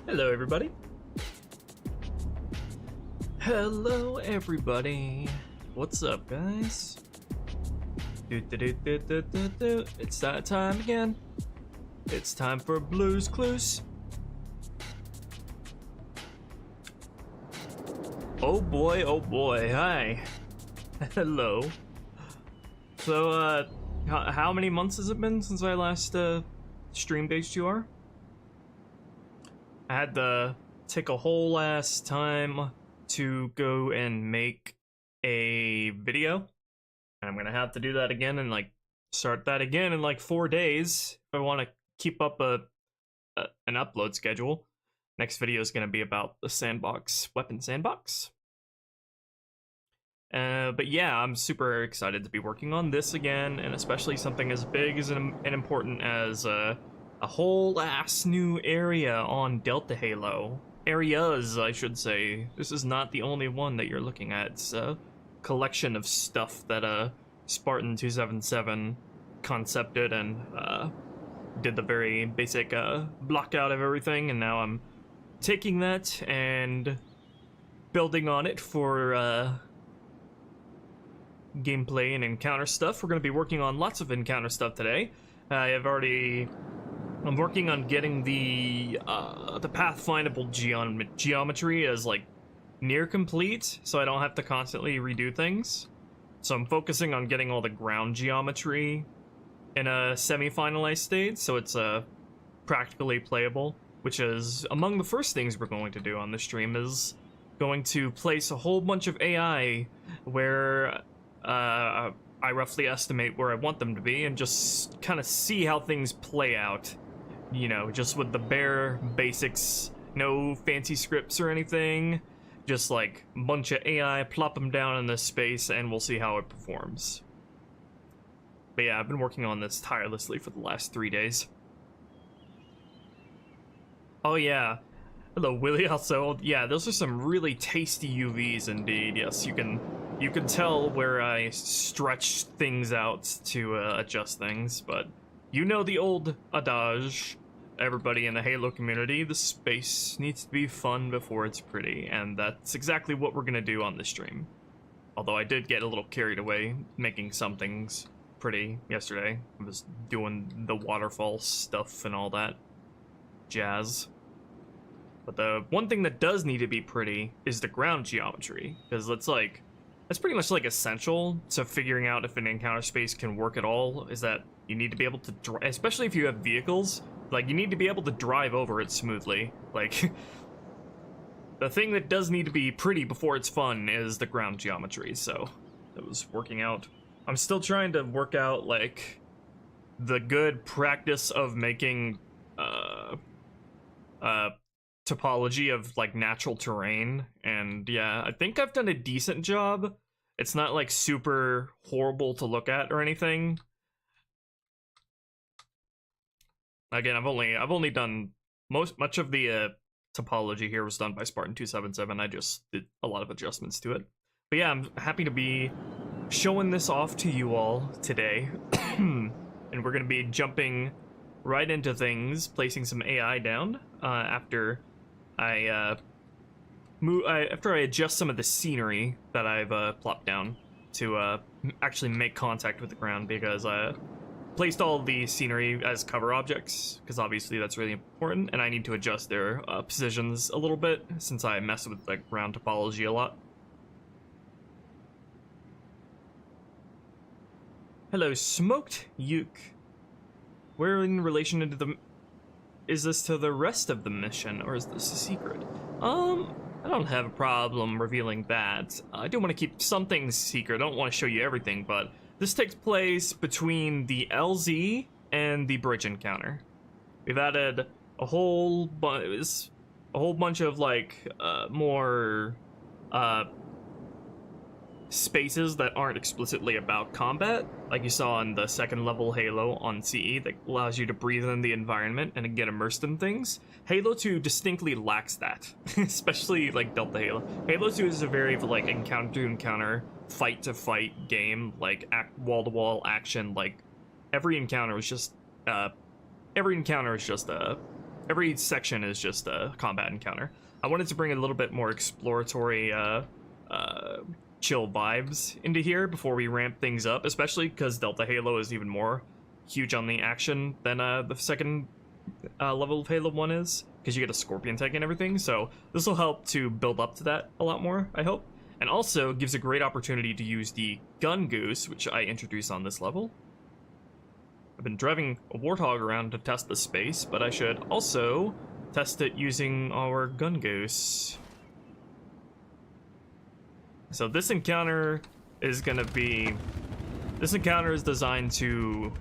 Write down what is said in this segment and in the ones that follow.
Hello, everybody. Hello, everybody. What's up, guys? It's that time again. It's time for Blues Clues. Oh boy, hi. Hello. So, how many months has it been since I last, streamed H2R? I had to take a whole ass time to go and make a video. And I'm gonna have to do that again and, like, start that again in, like, 4 days if I want to keep up an upload schedule. Next video is gonna be about the sandbox, weapon sandbox. But yeah, I'm super excited to be working on this again, and especially something as big as and important as a whole ass new area on Delta Halo. Areas, I should say. This is not the only one that you're looking at. It's a collection of stuff that Spartan 277 concepted and did the very basic block out of everything, and now I'm taking that and building on it for gameplay and encounter stuff. We're going to be working on lots of encounter stuff today. I'm working on getting the pathfindable geometry as, like, near complete, so I don't have to constantly redo things. So I'm focusing on getting all the ground geometry in a semi-finalized state, so it's practically playable, which is among the first things we're going to do on the stream, is going to place a whole bunch of AI where I roughly estimate where I want them to be, and just kind of see how things play out. You know, just with the bare basics, no fancy scripts or anything, just like a bunch of AI, plop them down in this space, and we'll see how it performs. But yeah, I've been working on this tirelessly for the last 3 days. Oh yeah, hello Willie. Also, yeah, those are some really tasty UVs indeed. Yes, you can tell where I stretch things out to adjust things, but you know the old adage, everybody in the Halo community, the space needs to be fun before it's pretty, and that's exactly what we're gonna do on this stream. Although I did get a little carried away making some things pretty yesterday. I was doing the waterfall stuff and all that jazz. But the one thing that does need to be pretty is the ground geometry, because that's pretty much like essential to figuring out if an encounter space can work at all, is that you need to be able to drive, especially if you have vehicles, like, you need to be able to drive over it smoothly. Like, the thing that does need to be pretty before it's fun is the ground geometry, so it was working out. I'm still trying to work out, like, the good practice of making, topology of, like, natural terrain, and yeah, I think I've done a decent job. It's not, like, super horrible to look at or anything. Again, I've only done much of the topology here was done by Spartan 277. I just did a lot of adjustments to it. But yeah, I'm happy to be showing this off to you all today. And we're gonna be jumping right into things, placing some AI down after I adjust some of the scenery that I've plopped down to actually make contact with the ground, because I placed all the scenery as cover objects, because obviously that's really important, and I need to adjust their positions a little bit since I mess with the ground topology a lot. Hello, Smoked Uke. Where in relation to the... Is this to the rest of the mission, or is this a secret? I don't have a problem revealing that. I do want to keep some things secret. I don't want to show you everything, but this takes place between the LZ and the bridge encounter. We've added a whole bunch of, like, more spaces that aren't explicitly about combat, like you saw in the second level Halo on CE, that allows you to breathe in the environment and get immersed in things. Halo 2 distinctly lacks that, especially, like, Delta Halo. Halo 2 is a very, like, encounter-to-encounter, fight-to-fight game, like, wall-to-wall action. Like, every encounter is just every section is just a combat encounter. I wanted to bring a little bit more exploratory, chill vibes into here before we ramp things up, especially because Delta Halo is even more huge on the action than the second level of Halo 1 is, because you get a Scorpion tank and everything, so this will help to build up to that a lot more, I hope. And also gives a great opportunity to use the Gun Goose, which I introduced on this level. I've been driving a Warthog around to test the space, but I should also test it using our Gun Goose. So this encounter is gonna be... This encounter is designed to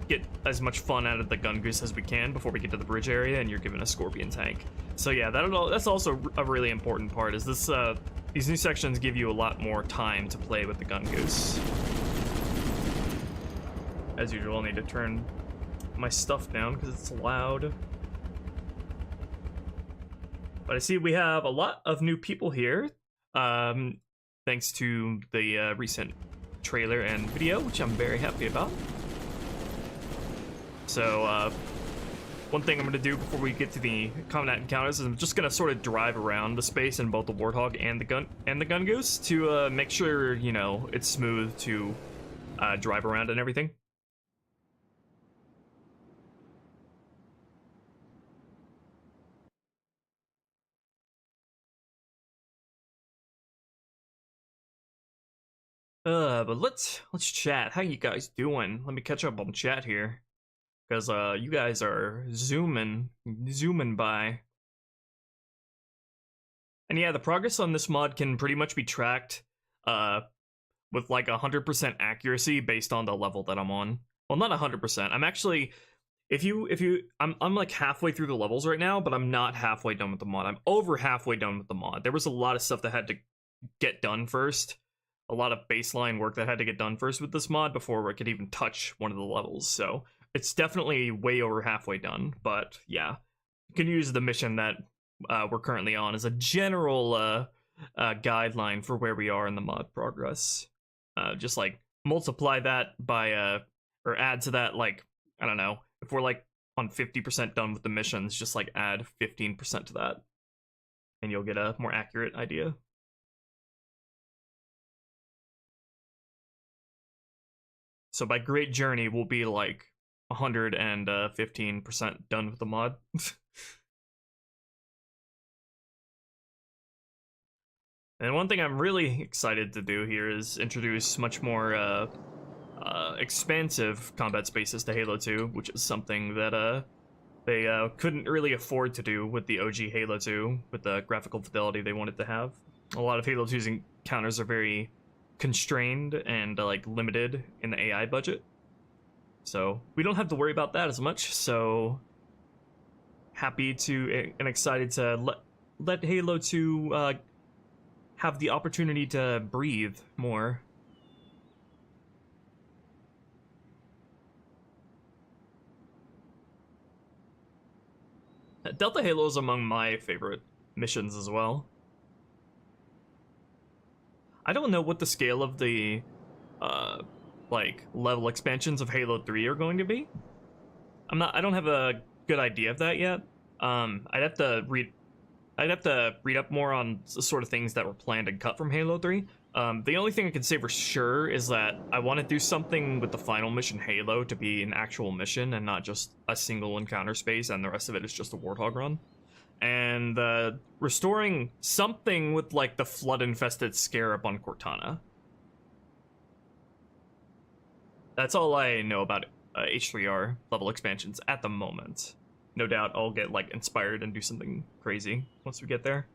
get as much fun out of the Gun Goose as we can before we get to the bridge area and you're given a Scorpion tank. So yeah, that's also a really important part, is this, these new sections give you a lot more time to play with the Gun Goose. As usual, I'll need to turn my stuff down because it's loud. But I see we have a lot of new people here, thanks to the recent trailer and video, which I'm very happy about. So, one thing I'm going to do before we get to the combat encounters is I'm just going to sort of drive around the space in both the Warthog and the Gun Goose to make sure, you know, it's smooth to drive around and everything. But let's chat. How you guys doing? Let me catch up on chat here, because you guys are zooming by. And yeah, the progress on this mod can pretty much be tracked with like 100% accuracy based on the level that I'm on. Well, not 100%. I'm actually, I'm like halfway through the levels right now, but I'm not halfway done with the mod. I'm over halfway done with the mod. There was a lot of stuff that had to get done first. A lot of baseline work that had to get done first with this mod before I could even touch one of the levels. So it's definitely way over halfway done. But yeah, you can use the mission that we're currently on as a general guideline for where we are in the mod progress. Just like multiply that by or add to that, like, I don't know, if we're like on 50% done with the missions, just like add 15% to that and you'll get a more accurate idea. So by great journey, we'll be like 115% done with the mod. And one thing I'm really excited to do here is introduce much more expansive combat spaces to Halo 2, which is something that they couldn't really afford to do with the OG Halo 2, with the graphical fidelity they wanted to have. A lot of Halo 2's encounters are very constrained and like limited in the AI budget, so we don't have to worry about that as much. So happy to and excited to let Halo 2 have the opportunity to breathe more. Delta Halo is among my favorite missions as well. I don't know what the scale of the like level expansions of Halo 3 are going to be. I don't have a good idea of that yet. I'd have to read up more on the sort of things that were planned and cut from Halo 3. The only thing I can say for sure is that I want to do something with the final mission Halo to be an actual mission and not just a single encounter space and the rest of it is just a Warthog run. And restoring something with like the flood-infested Scarab on Cortana. That's all I know about H3R level expansions at the moment. No doubt I'll get like inspired and do something crazy once we get there.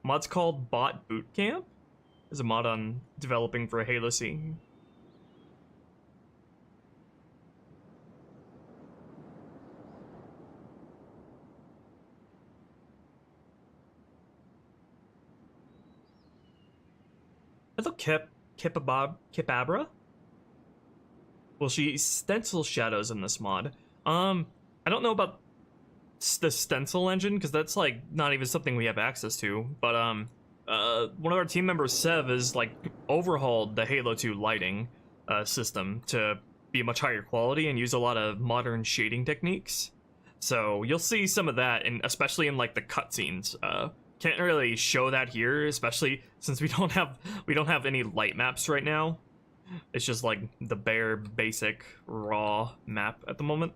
Mod's called Bot Bootcamp. There's a mod on developing for a Halo C. Hello, Kipabra? Well, she stencils shadows in this mod. I don't know about the stencil engine, because that's like not even something we have access to, but one of our team members, Sev, is like overhauled the Halo 2 lighting system to be much higher quality and use a lot of modern shading techniques. So you'll see some of that, and especially in like the cutscenes. Can't really show that here, especially since we don't have any light maps right now. It's just like the bare basic raw map at the moment.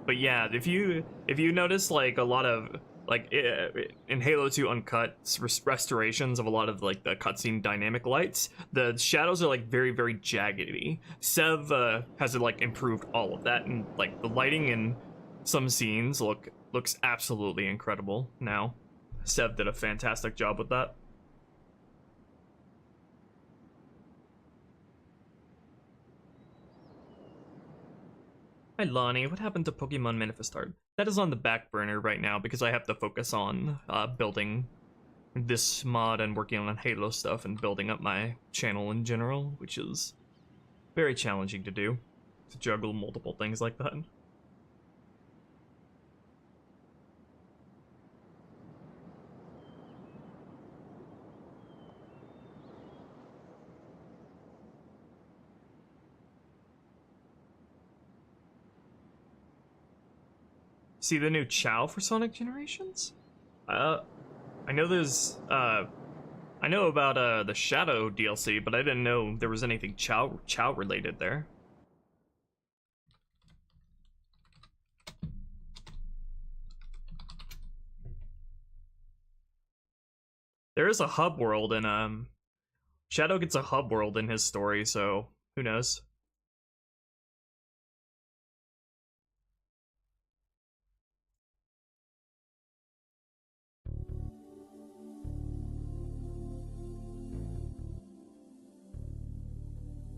But yeah, if you notice like a lot of like in Halo 2 Uncut restorations of a lot of like the cutscene dynamic lights, the shadows are like very, very jaggedy. Sev has like improved all of that, and like the lighting in some scenes looks absolutely incredible now. Sev did a fantastic job with that. Hi Lonnie, what happened to Pokemon Manifest Art? That is on the back burner right now because I have to focus on building this mod and working on Halo stuff and building up my channel in general, which is very challenging to do, to juggle multiple things like that. See the new Chow for Sonic Generations? I know there's I know about the Shadow DLC, but I didn't know there was anything Chow related there. There is a hub world, and Shadow gets a hub world in his story, so who knows?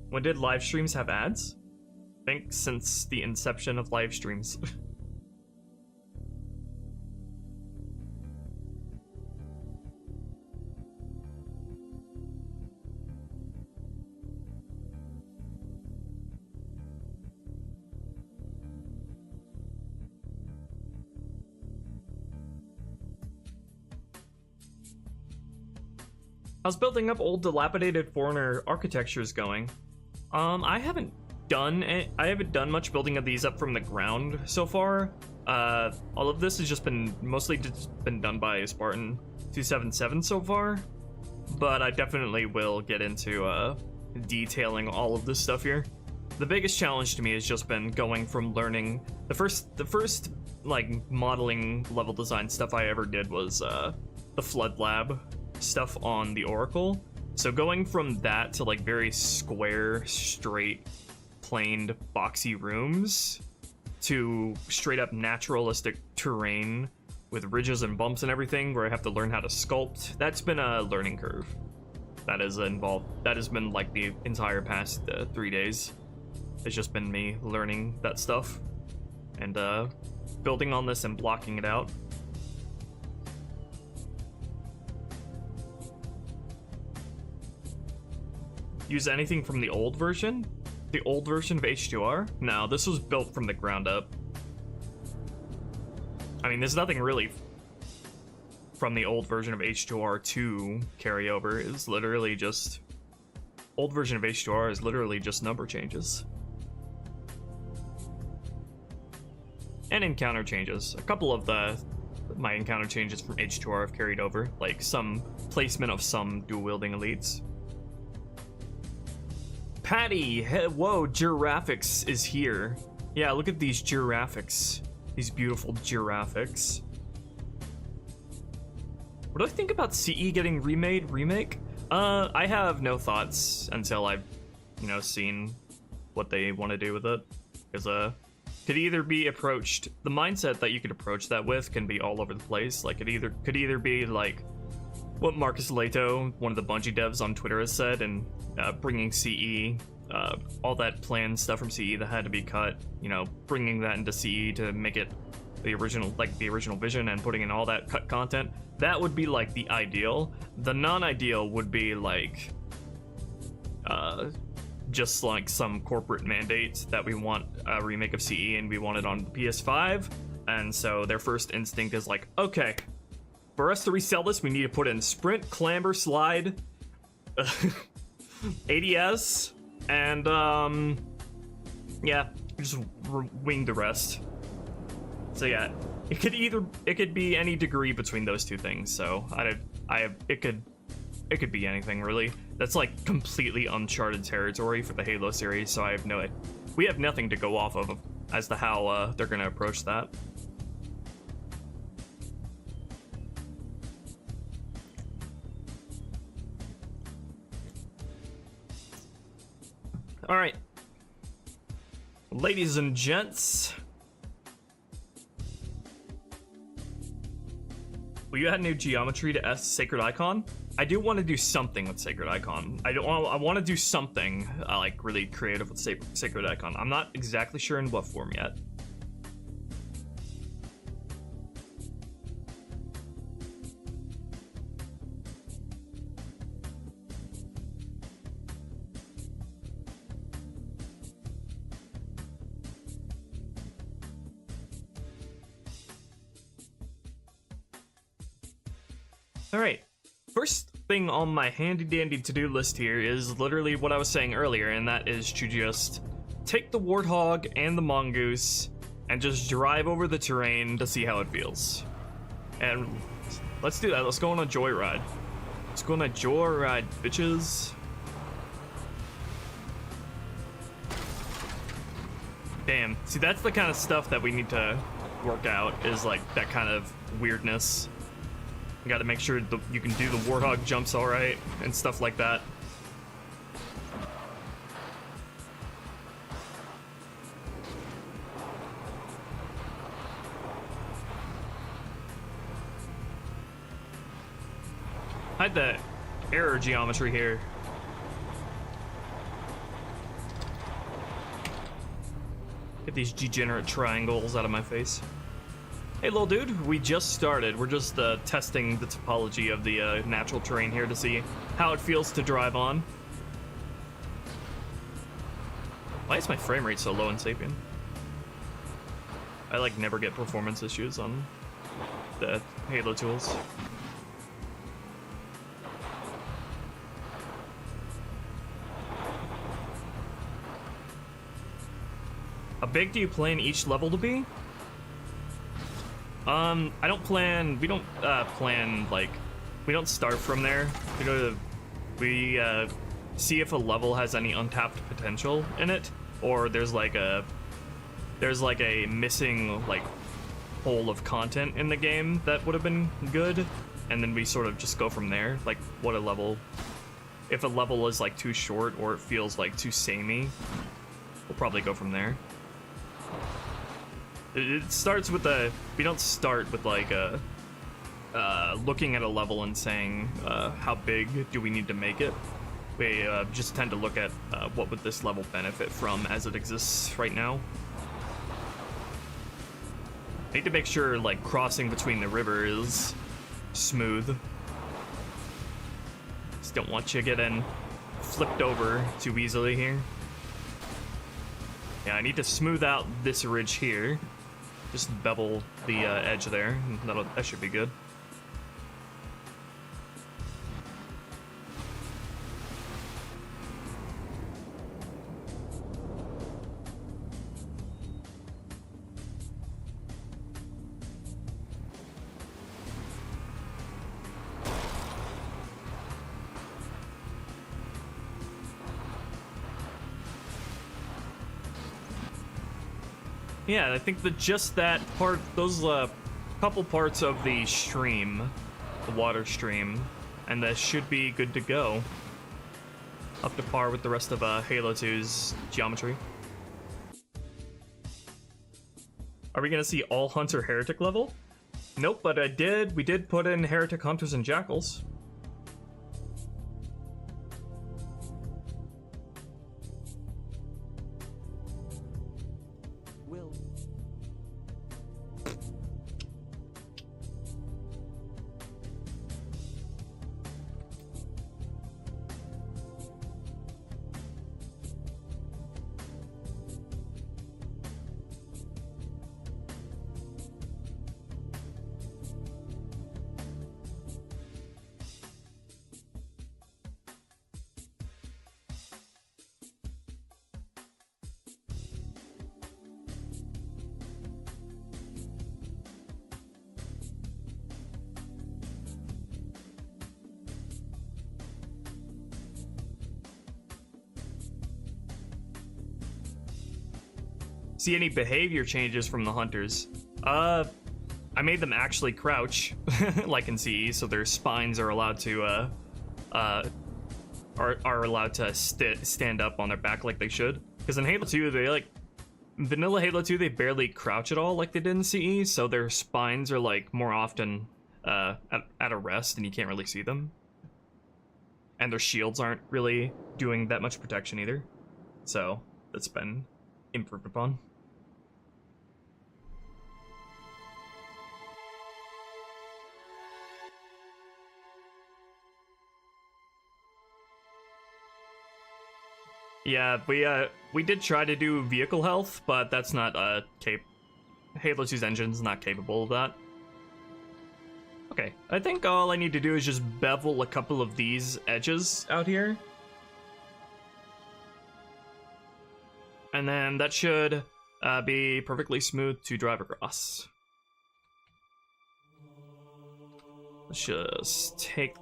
When did live streams have ads? I think since the inception of live streams. How's building up old dilapidated foreigner architectures going? I haven't done much building of these up from the ground so far. All of this has just been mostly been done by Spartan 277 so far, but I definitely will get into detailing all of this stuff here. The biggest challenge to me has just been going from learning the first like modeling level design stuff I ever did was the Flood Lab stuff on the Oracle. So going from that to like very square, straight, planed, boxy rooms to straight up naturalistic terrain with ridges and bumps and everything where I have to learn how to sculpt, that's been a learning curve. That has been like the entire past 3 days. It's just been me learning that stuff and building on this and blocking it out. Use anything from the old version? The old version of H2R? No, this was built from the ground up. I mean, there's nothing really from the old version of H2R to carry over. It's literally just... Old version of H2R is literally just number changes. And encounter changes. A couple of my encounter changes from H2R have carried over, like some placement of some dual-wielding elites. Patty, whoa, Giraffics is here. Yeah, look at these Giraffics. These beautiful Giraffics. What do I think about CE getting remake? I have no thoughts until I've, seen what they want to do with it. Because, could either be approached, the mindset that you could approach that with can be all over the place. Like, it could either be like what Marcus Leto, one of the Bungie devs on Twitter, has said, and bringing CE, all that planned stuff from CE that had to be cut, bringing that into CE to make it the original vision and putting in all that cut content. That would be like the ideal. The non-ideal would be like just like some corporate mandate that we want a remake of CE and we want it on the PS5, and so their first instinct is like, okay, For us to resell this, we need to put in sprint, clamber, slide, ADS, and yeah, just wing the rest. So yeah, it could be any degree between those two things. So it could be anything really. That's like completely uncharted territory for the Halo series. So we have nothing to go off of as to how they're gonna approach that. All right, ladies and gents, will you add new geometry to Sacred Icon? I do want to do something with Sacred Icon. I want to do something like really creative with Sacred Icon. I'm not exactly sure in what form yet. All right, first thing on my handy dandy to-do list here is literally what I was saying earlier, and that is to just take the Warthog and the Mongoose and just drive over the terrain to see how it feels. And let's do that. Let's go on a joyride. Let's go on a joyride, bitches. Damn, see, that's the kind of stuff that we need to work out, is like that kind of weirdness. You gotta make sure you can do the Warthog jumps all right and stuff like that. Hide the error geometry here. Get these degenerate triangles out of my face. Hey, little dude, we just started. We're just testing the topology of the natural terrain here to see how it feels to drive on. Why is my frame rate so low in Sapien? I like never get performance issues on the Halo tools. How big do you plan each level to be? I don't plan, we don't plan, like, we don't start from there. We see if a level has any untapped potential in it, or there's like a missing, like, hole of content in the game that would have been good, and then we sort of just go from there. Like, if a level is, like, too short or it feels, like, too samey, we'll probably go from there. It starts with we don't start with like looking at a level and saying how big do we need to make it. We just tend to look at what would this level benefit from as it exists right now. Need to make sure like crossing between the river is smooth. Just don't want you getting flipped over too easily here. Yeah, I need to smooth out this ridge here. Just bevel the edge there. That should be good. Yeah, I think that just that part, those couple parts of the stream, the water stream, and that should be good to go. Up to par with the rest of Halo 2's geometry. Are we gonna see all Hunter Heretic level? Nope, but we did put in Heretic Hunters and Jackals. see any behavior changes from the hunters. I made them actually crouch, like in CE, so their spines are allowed to are allowed to stand up on their back like they should. Because in Halo 2, they like vanilla Halo 2, they barely crouch at all like they did in CE, so their spines are like more often at a rest, and you can't really see them. And their shields aren't really doing that much protection either, so that's been improved upon. Yeah, we did try to do vehicle health, but that's not Halo 2's engine's not capable of that. Okay, I think all I need to do is just bevel a couple of these edges out here. And then that should be perfectly smooth to drive across. Let's just take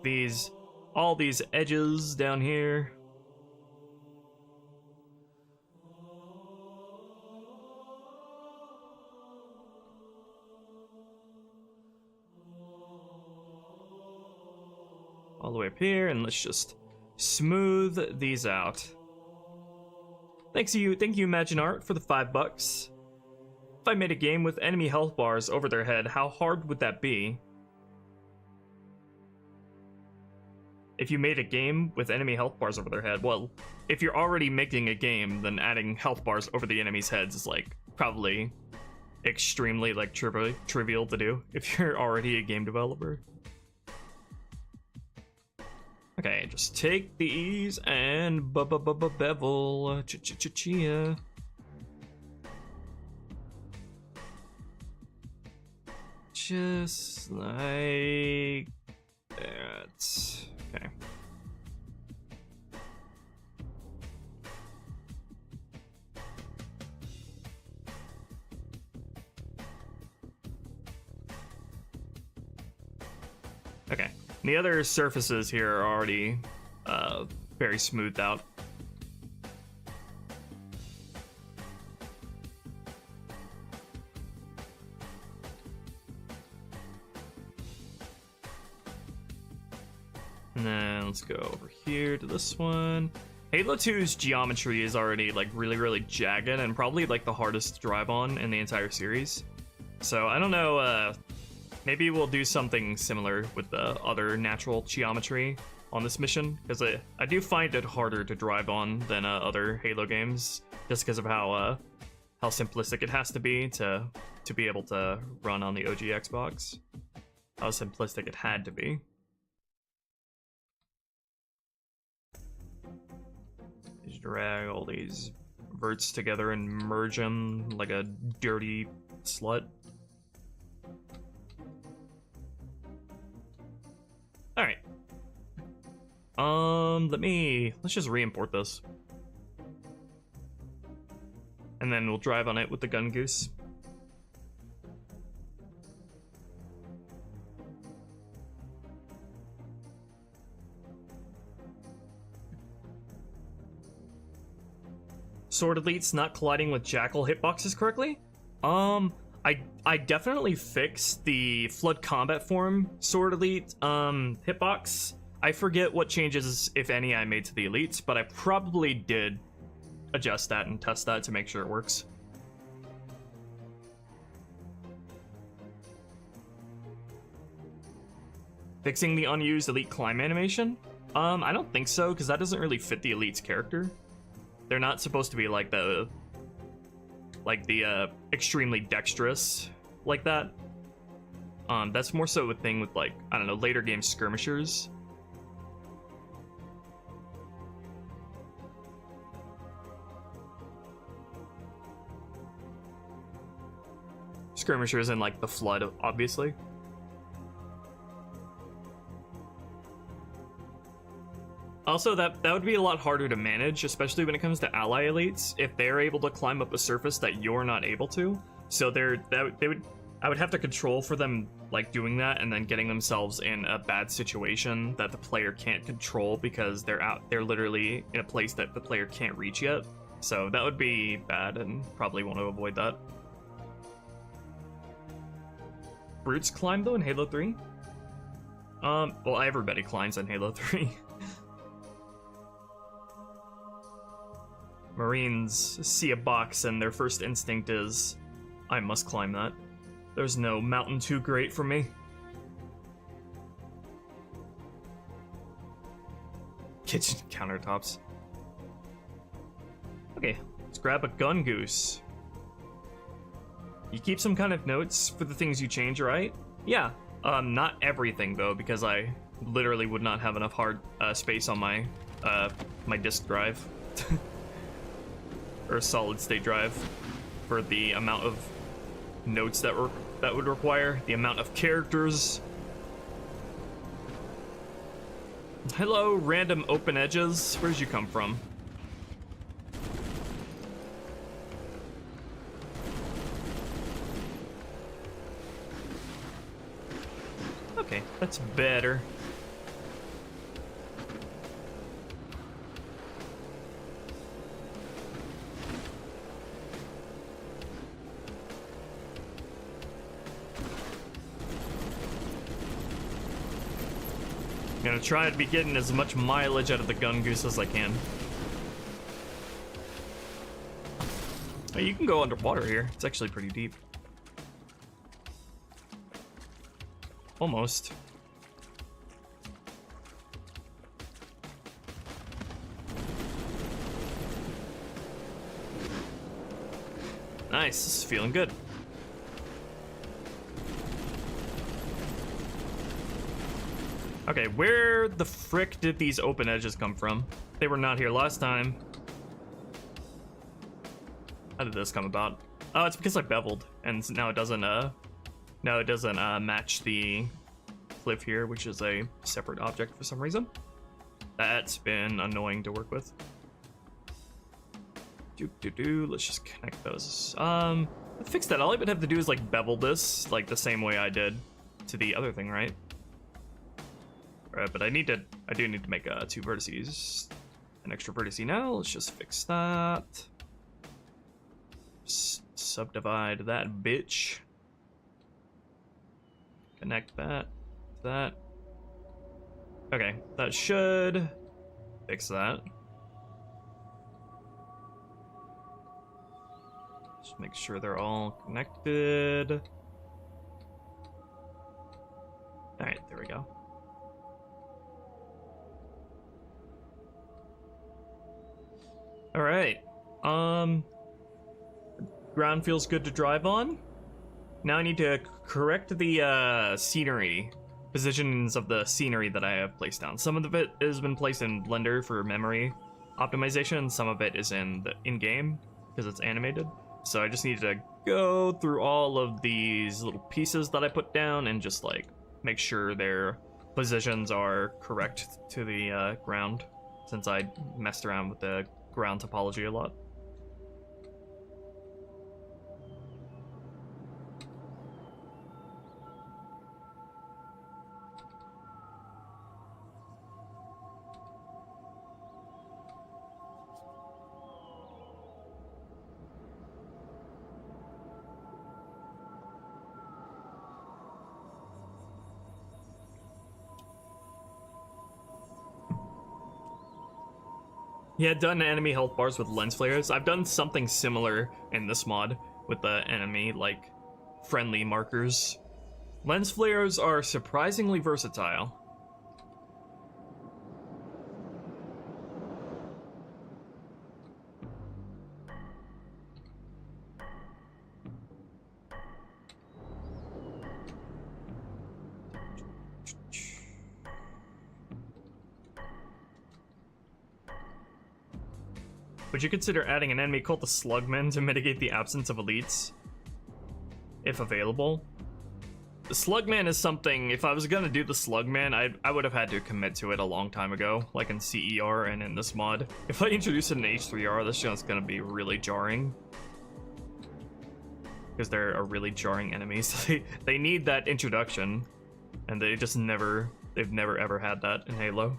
all these edges down here. All the way up here, and let's just smooth these out. Thank you, ImagineArt, for the $5. If I made a game with enemy health bars over their head, how hard would that be? If you made a game with enemy health bars over their head, well, if you're already making a game, then adding health bars over the enemy's heads is like probably extremely like trivial to do if you're already a game developer. Okay, just take these and bevel. Chia. Just like that. Okay. Okay. The other surfaces here are already very smoothed out. And then let's go over here to this one. Halo 2's geometry is already like really jagged and probably like the hardest to drive on in the entire series. So I don't know, maybe we'll do something similar with the other natural geometry on this mission, because I do find it harder to drive on than other Halo games, just because of how simplistic it has to be able to run on the OG Xbox. How simplistic it had to be. Just drag all these verts together and merge them like a dirty slut. Alright. Let's just re-import this. And then we'll drive on it with the gun goose. Sword Elite's not colliding with Jackal hitboxes correctly? I definitely fixed the Flood Combat Form Sword Elite hitbox. I forget what changes, if any, I made to the Elites, but I probably did adjust that and test that to make sure it works. Fixing the unused Elite climb animation? I don't think so, because that doesn't really fit the Elite's character. They're not supposed to be like the extremely dexterous like that. That's more so a thing with, like, I don't know, later game skirmishers. Skirmishers in, like, the Flood, obviously. Also, that would be a lot harder to manage, especially when it comes to ally elites, if they're able to climb up a surface that you're not able to. So I would have to control for them, like, doing that and then getting themselves in a bad situation that the player can't control because they're literally in a place that the player can't reach yet. So that would be bad, and probably want to avoid that. Brutes climb though in Halo 3? Well, everybody climbs in Halo 3. Marines see a box and their first instinct is, I must climb that. There's no mountain too great for me. Kitchen countertops. Okay, let's grab a gun goose. You keep some kind of notes for the things you change, right? Yeah. Not everything though, because I literally would not have enough hard space on my my disk drive or solid state drive for the amount of notes that would require, the amount of characters. Hello, random open edges. Where'd you come from? Okay, that's better. I'm gonna try to be getting as much mileage out of the gun goose as I can. Oh, you can go underwater here. It's actually pretty deep. Almost. Nice, this is feeling good. Okay, where the frick did these open edges come from? They were not here last time. How did this come about? Oh, it's because I beveled, and now it doesn't match the cliff here, which is a separate object for some reason. That's been annoying to work with. Let's just connect those. To fix that, all I would have to do is like bevel this like the same way I did to the other thing, right? Alright, but I do need to make 2 vertices. An extra vertice now. Let's just fix that. Subdivide that bitch. Connect that to that. Okay, that should fix that. Just make sure they're all connected. Alright, there we go. Alright. Ground feels good to drive on. Now I need to correct the scenery, positions of the scenery that I have placed down. Some of it has been placed in Blender for memory optimization, some of it is in the in-game because it's animated. So I just need to go through all of these little pieces that I put down and just like make sure their positions are correct to the ground, since I messed around with the ground topology a lot. Yeah, done enemy health bars with lens flares. I've done something similar in this mod with the enemy, like, friendly markers. Lens flares are surprisingly versatile. Would you consider adding an enemy called the Slugman to mitigate the absence of elites? If available? The Slugman is something, if I was gonna do the Slugman, I would have had to commit to it a long time ago, like in CER and in this mod. If I introduce it in H3R, this just gonna be really jarring. Because they're a really jarring enemies. They need that introduction, and they just they've never ever had that in Halo.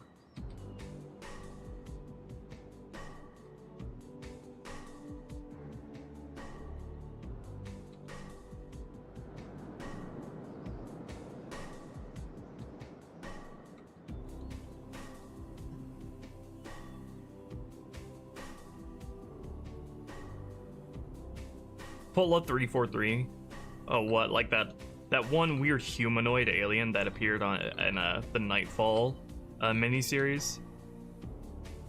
Pola 343. Oh, what? Like that one weird humanoid alien that appeared in the Nightfall miniseries,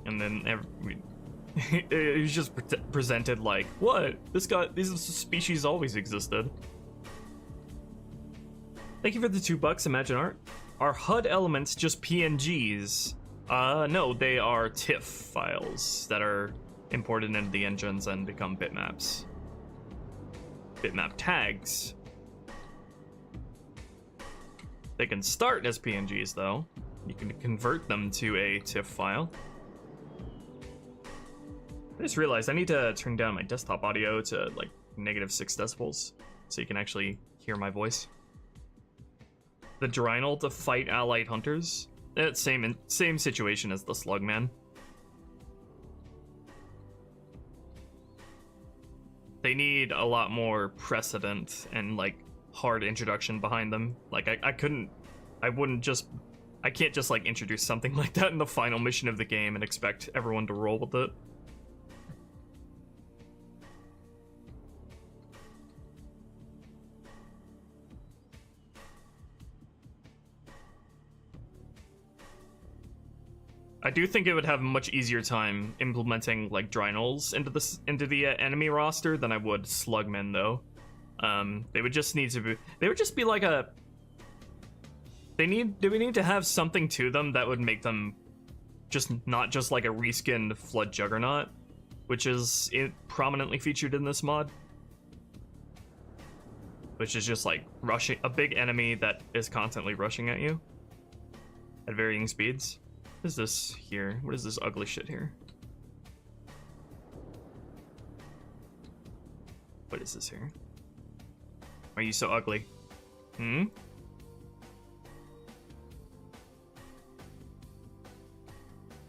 and then it was just presented like, what? These species always existed. Thank you for the $2. Imagine art. Are HUD elements just PNGs? No, they are TIFF files that are imported into the engines and become bitmaps. Bitmap tags. They can start as PNGs though. You can convert them to a TIFF file. I just realized I need to turn down my desktop audio to like -6 decibels so you can actually hear my voice. The Drynal to fight allied hunters. Same situation as the Slugman. They need a lot more precedent and like hard introduction behind them. Like I can't just like introduce something like that in the final mission of the game and expect everyone to roll with it. I do think it would have a much easier time implementing like Drynals into the enemy roster than I would Slugmen though. They would just need to be. They would just be like a. Do we need to have something to them that would make them just not just like a reskinned Flood Juggernaut, which is prominently featured in this mod, which is just like rushing a big enemy that is constantly rushing at you at varying speeds. What is this here? What is this ugly shit here? What is this here? Why are you so ugly?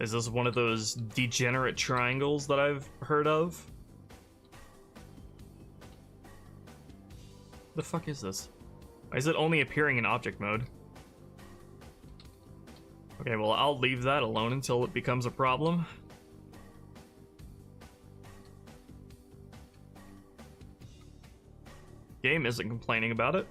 Is this one of those degenerate triangles that I've heard of? The fuck is this? Why is it only appearing in object mode? Okay, well, I'll leave that alone until it becomes a problem. Game isn't complaining about it.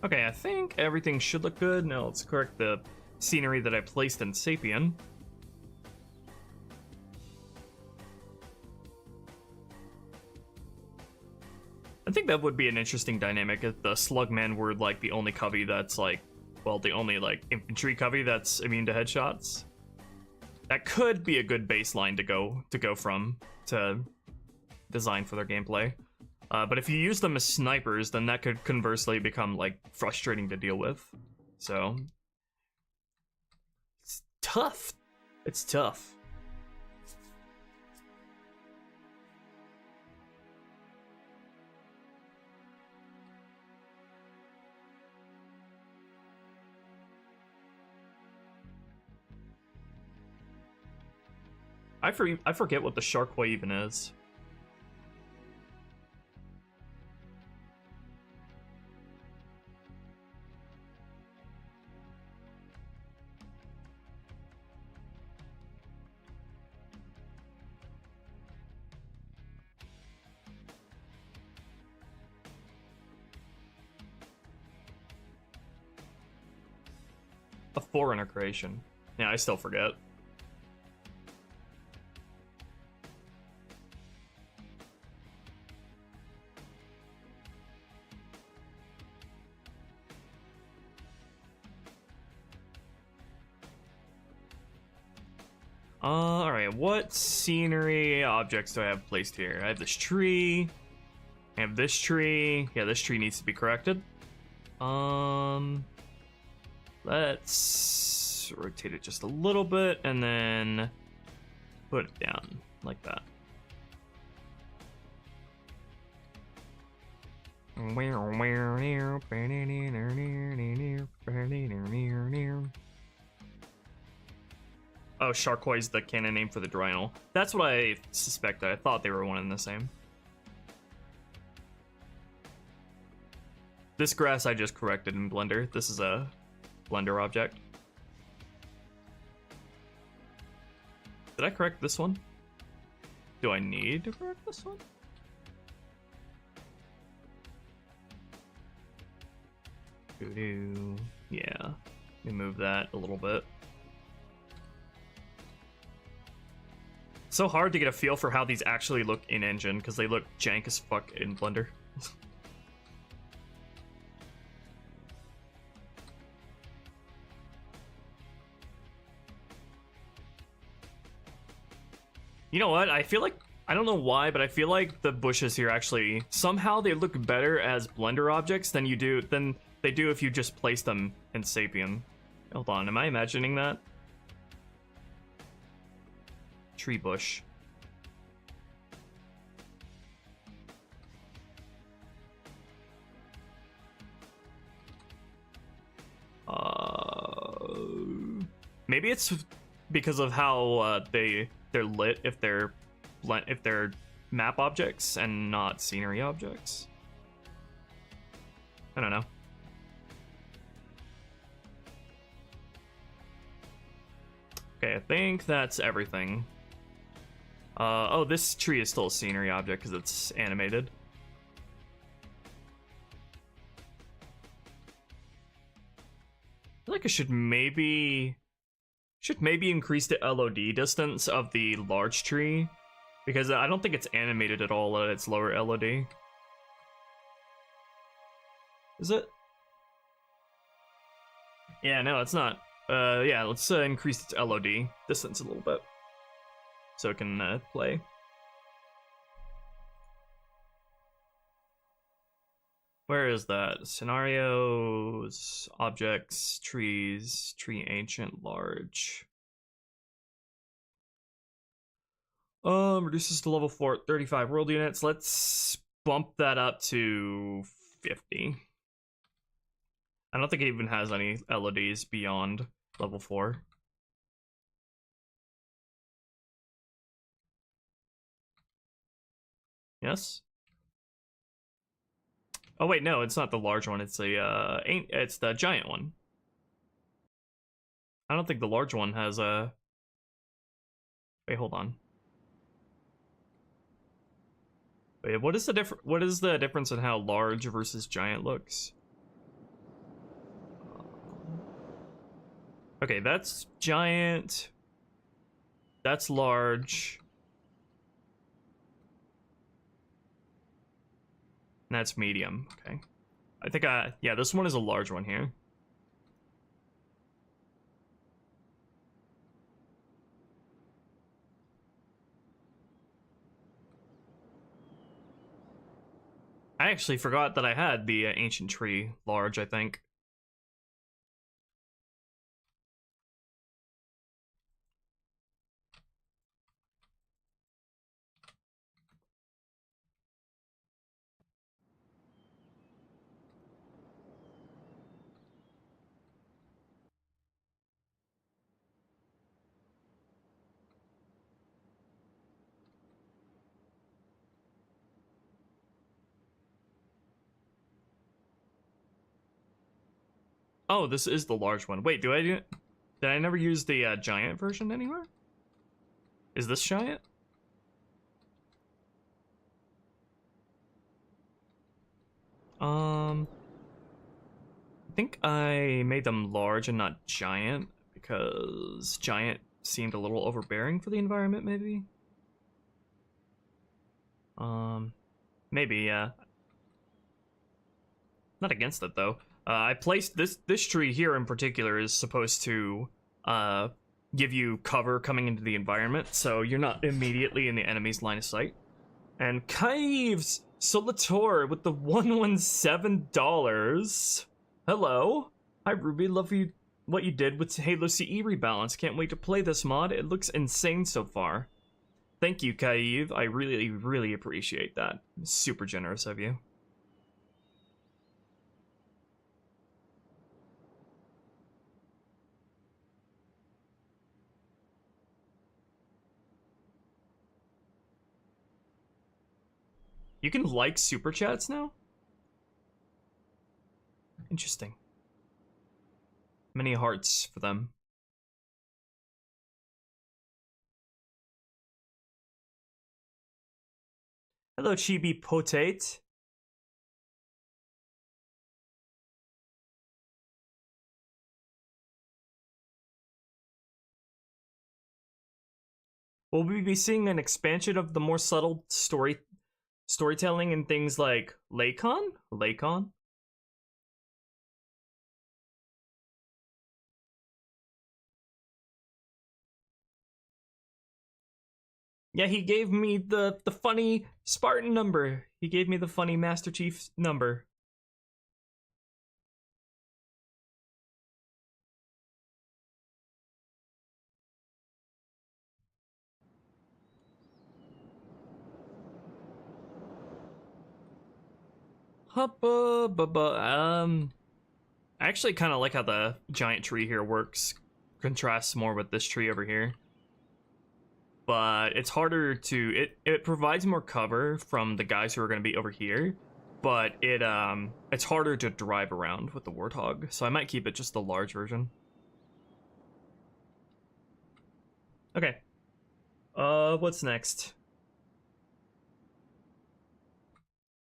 Okay, I think everything should look good. Now let's correct the scenery that I placed in Sapien. I think that would be an interesting dynamic if the Slugmen were like the only covey that's like, well, the only like infantry covey that's immune to headshots. That could be a good baseline to go from to design for their gameplay. But if you use them as snipers, then that could conversely become like frustrating to deal with. So it's tough. It's tough. I forget what the Sharkway even is. A foreigner creation. Yeah, I still forget. Alright, what scenery objects do I have placed here? I have this tree. I have this tree. Yeah, this tree needs to be corrected. Let's rotate it just a little bit and then put it down like that. Oh, Sharkway's the canon name for the Drynal. That's what I suspected. I thought they were one and the same. This grass I just corrected in Blender. This is a Blender object. Did I correct this one? Do I need to correct this one? Doo-doo. Yeah. Let me move that a little bit. So hard to get a feel for how these actually look in engine because they look jank as fuck in Blender. You know what? I feel like, I don't know why, but I feel like the bushes here actually, somehow they look better as Blender objects than they do if you just place them in Sapien. Hold on, am I imagining that? Tree bush. Maybe it's because of how they're lit if they're map objects and not scenery objects. I don't know. Okay, I think that's everything. Oh, this tree is still a scenery object because it's animated. I feel like I should maybe increase the LOD distance of the large tree because I don't think it's animated at all at its lower LOD. Is it? Yeah, no, it's not. Yeah, let's increase its LOD distance a little bit so it can play. Where is that? Scenarios, objects, trees, tree ancient, large. Reduces to level 4 at 35 world units. Let's bump that up to 50. I don't think it even has any LODs beyond level 4. Yes? Oh wait, no, it's not the large one. It's the it's the giant one. I don't think the large one has a. Wait, hold on. Wait, what is the difference in how large versus giant looks? Okay, that's giant. That's large. And that's medium. Okay. I think yeah, this one is a large one here. I actually forgot that I had the ancient tree large, I think. Oh, this is the large one. Wait, did I never use the giant version anywhere? Is this giant? I think I made them large and not giant because giant seemed a little overbearing for the environment, maybe. Maybe, yeah. Not against it though. I placed this tree here in particular is supposed to give you cover coming into the environment, so you're not immediately in the enemy's line of sight. And Caves Solator with the $117. Hello. Hi Ruby, love you what you did with Halo CE Rebalance. Can't wait to play this mod. It looks insane so far. Thank you, Kaiv. I really, really appreciate that. Super generous of you. You can like super chats now? Interesting. Many hearts for them. Hello, Chibi Potate. Will we be seeing an expansion of the more subtle storytelling in things like Laycon? Laycon? Yeah, he gave me the funny Spartan number. He gave me the funny Master Chief number. I actually kind of like how the giant tree here works. Contrasts more with this tree over here. But it's harder to... It provides more cover from the guys who are going to be over here. But it's harder to drive around with the Warthog. So I might keep it just the large version. Okay. What's next?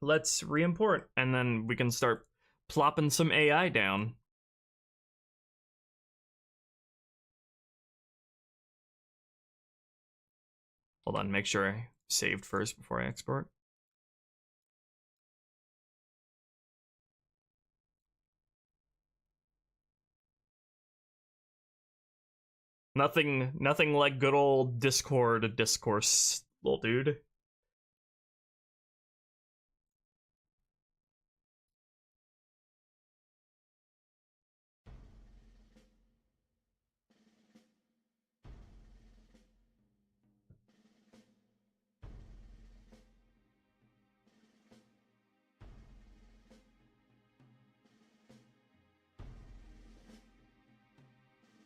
Let's re-import, and then we can start plopping some AI down. Hold on, make sure I saved first before I export. Nothing like good old Discord discourse, little dude.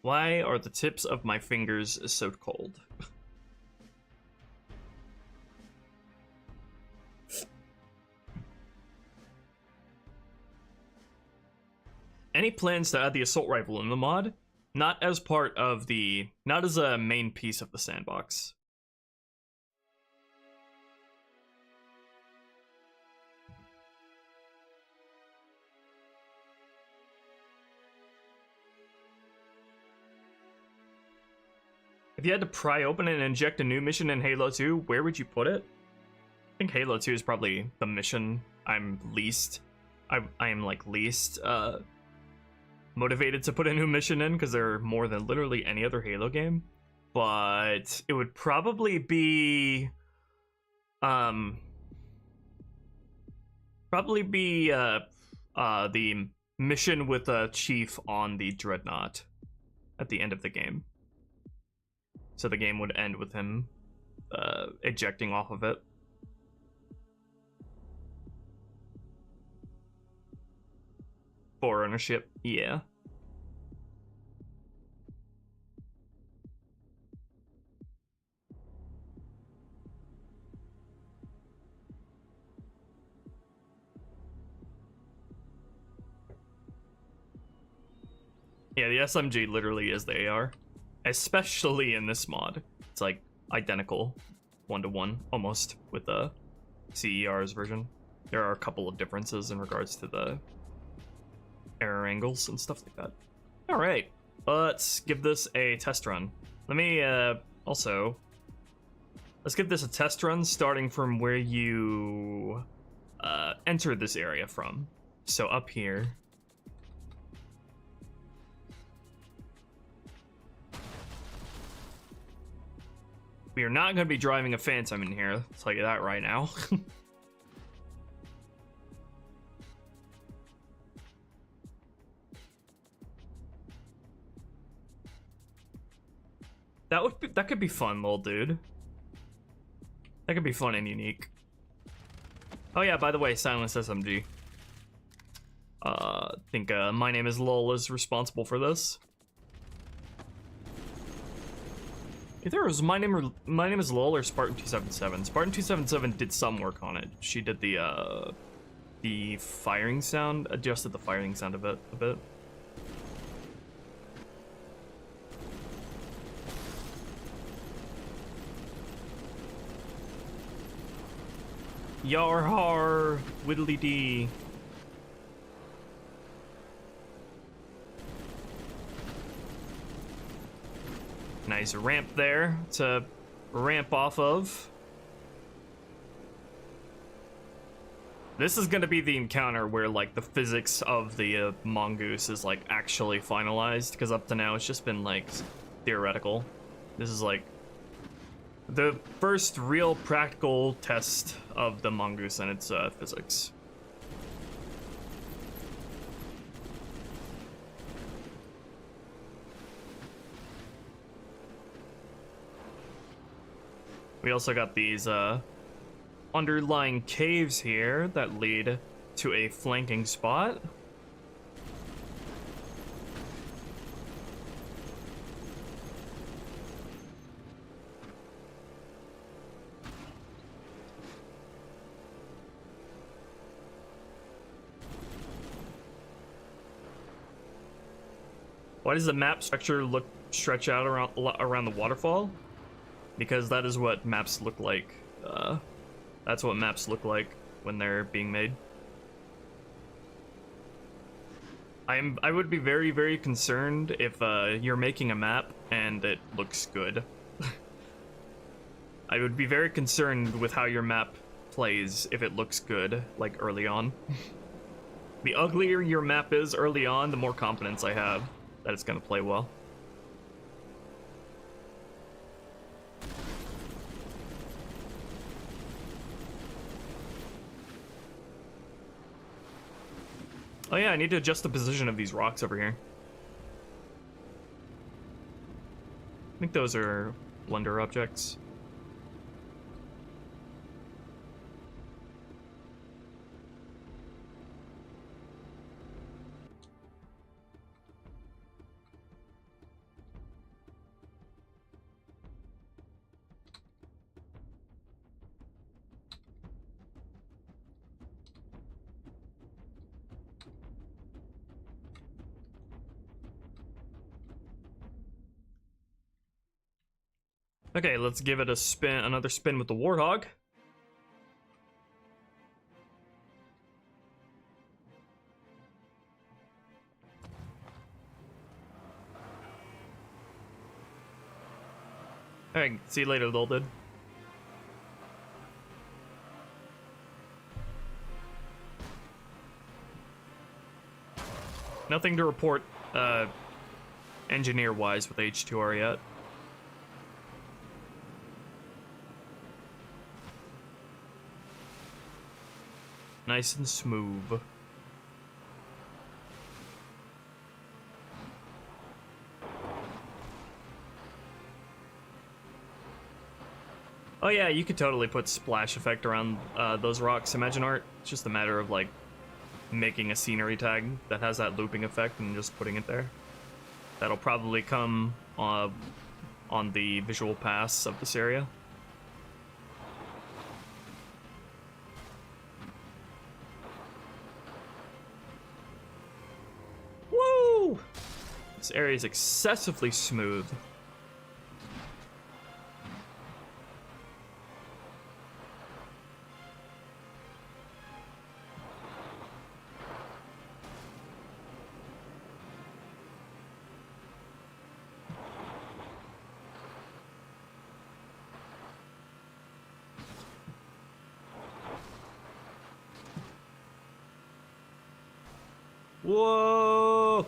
Why are the tips of my fingers so cold? Any plans to add the assault rifle in the mod? Not as part of the... Not as a main piece of the sandbox. If you had to pry open and inject a new mission in Halo 2, where would you put it? I think Halo 2 is probably the mission I'm least... I am, like, least, motivated to put a new mission in, because there are more than literally any other Halo game. But it would probably be... the mission with a chief on the Dreadnought at the end of the game. So the game would end with him ejecting off of it. For ownership, yeah. Yeah, the SMG literally is the AR. Especially in this mod. It's like identical 1-to-1 almost with the CER's version. There are a couple of differences in regards to the error angles and stuff like that. Alright, let's give this a test run. Let me also... Let's give this a test run starting from where you enter this area from. So up here. We are not going to be driving a Phantom in here, I'll tell you that right now. That could be fun, little dude. That could be fun and unique. Oh yeah, by the way, Silence SMG. I think My Name is Lol is responsible for this. Either it was My Name is Lol or Spartan 277. Spartan 277 did some work on it. She did the the firing sound, adjusted the firing sound a bit. Yar har, whittly dee. Nice ramp there to ramp off of. This is gonna be the encounter where, like, the physics of the mongoose is, like, actually finalized, because up to now it's just been, like, theoretical. This is, like, the first real practical test of the mongoose and its physics. We also got these underlying caves here that lead to a flanking spot. Why does the map structure stretch out around the waterfall? Because that is what maps look like. That's what maps look like when they're being made. I would be very, very concerned if you're making a map and it looks good. I would be very concerned with how your map plays if it looks good, like, early on. The uglier your map is early on, the more confidence I have that it's gonna play well. Oh yeah, I need to adjust the position of these rocks over here. I think those are blunder objects. Okay, let's give it a spin, another spin with the Warthog. Alright, see you later, little dude. Nothing to report engineer-wise with H2R yet. Nice and smooth. Oh yeah, you could totally put splash effect around those rocks. Imagine art. It's just a matter of, like, making a scenery tag that has that looping effect and just putting it there. That'll probably come on the visual pass of this area. Woo! This area is excessively smooth. Whoa!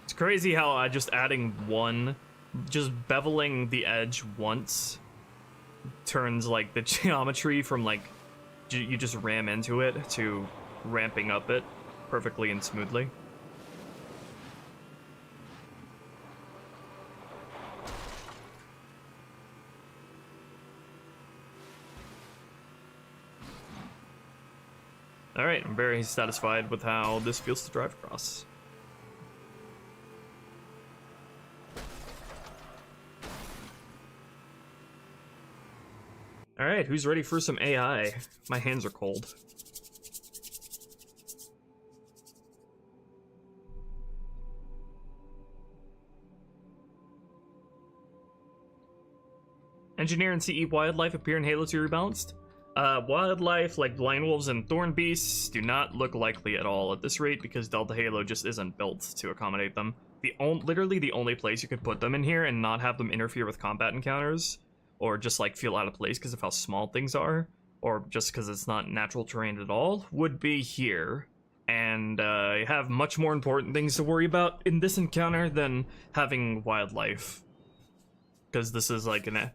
It's crazy how just beveling the edge once turns, like, the geometry from, like, you just ram into it to ramping up it perfectly and smoothly. Alright, I'm very satisfied with how this feels to drive across. Alright, who's ready for some AI? My hands are cold. Engineer and CE wildlife appear in Halo 2 Rebalanced. Wildlife like blind wolves and thorn beasts do not look likely at all at this rate because Delta Halo just isn't built to accommodate them. Literally the only place you could put them in here and not have them interfere with combat encounters, or just like feel out of place because of how small things are, or just because it's not natural terrain at all, would be here. And I have much more important things to worry about in this encounter than having wildlife. Because this is like an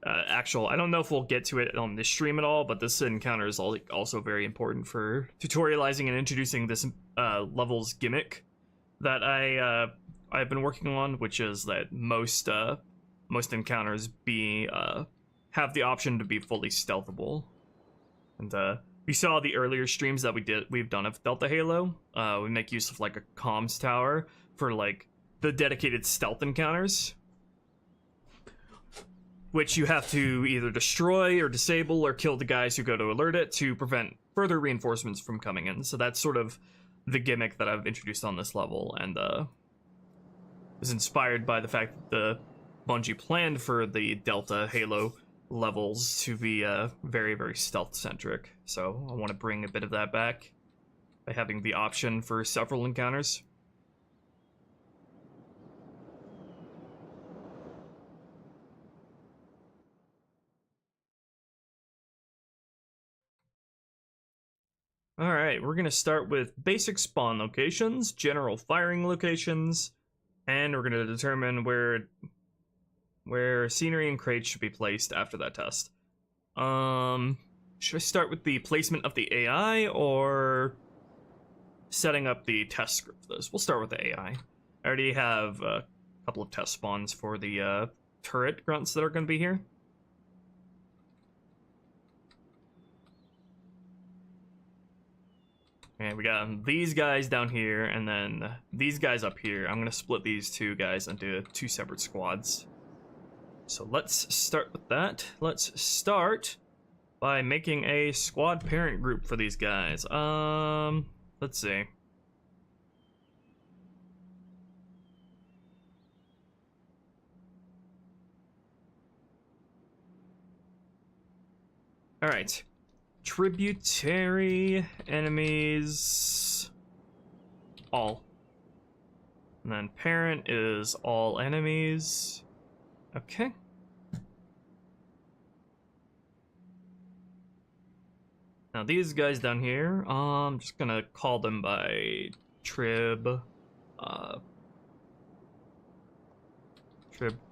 actual, I don't know if we'll get to it on this stream at all, but this encounter is also very important for tutorializing and introducing this levels gimmick that I've been working on, which is that most encounters have the option to be fully stealthable. And we saw the earlier streams that we've done of Delta Halo. We make use of like a comms tower for like the dedicated stealth encounters, which you have to either destroy or disable or kill the guys who go to alert it to prevent further reinforcements from coming in. So that's sort of the gimmick that I've introduced on this level, and is inspired by the fact that the Bungie planned for the Delta Halo levels to be very, very stealth-centric. So I want to bring a bit of that back by having the option for several encounters. Alright, we're going to start with basic spawn locations, general firing locations, and we're going to determine where scenery and crates should be placed after that test. Should I start with the placement of the AI, or setting up the test script for this? We'll start with the AI. I already have a couple of test spawns for the turret grunts that are going to be here. And we got these guys down here, and then these guys up here. I'm going to split these two guys into two separate squads. So let's start with that. Let's start by making a squad parent group for these guys. Let's see. All right. Tributary enemies, all. And then parent is all enemies. Okay. Now these guys down here, I'm just gonna call them by Trib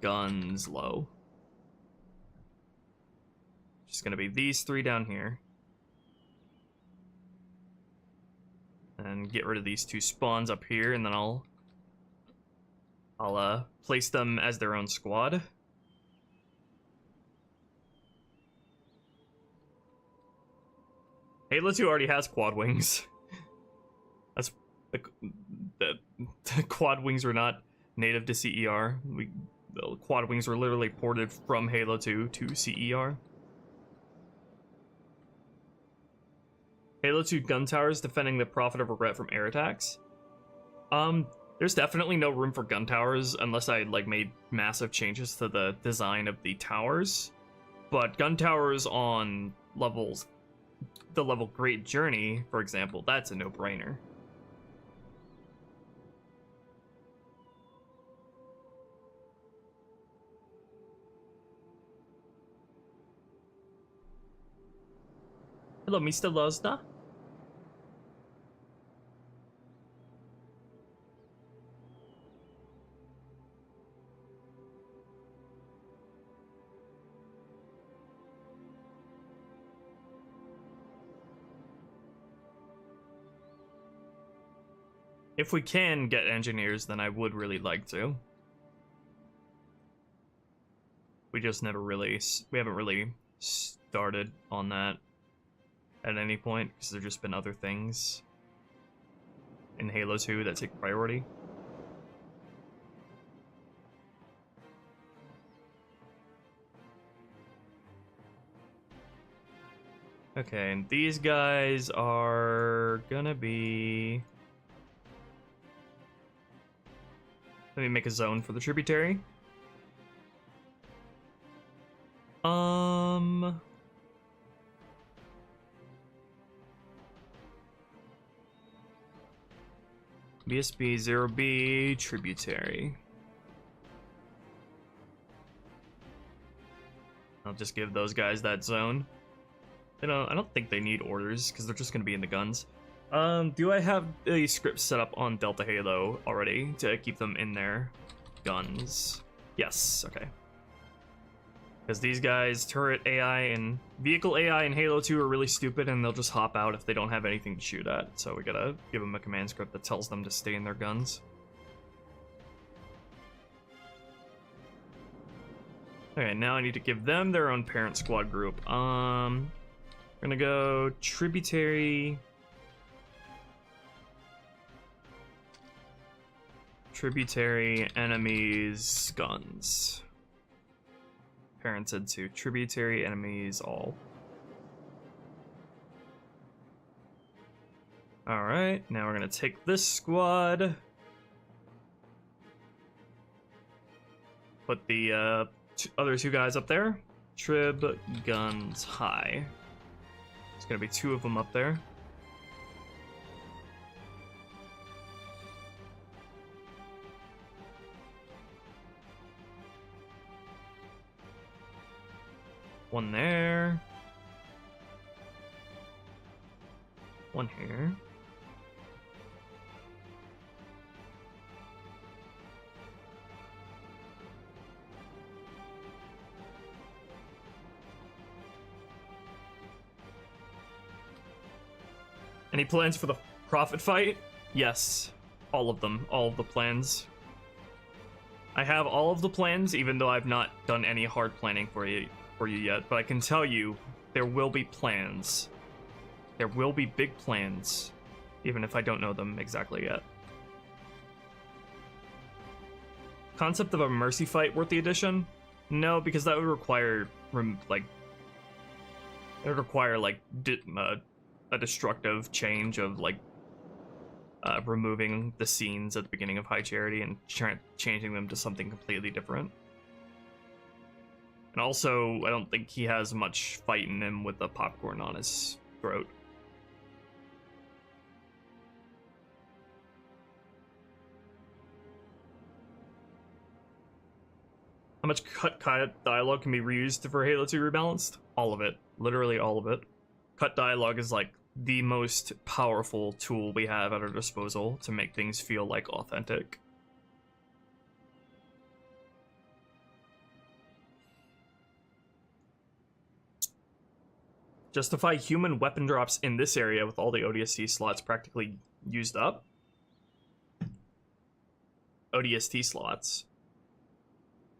guns low. Just gonna be these three down here. And get rid of these two spawns up here, and then I'll place them as their own squad. Halo 2 already has quad wings. That's the quad wings were not native to CER. The quad wings were literally ported from Halo 2 to CER. Halo 2 gun towers defending the Prophet of Regret from air attacks. There's definitely no room for gun towers unless I like made massive changes to the design of the towers. But gun towers on the level Great Journey, for example, that's a no-brainer. Hello, Mr. Lozda. If we can get engineers, then I would really like to. We just never really, we haven't really started on that at any point, because there's just been other things in Halo 2 that take priority. Okay, and these guys are gonna be... Let me make a zone for the tributary. BSB 0B tributary. I'll just give those guys that zone. I don't think they need orders because they're just going to be in the guns. Do I have a script set up on Delta Halo already to keep them in their guns? Yes, okay. Because these guys, turret AI and vehicle AI in Halo 2 are really stupid and they'll just hop out if they don't have anything to shoot at. So we gotta give them a command script that tells them to stay in their guns. Okay, now I need to give them their own parent squad group. We're gonna go tributary. Tributary enemies guns. Parented to tributary enemies all. Alright, now we're gonna take this squad. Put the other two guys up there. Trib guns high. There's gonna be two of them up there. One there. One here. Any plans for the profit fight? Yes. All of them. All of the plans. I have all of the plans, even though I've not done any hard planning for you yet, but I can tell you there will be plans. There will be big plans, even if I don't know them exactly yet. Concept of a mercy fight worth the addition? No, because that would require a destructive change of removing the scenes at the beginning of High Charity and changing them to something completely different. And also, I don't think he has much fight in him with the popcorn on his throat. How much cut dialogue can be reused for Halo 2 Rebalanced? All of it. Literally all of it. Cut dialogue is like the most powerful tool we have at our disposal to make things feel like authentic. Justify human weapon drops in this area with all the ODST slots practically used up. ODST slots.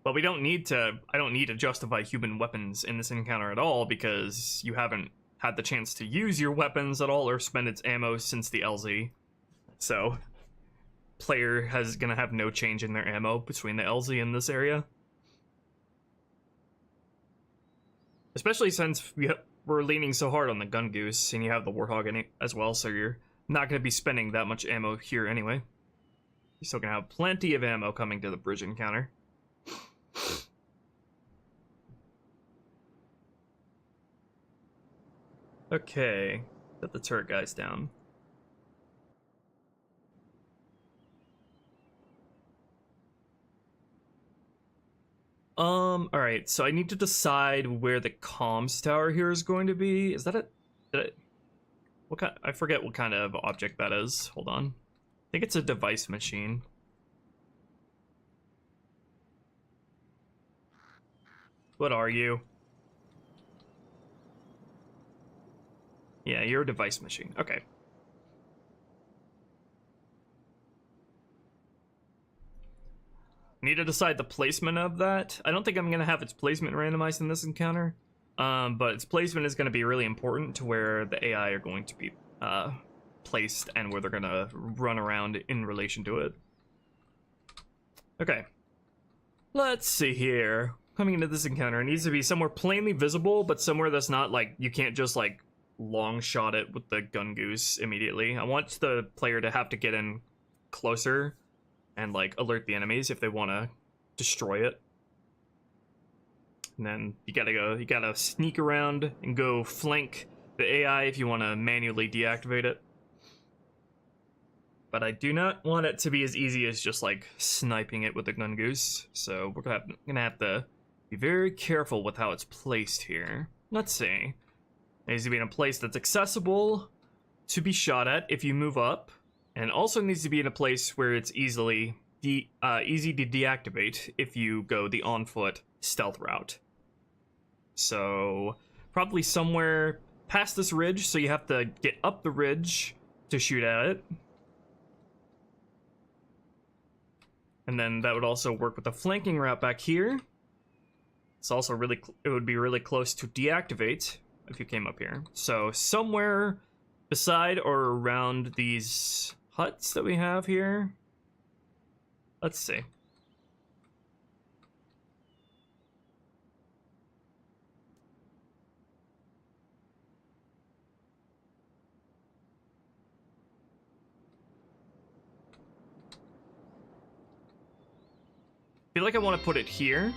But we don't need to, I don't need to justify human weapons in this encounter at all because you haven't had the chance to use your weapons at all or spend its ammo since the LZ. So, player gonna have no change in their ammo between the LZ and this area. Especially since we're leaning so hard on the Gun Goose, and you have the Warthog in it as well, so you're not going to be spending that much ammo here anyway. You're still going to have plenty of ammo coming to the bridge encounter. Okay, set the turret guys down. Alright, so I need to decide where the comms tower here is going to be. Is that what kind? I forget what kind of object that is. Hold on. I think it's a device machine. What are you? Yeah, you're a device machine. Okay. Need to decide the placement of that. I don't think I'm going to have its placement randomized in this encounter, but its placement is going to be really important to where the AI are going to be placed and where they're going to run around in relation to it. Okay. Let's see here. Coming into this encounter, it needs to be somewhere plainly visible, but somewhere that's not like, you can't just like long shot it with the gun goose immediately. I want the player to have to get in closer and like alert the enemies if they want to destroy it. And then you gotta sneak around and go flank the AI if you want to manually deactivate it. But I do not want it to be as easy as just like sniping it with the gun goose. So we're gonna have to be very careful with how it's placed here. Let's see. It needs to be in a place that's accessible to be shot at if you move up, and also needs to be in a place where it's easy to deactivate if you go the on-foot stealth route. So probably somewhere past this ridge, so you have to get up the ridge to shoot at it. And then that would also work with the flanking route back here. It's also it would be really close to deactivate if you came up here. So somewhere beside or around these huts that we have here. Let's see. I feel like I want to put it here.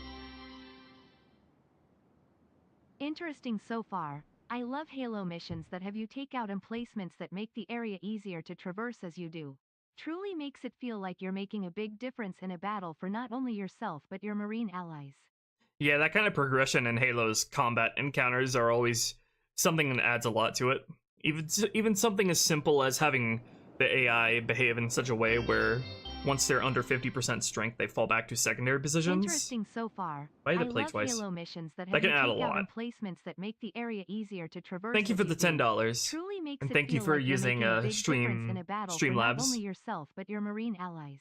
Interesting so far. I love Halo missions that have you take out emplacements that make the area easier to traverse as you do. Truly makes it feel like you're making a big difference in a battle for not only yourself but your Marine allies. Yeah, that kind of progression in Halo's combat encounters are always something that adds a lot to it. Even something as simple as having the AI behave in such a way where once they're under 50% strength, they fall back to secondary positions. Interesting so far. I I hit the plate love twice. Halo missions that have That you can add a take out lot. emplacements that make the area easier to traverse. Thank you as for the do. $10. Truly makes And it thank you feel for like you're using making a big difference in a battle for not Streamlabs. only yourself but your Marine allies.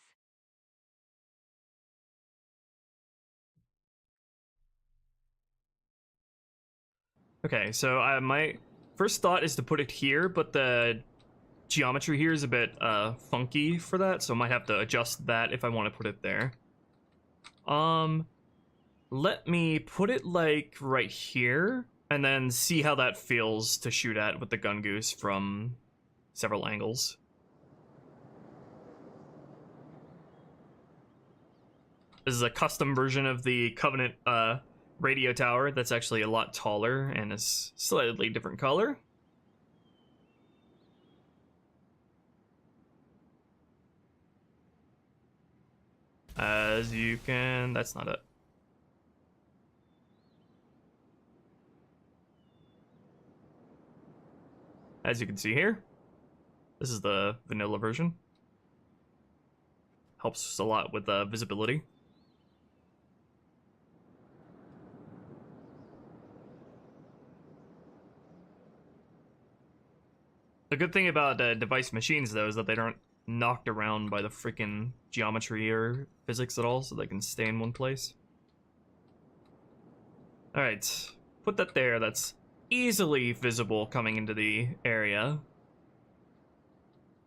Okay, so my first thought is to put it here, but the geometry here is a bit funky for that, so I might have to adjust that if I want to put it there. Let me put it like right here, and then see how that feels to shoot at with the gun goose from several angles. This is a custom version of the Covenant radio tower that's actually a lot taller and is slightly different color. As you can... that's not it. As you can see here, this is the vanilla version. Helps a lot with visibility. The good thing about device machines, though, is that they aren't knocked around by the freaking geometry or physics at all, so they can stay in one place. Alright, put that there. That's easily visible coming into the area.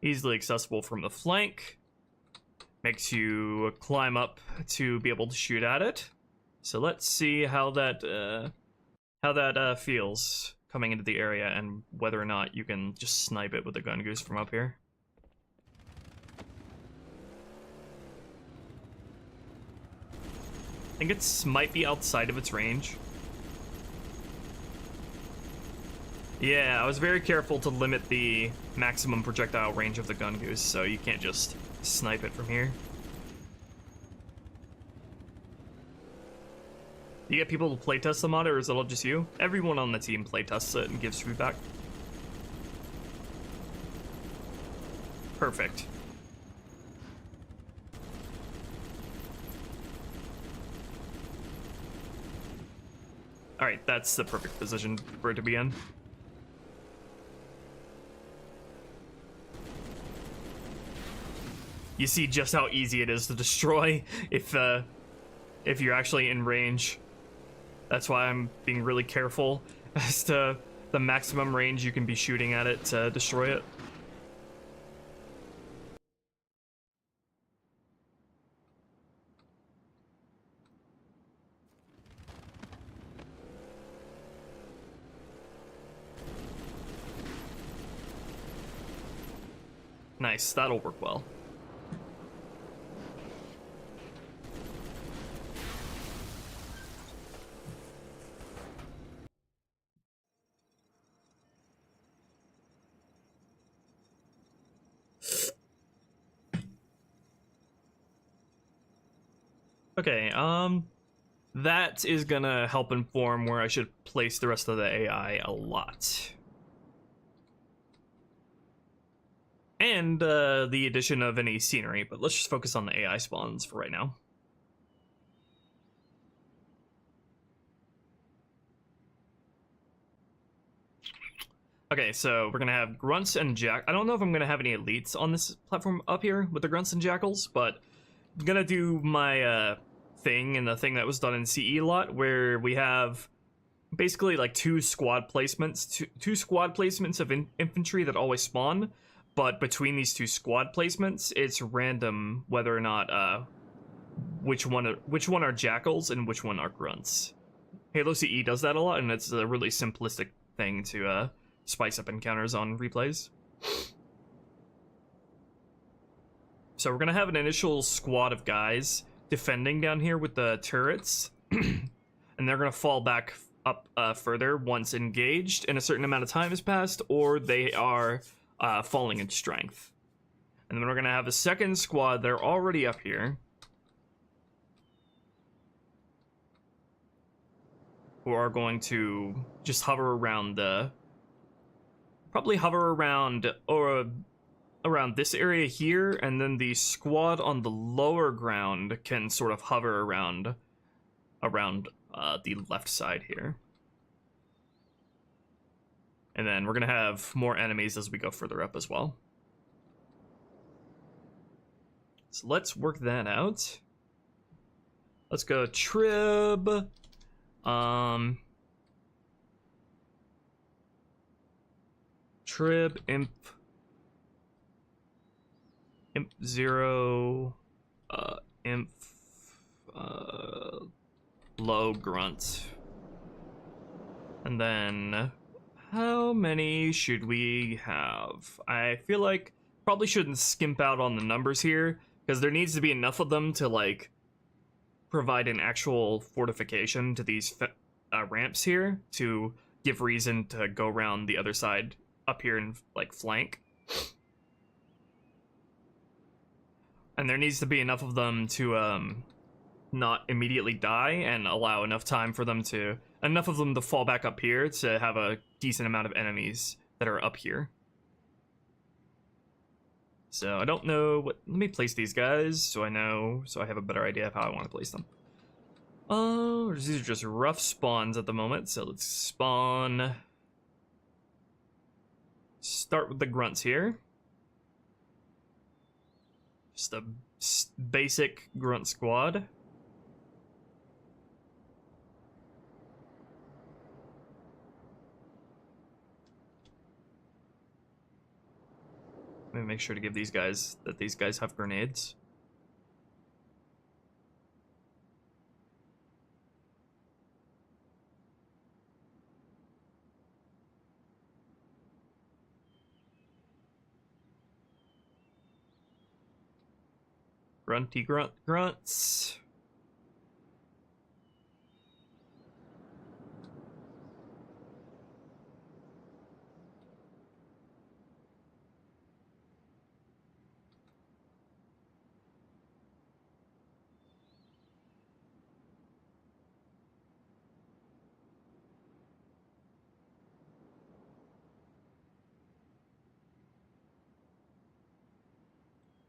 Easily accessible from the flank. Makes you climb up to be able to shoot at it. So let's see how that feels coming into the area and whether or not you can just snipe it with a gun goose from up here. I think it might be outside of its range. Yeah, I was very careful to limit the maximum projectile range of the gun goose, so you can't just snipe it from here. Do you get people to playtest the mod, or is it all just you? Everyone on the team playtests it and gives feedback. Perfect. Alright, that's the perfect position for it to be in. You see just how easy it is to destroy if you're actually in range. That's why I'm being really careful as to the maximum range you can be shooting at it to destroy it. Nice, that'll work well. Okay, that is gonna help inform where I should place the rest of the AI a lot. And the addition of any scenery, but let's just focus on the AI spawns for right now. Okay, so we're gonna have grunts and jack. I don't know if I'm gonna have any elites on this platform up here with the grunts and jackals, but I'm gonna do my thing, and the thing that was done in CE a lot, where we have basically like two squad placements of infantry that always spawn, but between these two squad placements, it's random whether or not which one are jackals and which one are grunts. Halo CE does that a lot, and it's a really simplistic thing to spice up encounters on replays. So we're gonna have an initial squad of guys defending down here with the turrets, and they're gonna fall back up further once engaged and a certain amount of time has passed, or they are falling in strength. And then we're gonna have a second squad. They're already up here, who are going to just hover around around this area here, and then the squad on the lower ground can sort of hover around the left side here. And then we're gonna have more enemies as we go further up as well. So let's work that out. Let's go Trib. Trib, Imp 0, Imp, low grunt. And then, how many should we have? I feel like probably shouldn't skimp out on the numbers here, because there needs to be enough of them to, like, provide an actual fortification to these ramps here to give reason to go around the other side up here and, like, flank. And there needs to be enough of them to not immediately die and allow enough time for them to fall back up here to have a decent amount of enemies that are up here. So I don't know what. Let me place these guys so I have a better idea of how I want to place them. Oh, these are just rough spawns at the moment. So let's spawn. Start with the grunts here. Just a basic grunt squad. Let me make sure to give these guys have grenades. Grunty grunts.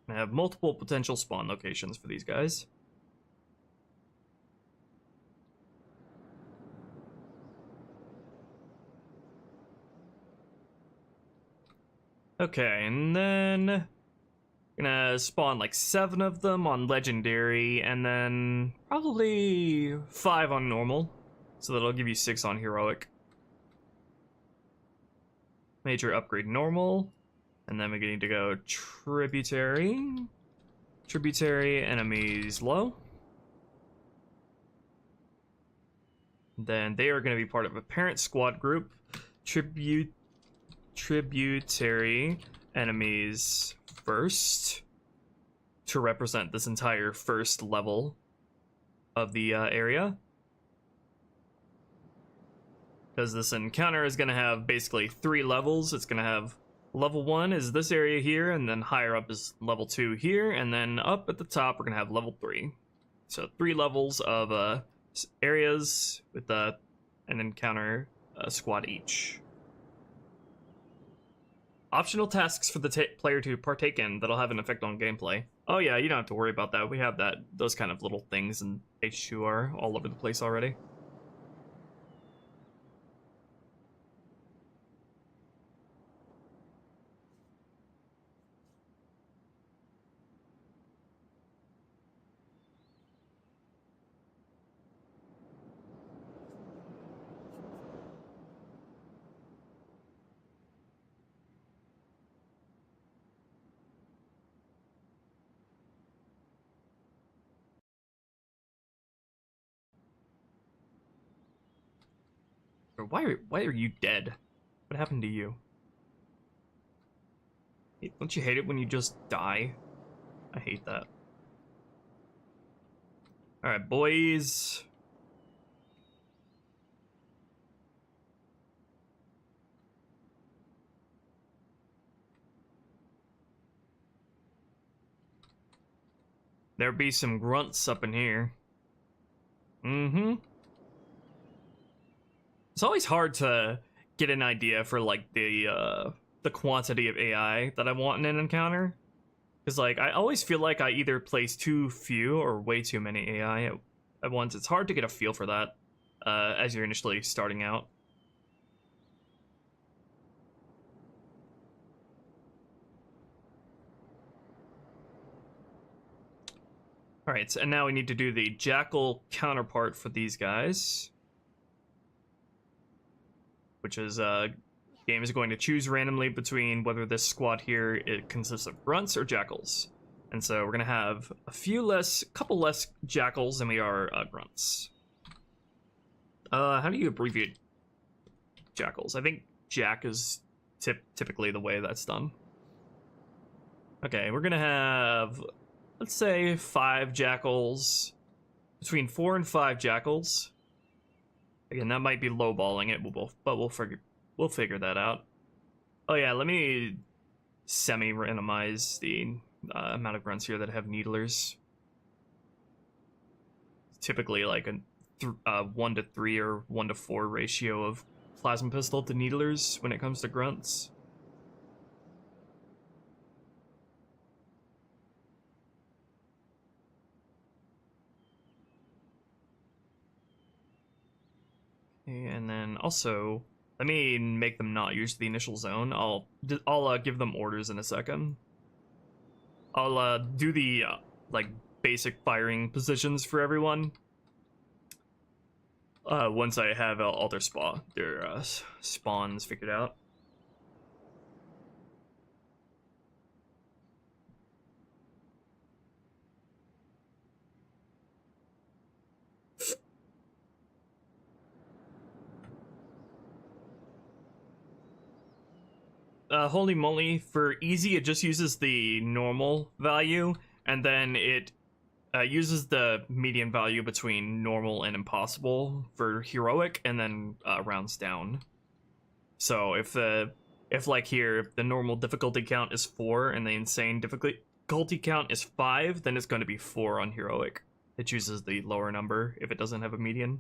I have multiple potential spawn locations for these guys. Okay, and then gonna spawn like 7 of them on legendary, and then probably 5 on normal, so that'll give you 6 on heroic. Major upgrade normal. And then we're going to go tributary. Tributary enemies low. Then they are going to be part of a parent squad group. Tributary enemies first to represent this entire first level of the area. Because this encounter is going to have basically 3 levels. It's going to have level 1 is this area here, and then higher up is level 2 here, and then up at the top we're going to have level 3. So 3 levels of areas with an encounter squad each. Optional tasks for the player to partake in that'll have an effect on gameplay. Oh yeah, you don't have to worry about that. We have those kind of little things in H2R all over the place already. Why are you dead? What happened to you? Don't you hate it when you just die? I hate that. Alright, boys. There be some grunts up in here. Mm-hmm. It's always hard to get an idea for like the quantity of AI that I want in an encounter, because like I always feel like I either place too few or way too many AI at once. It's hard to get a feel for that as you're initially starting out. All right, so, and now we need to do the Jackal counterpart for these guys, which is game is going to choose randomly between whether this squad here it consists of grunts or jackals. And so we're gonna have a couple less jackals than we are grunts. How do you abbreviate jackals? I think jack is typically the way that's done. Okay, we're gonna have, let's say 5 jackals, between 4 and 5 jackals. Again, that might be lowballing it, but we'll figure that out. Oh yeah, let me semi-randomize the amount of grunts here that have needlers. Typically like a 1 to 3 or 1 to 4 ratio of plasma pistol to needlers when it comes to grunts. Okay, and then also, let me make them not use the initial zone. I'll give them orders in a second. I'll do the like basic firing positions for everyone once I have all their spawns figured out. Holy moly, for easy it just uses the normal value, and then it uses the median value between normal and impossible for heroic, and then rounds down. So if like here the normal difficulty count is 4 and the insane difficulty count is 5, then it's going to be 4 on heroic. It chooses the lower number if it doesn't have a median.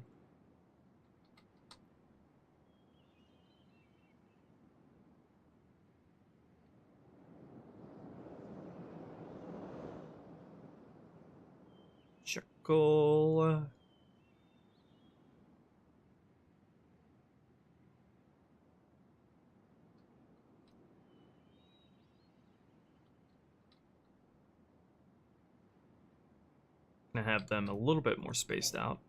Circle. Gonna have them a little bit more spaced out.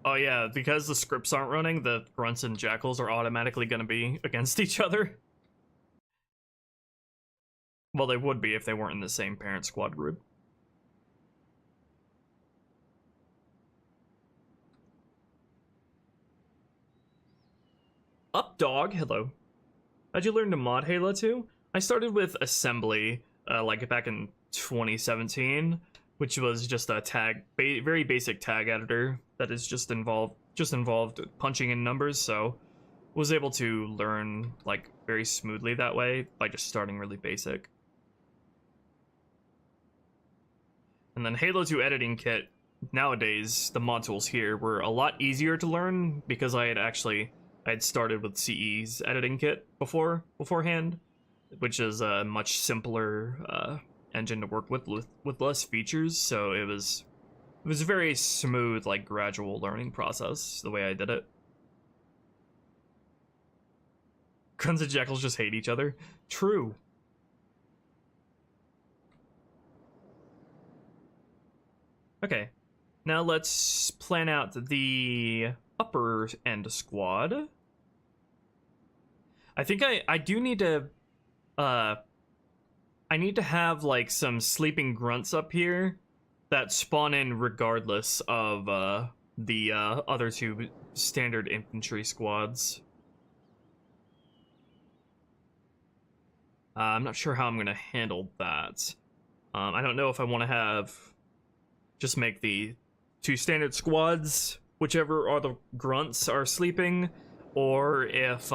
Oh yeah, because the scripts aren't running, the grunts and jackals are automatically going to be against each other. Well, they would be if they weren't in the same parent squad group. Up, dog. Hello. How'd you learn to mod Halo 2? I started with assembly, like back in 2017, which was just a tag, very basic tag editor that is just involved punching in numbers. So was able to learn like very smoothly that way by just starting really basic. And then Halo 2 editing kit, nowadays the mod tools here were a lot easier to learn because I had started with CE's editing kit beforehand, which is a much simpler engine to work with less features. So it was a very smooth, like gradual learning process the way I did it. Guns and Jackals just hate each other. True. Okay, now let's plan out the upper end squad. I think I do need to I need to have like some sleeping grunts up here that spawn in regardless of the other two standard infantry squads. I'm not sure how I'm gonna handle that. I don't know if I want to just make the two standard squads, whichever are the grunts are sleeping, or if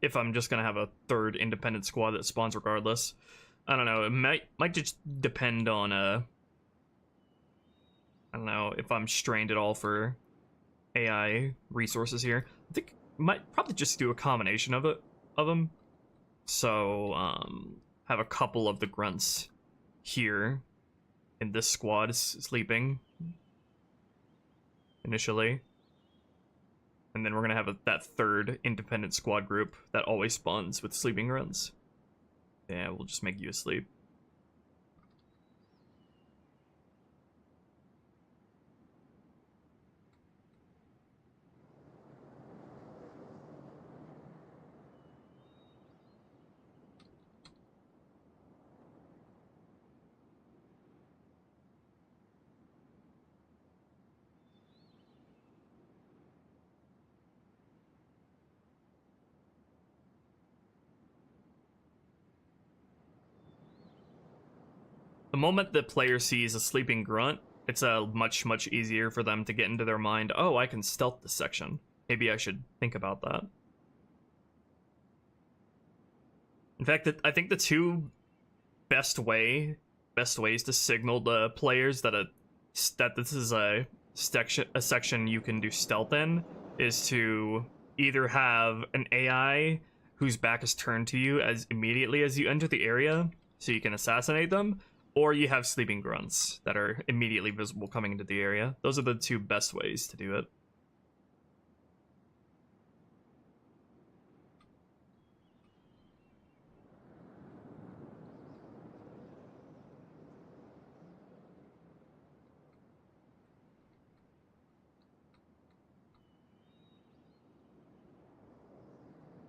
if I'm just gonna have a third independent squad that spawns regardless. I don't know. It might just depend on I don't know if I'm strained at all for AI resources here. I think I might probably just do a combination of them. So have a couple of the grunts here in this squad sleeping initially, and then we're gonna have that third independent squad group that always spawns with sleeping grunts. Yeah, we'll just make you asleep. The moment the player sees a sleeping grunt, it's much easier for them to get into their mind, oh, I can stealth this section. Maybe I should think about that. In fact, I think the two best ways to signal the players that this is a section you can do stealth in is to either have an AI whose back is turned to you as immediately as you enter the area, so you can assassinate them, or you have sleeping grunts that are immediately visible coming into the area. Those are the two best ways to do it.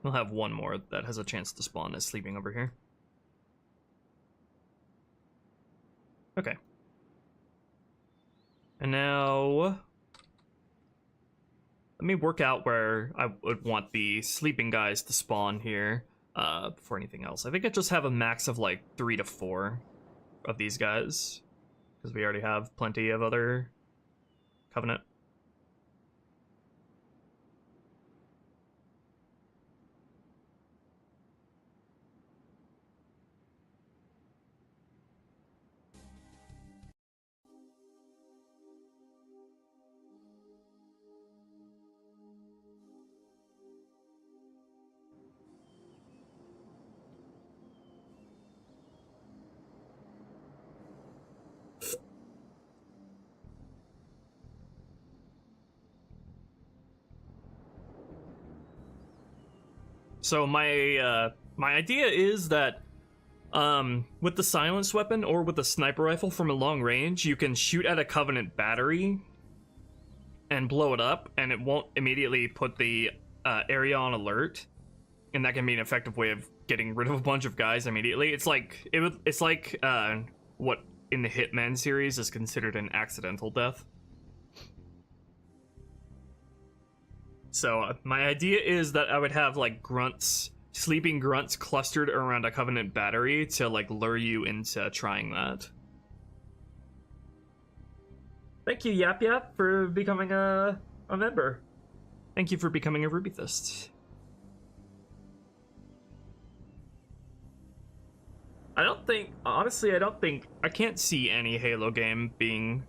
We'll have one more that has a chance to spawn as sleeping over here. Okay. And now let me work out where I would want the sleeping guys to spawn here before anything else. I think I just have a max of like 3 to 4 of these guys, because we already have plenty of other Covenant. So my idea is that with the silenced weapon or with the sniper rifle from a long range, you can shoot at a Covenant battery and blow it up, and it won't immediately put the area on alert. and that can be an effective way of getting rid of a bunch of guys immediately. It's like what in the Hitman series is considered an accidental death. So my idea is that I would have like grunts, sleeping grunts clustered around a Covenant battery to like lure you into trying that. Thank you, Yap Yap, for becoming a member. Thank you for becoming a Ruby Fist. Honestly, I can't see any Halo game being,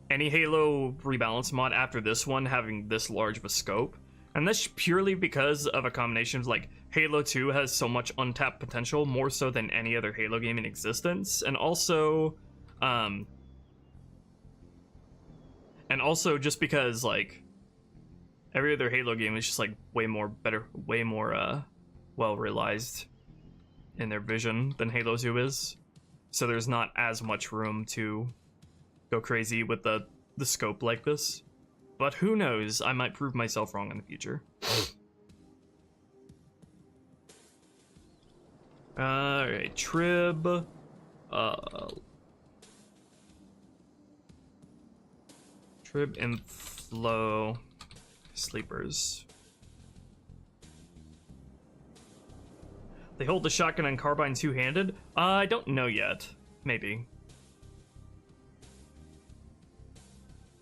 any Halo rebalance mod after this one having this large of a scope. And that's purely because of a combination of like, Halo 2 has so much untapped potential, more so than any other Halo game in existence. And also just because like, every other Halo game is just like way more well realized in their vision than Halo 2 is. So there's not as much room to go crazy with the scope like this. But who knows, I might prove myself wrong in the future. Alright, Trib. Trib and Flow. Sleepers. They hold the shotgun and carbine two-handed? I don't know yet. Maybe.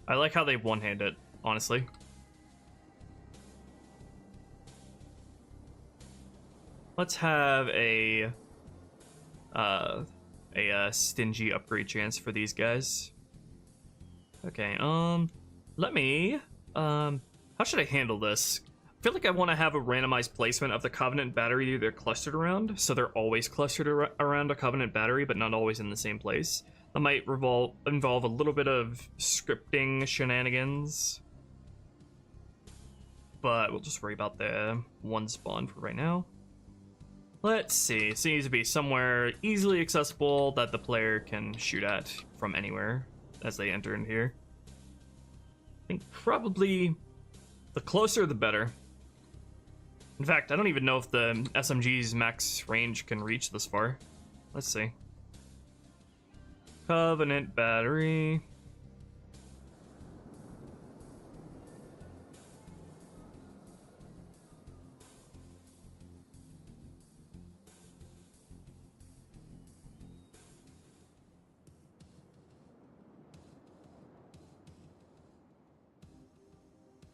I like how they one-hand it, honestly. Let's have a stingy upgrade chance for these guys. Okay, let me, how should I handle this? I feel like I want to have a randomized placement of the Covenant battery they're clustered around, so they're always clustered around a Covenant battery, but not always in the same place. That might involve a little bit of scripting shenanigans, but we'll just worry about the one spawn for right now. Let's see, it seems to be somewhere easily accessible that the player can shoot at from anywhere as they enter in here. I think probably the closer the better. In fact, I don't even know if the SMG's max range can reach this far. Let's see. Covenant battery.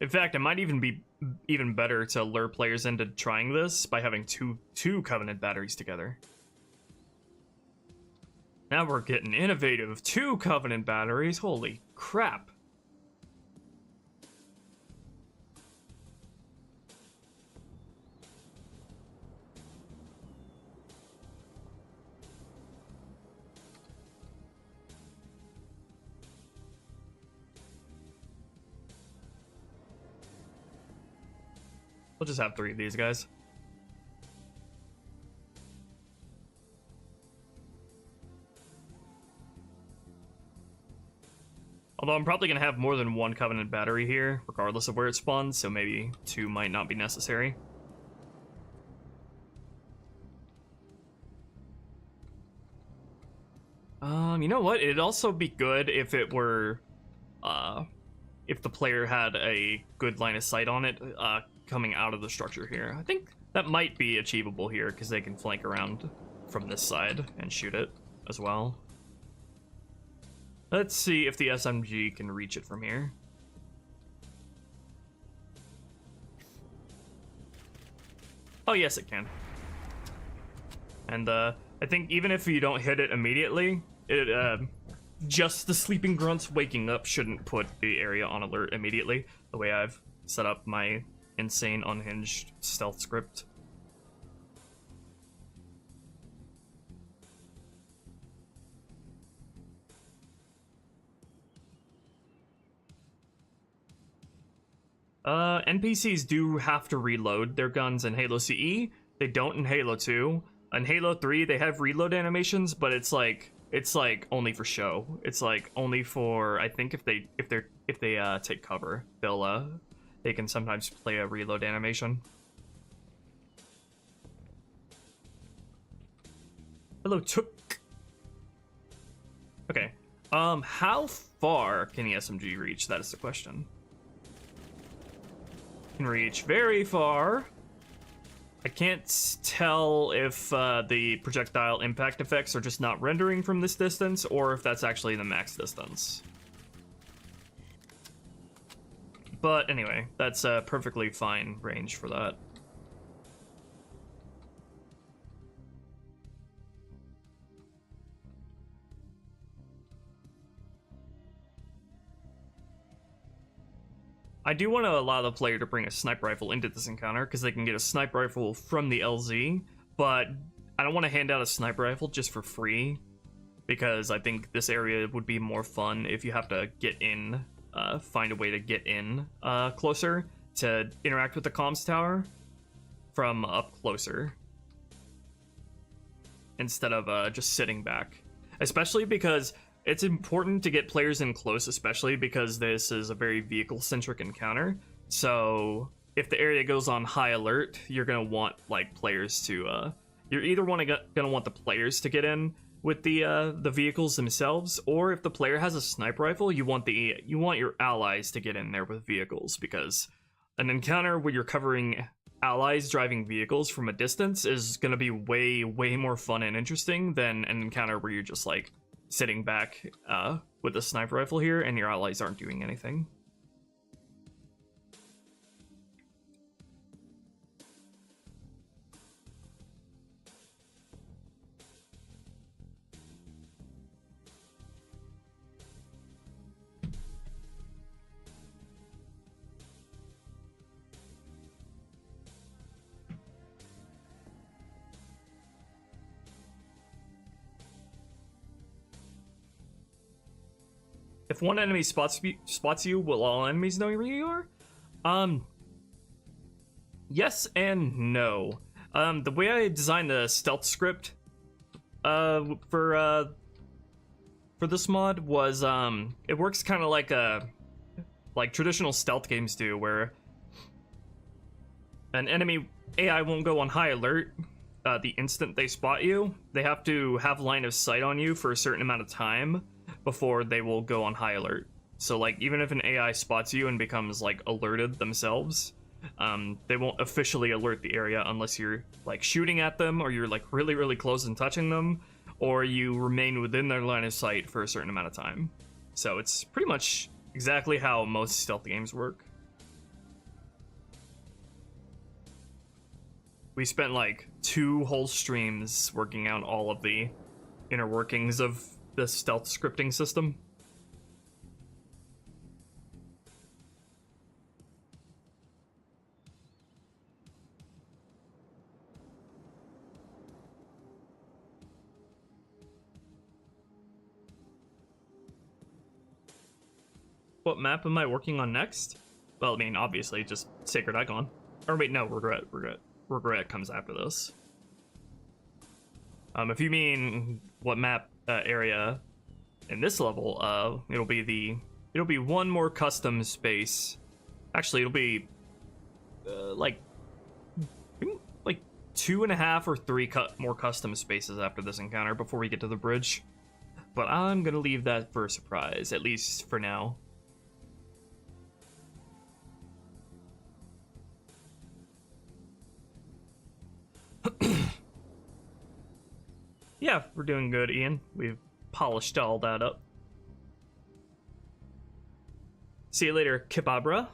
In fact, it might even be even better to lure players into trying this by having two Covenant batteries together. Now we're getting innovative. 2 Covenant batteries. Holy crap. We'll just have 3 of these guys. Although I'm probably going to have more than 1 Covenant battery here, regardless of where it spawns, so maybe 2 might not be necessary. You know what? It'd also be good if it were, if the player had a good line of sight on it, coming out of the structure here. I think that might be achievable here, because they can flank around from this side and shoot it as well. Let's see if the SMG can reach it from here. Oh yes, it can. And I think even if you don't hit it immediately, just the sleeping grunts waking up shouldn't put the area on alert immediately, the way I've set up my insane unhinged stealth script. NPCs do have to reload their guns in Halo CE. They don't in Halo 2. In Halo 3, they have reload animations, but it's like only for show. It's like only for, I think if they take cover, they can sometimes play a reload animation. Hello, Took. Okay. How far can the SMG reach? That is the question. Can reach very far. I can't tell if the projectile impact effects are just not rendering from this distance, or if that's actually the max distance. But anyway, that's a perfectly fine range for that. I do want to allow the player to bring a sniper rifle into this encounter, because they can get a sniper rifle from the LZ, but I don't want to hand out a sniper rifle just for free, because I think this area would be more fun if you have to get in, find a way to get in closer to interact with the comms tower from up closer, instead of just sitting back. Especially because it's important to get players in close, especially because this is a very vehicle-centric encounter. So if the area goes on high alert, you're gonna want like players to you're either gonna want the players to get in with the vehicles themselves, or if the player has a sniper rifle, you want your allies to get in there with vehicles, because an encounter where you're covering allies driving vehicles from a distance is gonna be way more fun and interesting than an encounter where you're just like sitting back with a sniper rifle here and your allies aren't doing anything. If one enemy spots you, will all enemies know where you are? Yes and no. The way I designed the stealth script for this mod was it works kind of like traditional stealth games do, where an enemy AI won't go on high alert the instant they spot you. They have to have line of sight on you for a certain amount of time before they will go on high alert. So like, even if an AI spots you and becomes like alerted themselves, they won't officially alert the area unless you're like shooting at them, or you're like really close and touching them, or you remain within their line of sight for a certain amount of time. So it's pretty much exactly how most stealth games work. We spent like 2 whole streams working out all of the inner workings of the stealth scripting system. What map am I working on next? Well, I mean, obviously just Sacred Icon. Or wait, no, Regret comes after this. If you mean what map area in this level, it'll be one more custom space. Actually, it'll be like 2.5 or 3 more custom spaces after this encounter before we get to the bridge. But I'm gonna leave that for a surprise, at least for now. Yeah, we're doing good, Ian. We've polished all that up. See you later, Kibabra.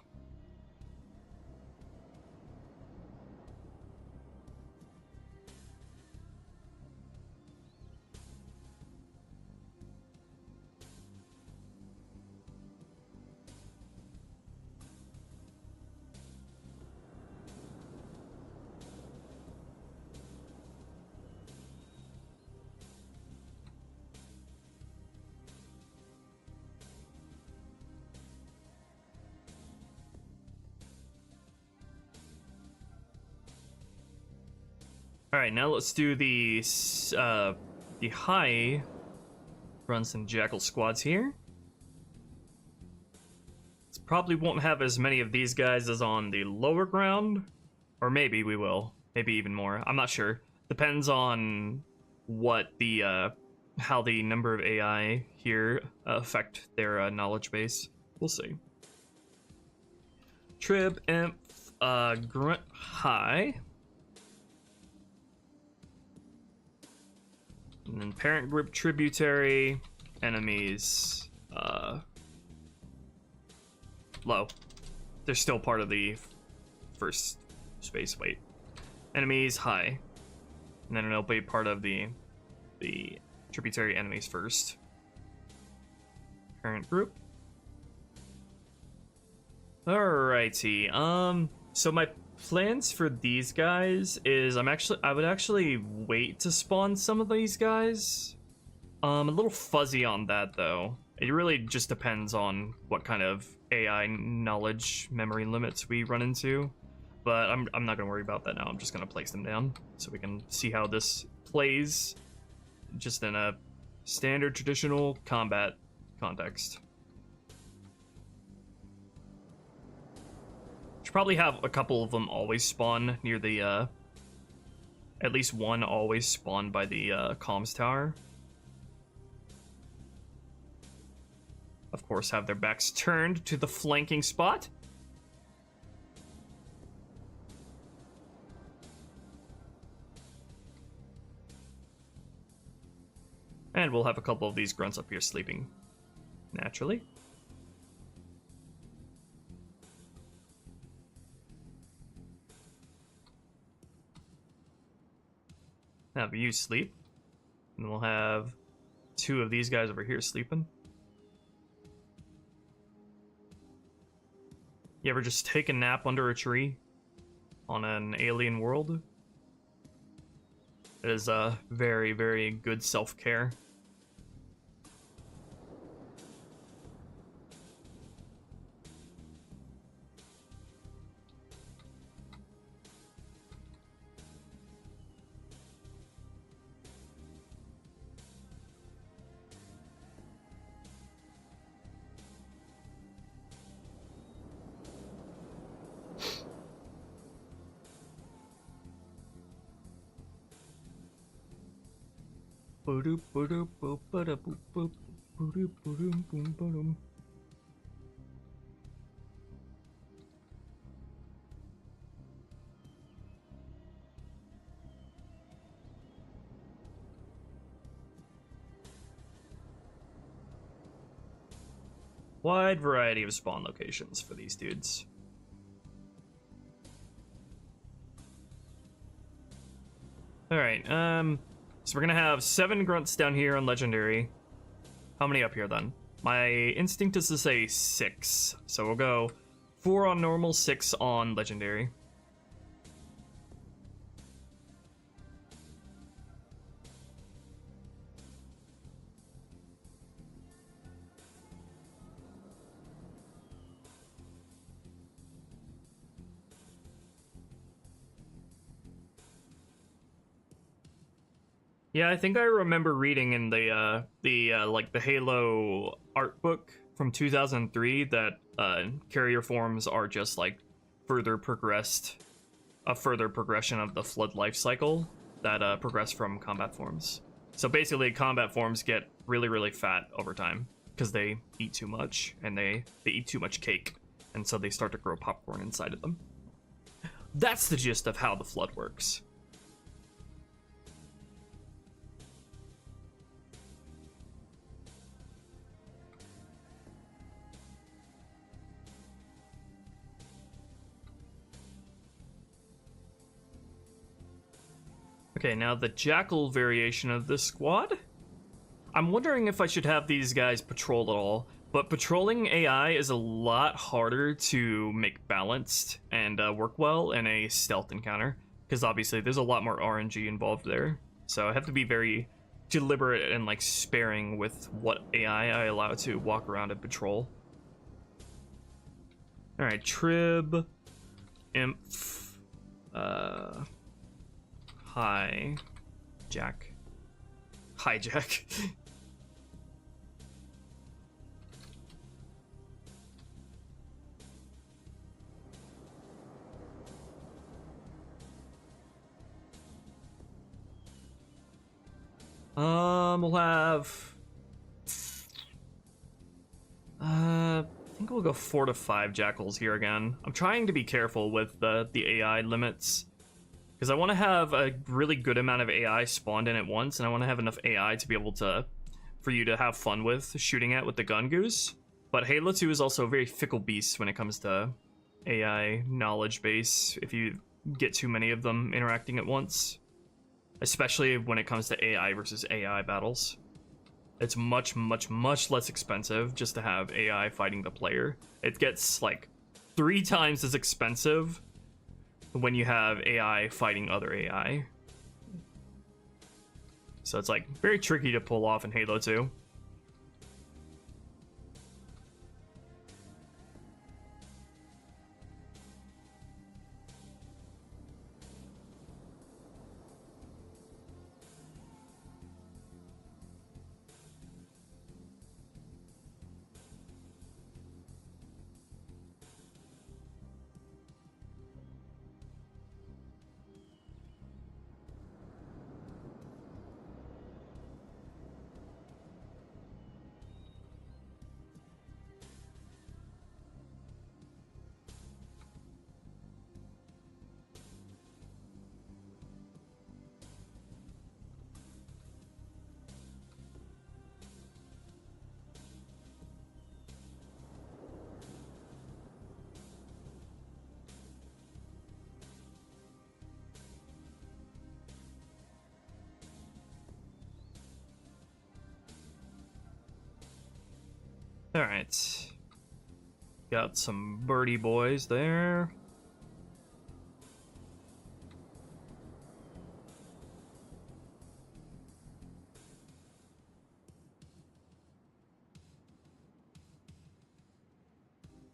All right, now let's do the high. Run some Jackal squads here. This probably won't have as many of these guys as on the lower ground, or maybe we will. Maybe even more. I'm not sure. Depends on what the how the number of AI here affect their knowledge base. We'll see. Trib, Imp, Grunt, High. And then parent group, Tributary, enemies, low. They're still part of the first space. Wait. Enemies, high. And then it'll be part of the tributary enemies first. Parent group. Alrighty. So my plans for these guys is I would actually wait to spawn some of these guys. A little fuzzy on that though. It really just depends on what kind of AI knowledge memory limits we run into. But I'm not gonna worry about that now. I'm just gonna place them down so we can see how this plays just in a standard traditional combat context. Should probably have a couple of them always spawn near the at least one always spawn by the comms tower. Of course, have their backs turned to the flanking spot. And we'll have a couple of these grunts up here sleeping naturally. Have you sleep. And we'll have two of these guys over here sleeping. You ever just take a nap under a tree on an alien world? It is a very, very good self-care. Wide variety of spawn locations for these dudes. Alright, so we're gonna have 7 grunts down here on Legendary. How many up here then? My instinct is to say 6. So we'll go 4 on normal, 6 on Legendary. Yeah, I think I remember reading in the like the Halo art book from 2003 that carrier forms are just like further progression of the Flood life cycle that progress from combat forms. So basically, combat forms get really, really fat over time because they eat too much and they eat too much cake, and so they start to grow popcorn inside of them. That's the gist of how the Flood works. Okay, now the Jackal variation of this squad. I'm wondering if I should have these guys patrol at all, but patrolling AI is a lot harder to make balanced and work well in a stealth encounter, because obviously there's a lot more RNG involved there. So I have to be very deliberate and like sparing with what AI I allow to walk around and patrol. Alright, Trib, Imp, Hi, Jack. Hi, Jack. We'll have... I think we'll go 4 to 5 jackals here again. I'm trying to be careful with the AI limits, because I want to have a really good amount of AI spawned in at once, and I want to have enough AI to be able to, for you to have fun with shooting at with the gun goose. But Halo 2 is also a very fickle beast when it comes to AI knowledge base, if you get too many of them interacting at once. Especially when it comes to AI versus AI battles. It's much, much, much less expensive just to have AI fighting the player. It gets like 3 times as expensive when you have AI fighting other AI. So it's like very tricky to pull off in Halo 2. Alright. Got some birdie boys there.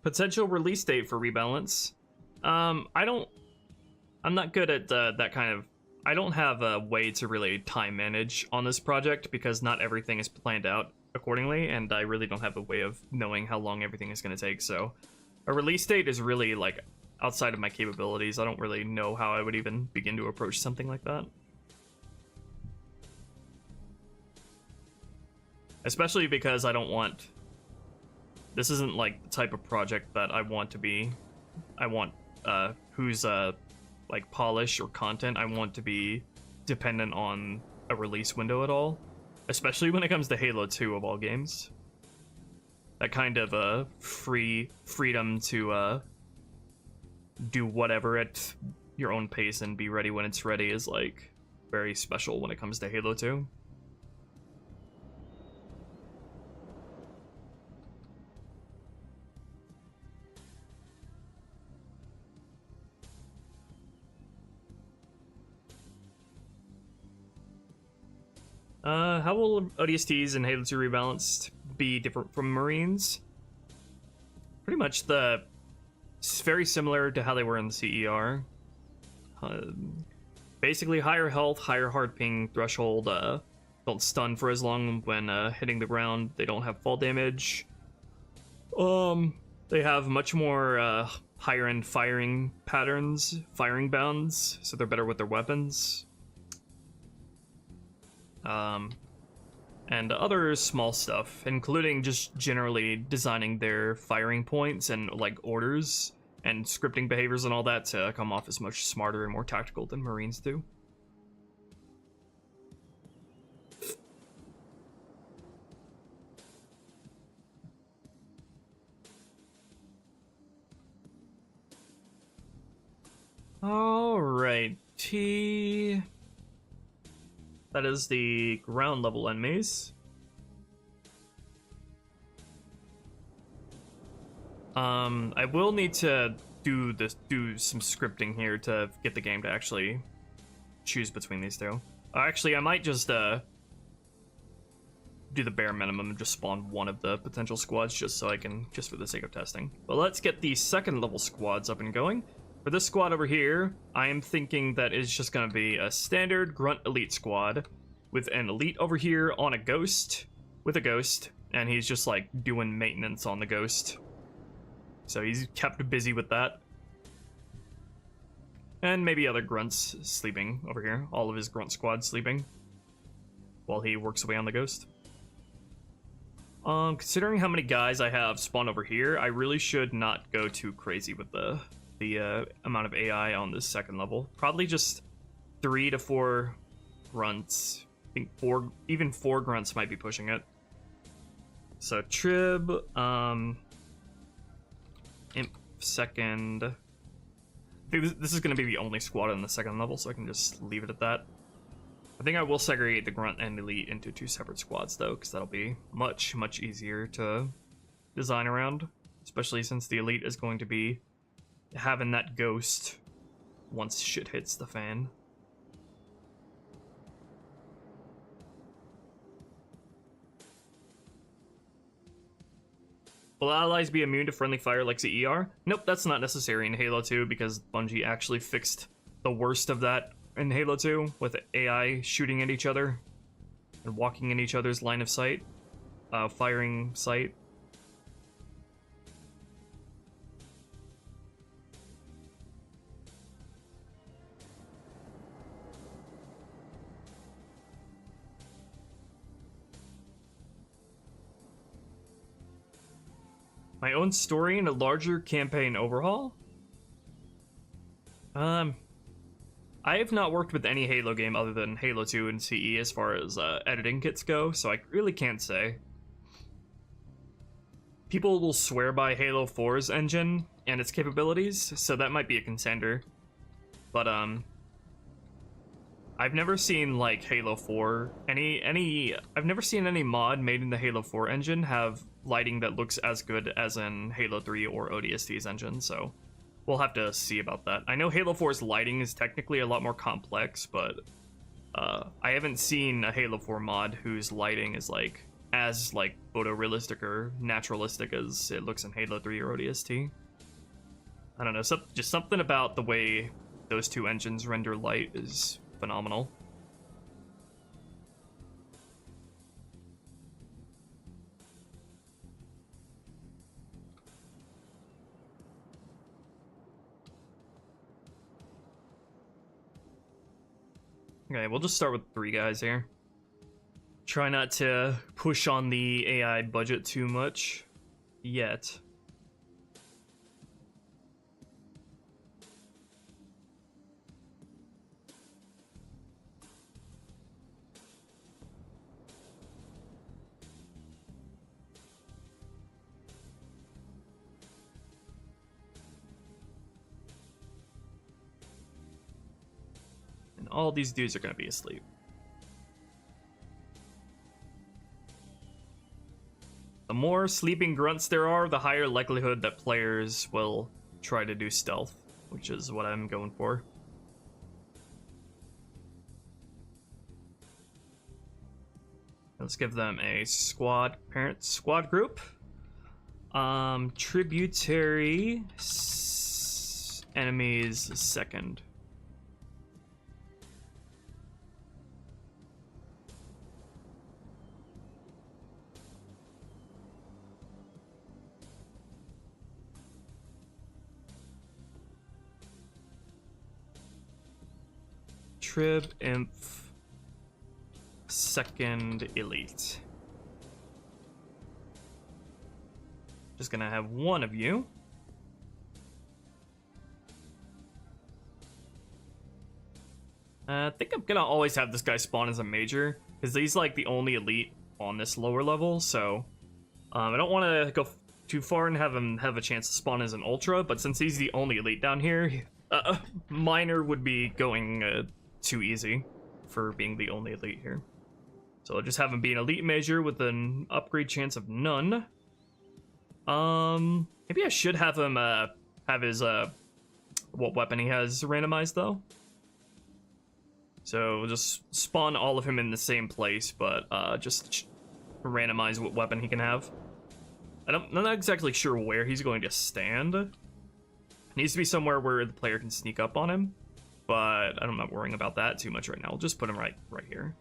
Potential release date for Rebalance. I'm not good at that kind of... I don't have a way to really time manage on this project because not everything is planned out accordingly, and I really don't have a way of knowing how long everything is going to take, so a release date is really like outside of my capabilities. I don't really know how I would even begin to approach something like that. Especially because I don't want... This isn't like the type of project that I want to be... I want who's like polish or content. I want to be dependent on a release window at all. Especially when it comes to Halo 2 of all games. That kind of freedom to do whatever at your own pace and be ready when it's ready is like very special when it comes to Halo 2. How will ODSTs in Halo 2 Rebalanced be different from Marines? Pretty much it's very similar to how they were in the CER. Basically higher health, higher hard ping threshold, don't stun for as long when hitting the ground, they don't have fall damage. They have much more higher end firing patterns, firing bounds, so they're better with their weapons. And other small stuff, including just generally designing their firing points and like orders and scripting behaviors and all that to come off as much smarter and more tactical than Marines do. Alright, that is the ground level enemies. I will need to do some scripting here to get the game to actually choose between these two. Actually, I might just do the bare minimum and just spawn one of the potential squads just so I can, just for the sake of testing. But let's get the second level squads up and going. For this squad over here, I am thinking that it's just going to be a standard Grunt Elite squad with an Elite over here on a Ghost, with a Ghost, and he's just like doing maintenance on the Ghost. So he's kept busy with that. And maybe other Grunts sleeping over here, all of his Grunt squad sleeping. while he works away on the ghost. Considering how many guys I have spawned over here, I really should not go too crazy with the amount of AI on this second level. Probably just 3 to 4 grunts. I think even 4 grunts might be pushing it. So Trib, Imp second. I think this is going to be the only squad on the second level, so I can just leave it at that. I think I will segregate the grunt and elite into 2 separate squads though, because that'll be much easier to design around, especially since the elite is going to be having that ghost once shit hits the fan. Will allies be immune to friendly fire like CER? Nope, that's not necessary in Halo 2 because Bungie actually fixed the worst of that in Halo 2 with AI shooting at each other and walking in each other's line of sight, firing sight. My own story and a larger campaign overhaul? I have not worked with any Halo game other than Halo 2 and CE as far as editing kits go, so I really can't say. People will swear by Halo 4's engine and its capabilities, so that might be a contender. But I've never seen like Halo 4 I've never seen any mod made in the Halo 4 engine have lighting that looks as good as in Halo 3 or ODST's engine, so we'll have to see about that. I know Halo 4's lighting is technically a lot more complex, but I haven't seen a Halo 4 mod whose lighting is like as like photorealistic or naturalistic as it looks in Halo 3 or ODST. I don't know, just something about the way those 2 engines render light is phenomenal. Okay, we'll just start with 3 guys here. Try not to push on the AI budget too much yet. All these dudes are going to be asleep. The more sleeping grunts there are, the higher likelihood that players will try to do stealth, which is what I'm going for. Let's give them a parent squad group. Tributary enemies second. Trib, Imp, second elite. Just gonna have one of you. I think I'm gonna always have this guy spawn as a major, because he's like the only elite on this lower level, so I don't want to go too far and have him have a chance to spawn as an ultra, but since he's the only elite down here, minor would be going too easy for being the only elite here. So I'll just have him be an elite major with an upgrade chance of none. Maybe I should have him have his what weapon he has randomized though. So we'll just spawn all of him in the same place, but just randomize what weapon he can have. I'm not exactly sure where he's going to stand. It needs to be somewhere where the player can sneak up on him, but I'm not worrying about that too much right now. We'll just put him right here.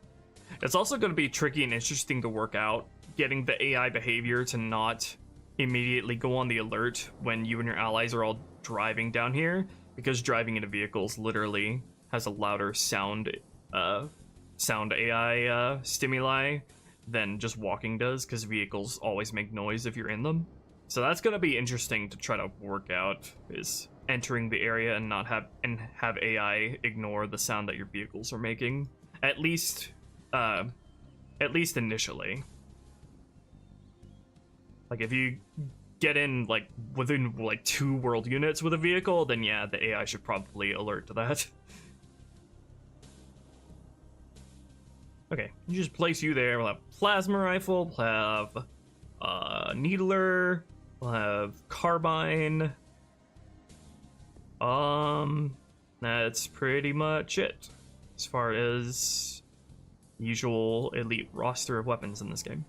It's also going to be tricky and interesting to work out, getting the AI behavior to not immediately go on the alert when you and your allies are all driving down here, because driving in a vehicle literally has a louder sound sound AI stimuli than just walking does, because vehicles always make noise if you're in them. So that's going to be interesting to try to work out, is entering the area and not have AI ignore the sound that your vehicles are making, at least initially. Like if you get in like within like 2 world units with a vehicle, then yeah, the AI should probably alert to that. Okay, you just place you there. We'll have plasma rifle, we'll have needler, we'll have carbine. That's pretty much it as far as usual elite roster of weapons in this game.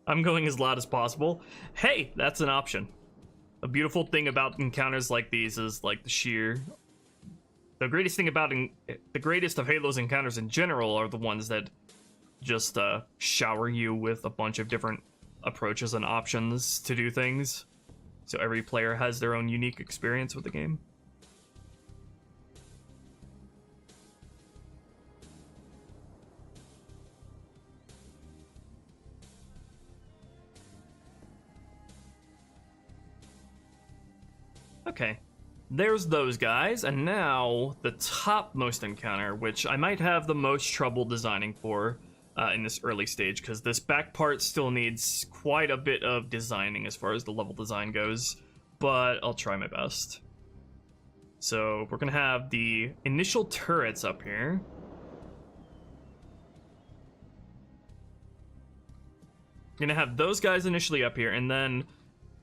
I'm going as loud as possible. Hey, that's an option. A beautiful thing about encounters like these is like the greatest thing about the greatest of Halo's encounters in general are the ones that just shower you with a bunch of different approaches and options to do things. So every player has their own unique experience with the game. Okay, there's those guys, and now the topmost encounter, which I might have the most trouble designing for in this early stage, because this back part still needs quite a bit of designing as far as the level design goes, but I'll try my best. So we're gonna have the initial turrets up here. We're gonna have those guys initially up here, and then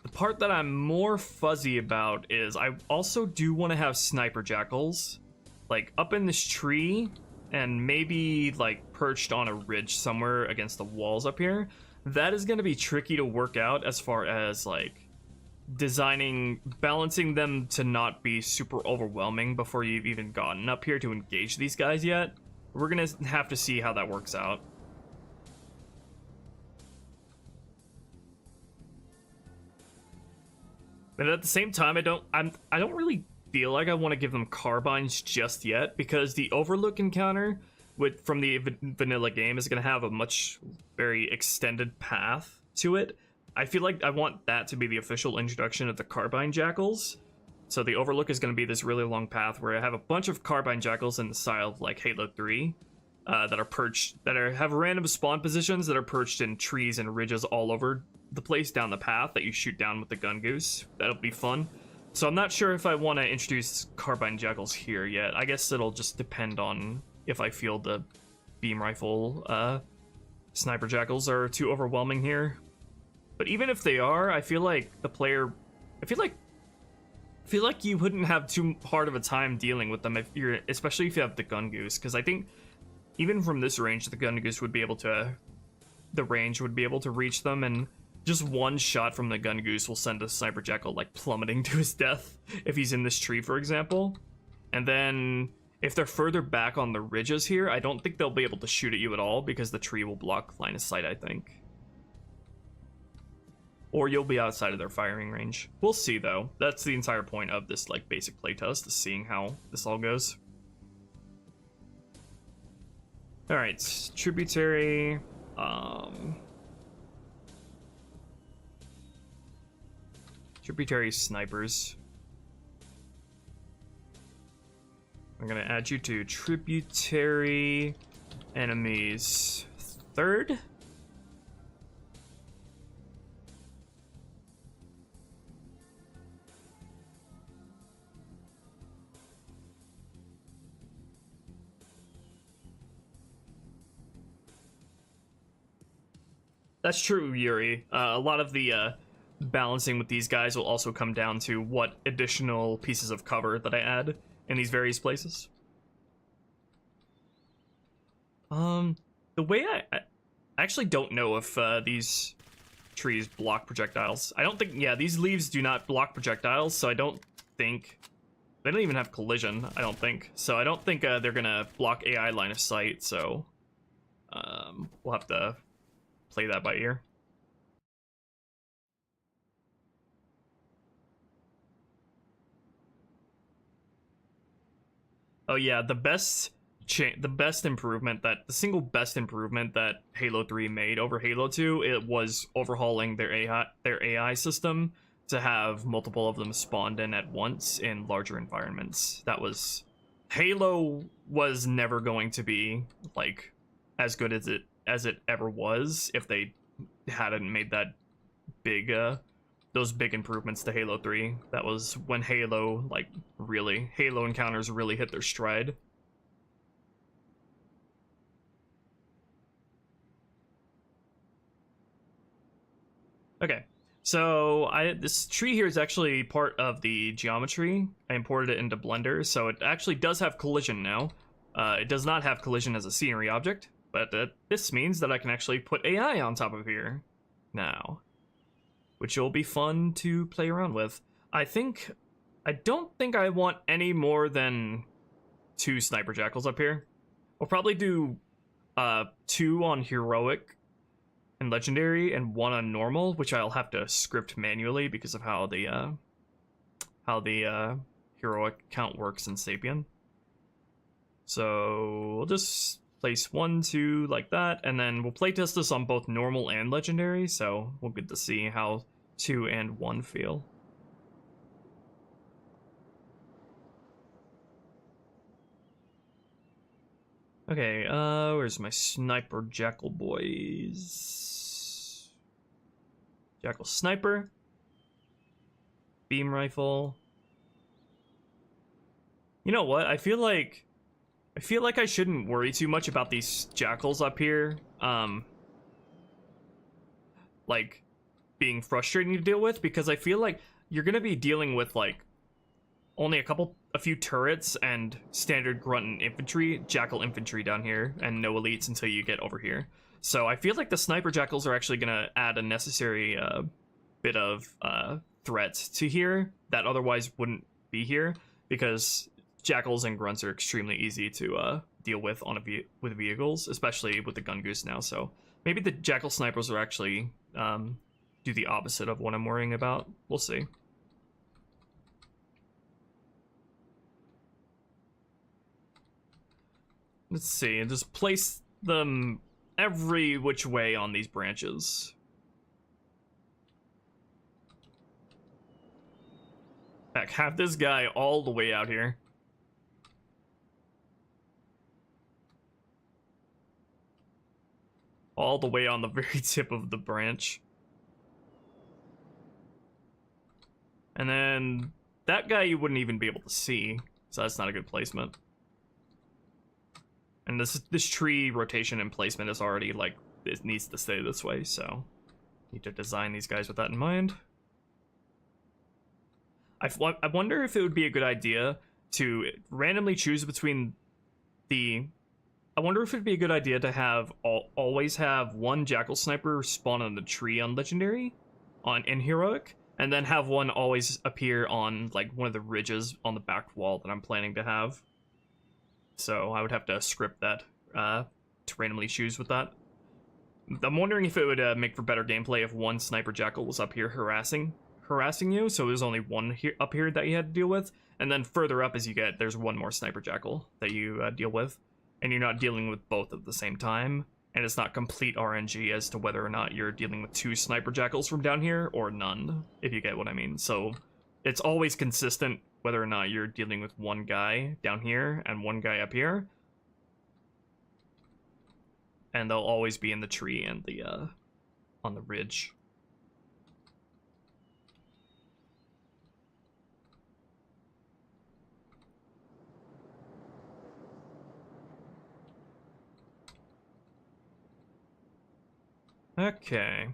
the part that I'm more fuzzy about is I also do want to have sniper jackals, like up in this tree and maybe like perched on a ridge somewhere against the walls up here. That is going to be tricky to work out as far as like balancing them to not be super overwhelming before you've even gotten up here to engage these guys yet. We're going to have to see how that works out. But at the same time, I don't really feel like I want to give them carbines just yet, because the Overlook encounter from the vanilla game is going to have a very extended path to it. I feel like I want that to be the official introduction of the carbine jackals. So the Overlook is going to be this really long path where I have a bunch of carbine jackals in the style of like Halo 3 that are perched, have random spawn positions that are perched in trees and ridges all over the place down the path that you shoot down with the gun goose. That'll be fun. So I'm not sure if I want to introduce carbine jackals here yet. I guess it'll just depend on if I feel the beam rifle sniper jackals are too overwhelming here. But even if they are, I feel like I feel like you wouldn't have too hard of a time dealing with them especially if you have the gun goose, because I think even from this range the gun goose would be able to reach them, and just one shot from the gun goose will send a sniper jackal like plummeting to his death if he's in this tree, for example. And then if they're further back on the ridges here, I don't think they'll be able to shoot at you at all because the tree will block line of sight, I think. Or you'll be outside of their firing range. We'll see though. That's the entire point of this like basic playtest, is seeing how this all goes. Alright, tributary. Tributary snipers. I'm gonna add you to tributary enemies 3rd. That's true, Yuri. A lot of the balancing with these guys will also come down to what additional pieces of cover that I add in these various places. The way I actually don't know if these trees block projectiles. I don't think, yeah, these leaves do not block projectiles, so I don't think, they don't even have collision, I don't think. So I don't think they're gonna block AI line of sight, so We'll have to play that by ear. Oh yeah, the single best improvement that Halo 3 made over Halo 2, it was overhauling their AI system to have multiple of them spawned in at once in larger environments. That was Halo was never going to be like as good as it ever was if they hadn't made that big those big improvements to Halo 3. That was when Halo encounters really hit their stride. Okay, so this tree here is actually part of the geometry. I imported it into Blender, so it actually does have collision now. It does not have collision as a scenery object, but this means that I can actually put AI on top of here now, which will be fun to play around with. I don't think I want any more than 2 sniper jackals up here. We'll probably do 2 on heroic and legendary and 1 on normal, which I'll have to script manually because of how the heroic count works in Sapien. So we'll just place 1, 2 like that, and then we'll playtest this on both normal and legendary, so we'll get to see how 2 and 1 feel. Okay, where's my sniper jackal boys? Jackal sniper. Beam rifle. You know what? I feel like I shouldn't worry too much about these jackals up here. Like being frustrating to deal with, because I feel like you're gonna be dealing with like only a few turrets and standard grunt and infantry, jackal infantry down here, and no elites until you get over here. So I feel like the sniper jackals are actually gonna add a necessary bit of threat to here that otherwise wouldn't be here, because jackals and grunts are extremely easy to deal with with vehicles, especially with the gun goose now. So maybe the jackal snipers are actually do the opposite of what I'm worrying about. We'll see. Let's see, and just place them every which way on these branches. Heck, have this guy all the way out here. All the way on the very tip of the branch. And then that guy you wouldn't even be able to see, so that's not a good placement. And this tree rotation and placement is already like, it needs to stay this way, so need to design these guys with that in mind. I wonder if it would be a good idea to randomly choose between I wonder if it'd be a good idea to have always have 1 jackal sniper spawn on the tree on legendary, in heroic, and then have 1 always appear on like one of the ridges on the back wall that I'm planning to have. So I would have to script that to randomly choose with that. I'm wondering if it would make for better gameplay if 1 sniper jackal was up here harassing you, so there's only 1 up here that you had to deal with, and then further up as you get, there's 1 more sniper jackal that you deal with, and you're not dealing with both at the same time, and it's not complete RNG as to whether or not you're dealing with 2 sniper jackals from down here or none, if you get what I mean. So it's always consistent whether or not you're dealing with 1 guy down here and 1 guy up here, and they'll always be in the tree and the on the ridge. Okay.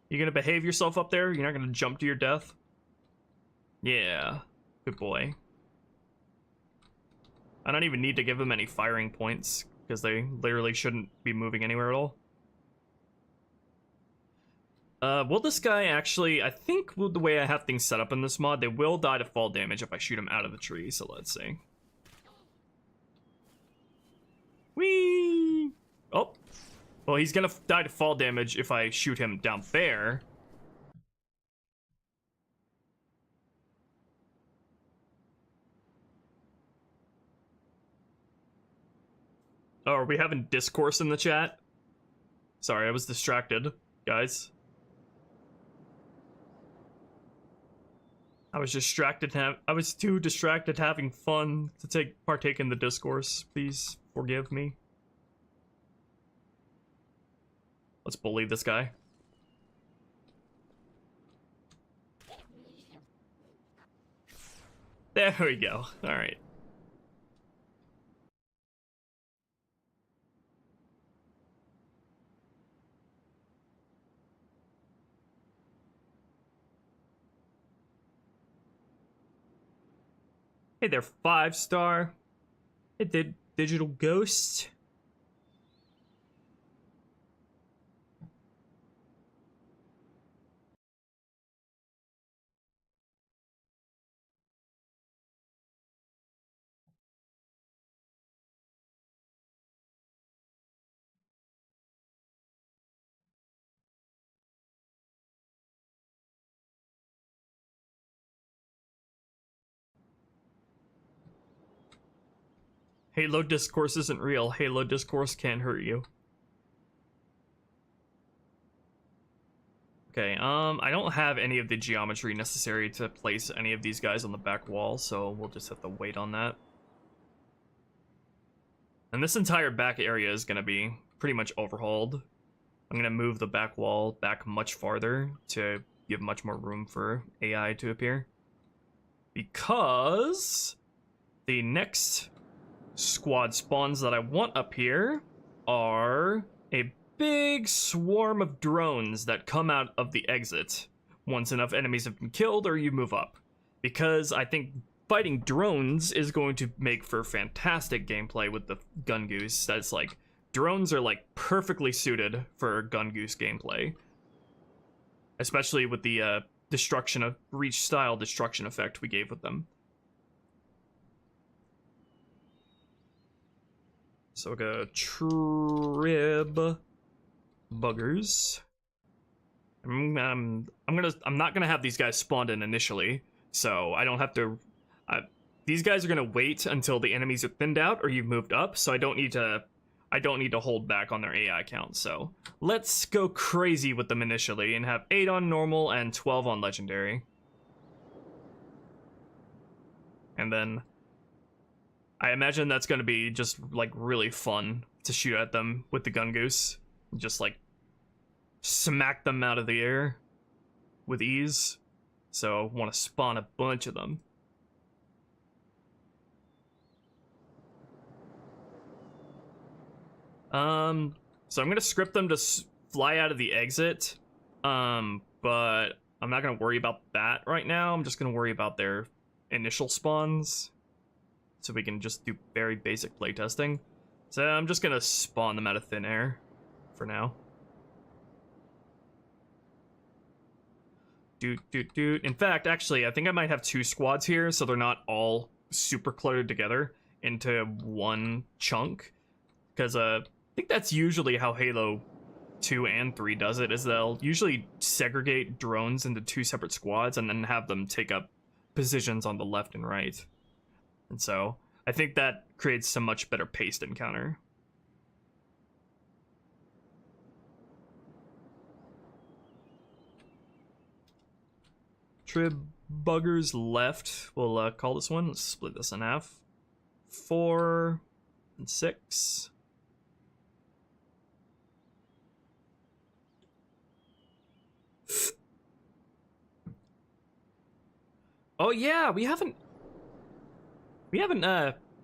You gonna behave yourself up there? You're not gonna jump to your death? Yeah. Good boy. I don't even need to give them any firing points, because they literally shouldn't be moving anywhere at all. Will this guy actually... I think the way I have things set up in this mod, they will die to fall damage if I shoot him out of the tree, so let's see. Well, he's gonna die to fall damage if I shoot him down there. Oh, are we having discourse in the chat? Sorry, I was distracted, guys. I was too distracted having fun to partake in the discourse. Please forgive me. Let's bully this guy. There we go. All right. Hey there, 5-star. Hey, Digital Ghost. Halo discourse isn't real. Halo discourse can hurt you. Okay, I don't have any of the geometry necessary to place any of these guys on the back wall, so we'll just have to wait on that. And this entire back area is gonna be pretty much overhauled. I'm gonna move the back wall back much farther to give much more room for AI to appear. Because the next squad spawns that I want up here are a big swarm of drones that come out of the exit once enough enemies have been killed or you move up. Because I think fighting drones is going to make for fantastic gameplay with the Gun Goose. That's like, drones are like perfectly suited for Gun Goose gameplay. Especially with the destruction of Reach style destruction effect we gave with them. So we'll go trib buggers. I'm not gonna have these guys spawned in initially, so I don't have to. These guys are gonna wait until the enemies are thinned out or you've moved up, so I don't need to hold back on their AI count. So let's go crazy with them initially and have 8 on normal and 12 on legendary, and then I imagine that's going to be just, like, really fun to shoot at them with the Gun Goose. Just, like, smack them out of the air with ease. So I want to spawn a bunch of them. So I'm going to script them to fly out of the exit. But I'm not going to worry about that right now. I'm just going to worry about their initial spawns, so we can just do very basic playtesting. So I'm just gonna spawn them out of thin air for now. In fact, actually, I think I might have 2 squads here, so they're not all super cluttered together into one chunk. Because I think that's usually how Halo 2 and 3 does it, is they'll usually segregate drones into 2 separate squads and then have them take up positions on the left and right. And so I think that creates a much better paced encounter. Trib buggers left. We'll call this one. Let's split this in half. 4 and 6. Oh yeah, we haven't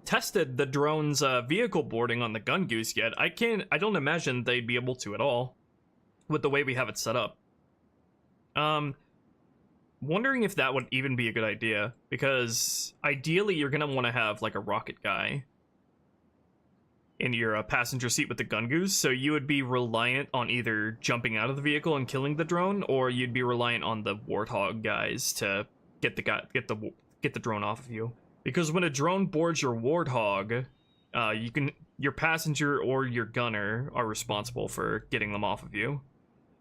tested the drone's vehicle boarding on the Gun Goose yet. I don't imagine they'd be able to at all with the way we have it set up. Wondering if that would even be a good idea, because ideally you're gonna want to have like a rocket guy in your passenger seat with the Gun Goose, so you would be reliant on either jumping out of the vehicle and killing the drone, or you'd be reliant on the Warthog guys to get the drone off of you. Because when a drone boards your Warthog, your passenger or your gunner are responsible for getting them off of you.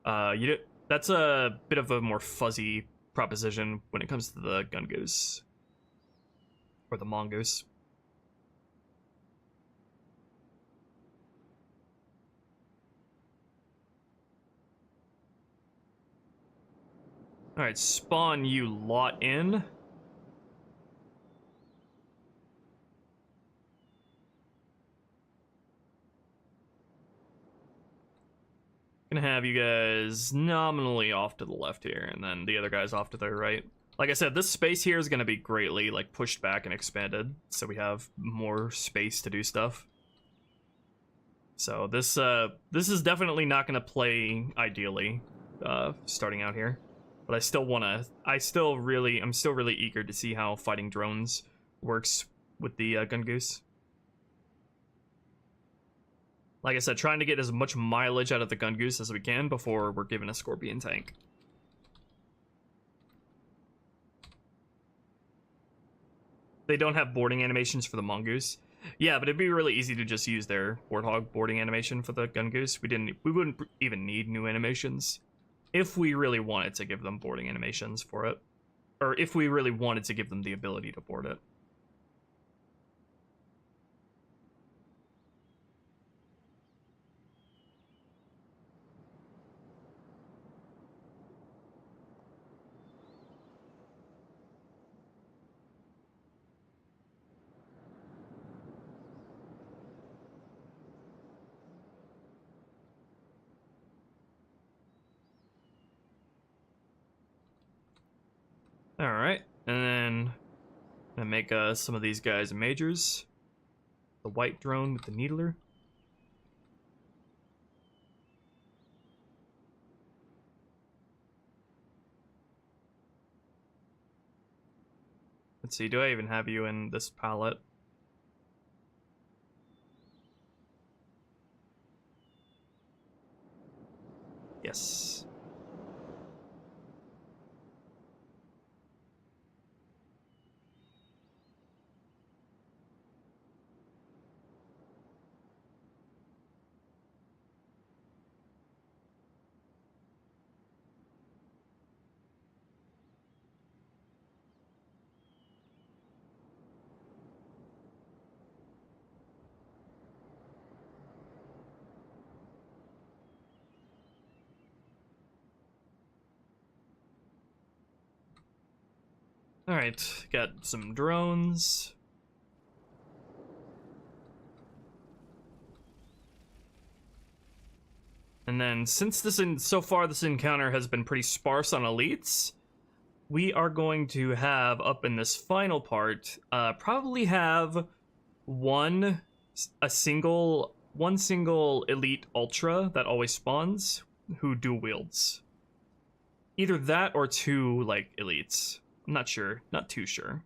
That's a bit of a more fuzzy proposition when it comes to the gun goose or the mongoose. All right, spawn you lot in. Gonna have you guys nominally off to the left here, and then the other guys off to the right. Like I said, this space here is gonna be greatly like pushed back and expanded, so we have more space to do stuff. So this is definitely not gonna play ideally, starting out here. But I'm still really eager to see how fighting drones works with the gun goose. Like I said, trying to get as much mileage out of the gun goose as we can before we're given a Scorpion tank. They don't have boarding animations for the mongoose. Yeah, but it'd be really easy to just use their warthog boarding animation for the gun goose. We wouldn't even need new animations if we really wanted to give them boarding animations for it, or if we really wanted to give them the ability to board it. All right, and then I'm gonna make some of these guys majors. The white drone with the needler. Let's see, do I even have you in this palette? Yes. Alright, got some drones. And then, since so far this encounter has been pretty sparse on elites, we are going to have, up in this final part, probably have one single elite ultra that always spawns, who dual wields. Either that or two, like, elites. I'm not sure. Not too sure.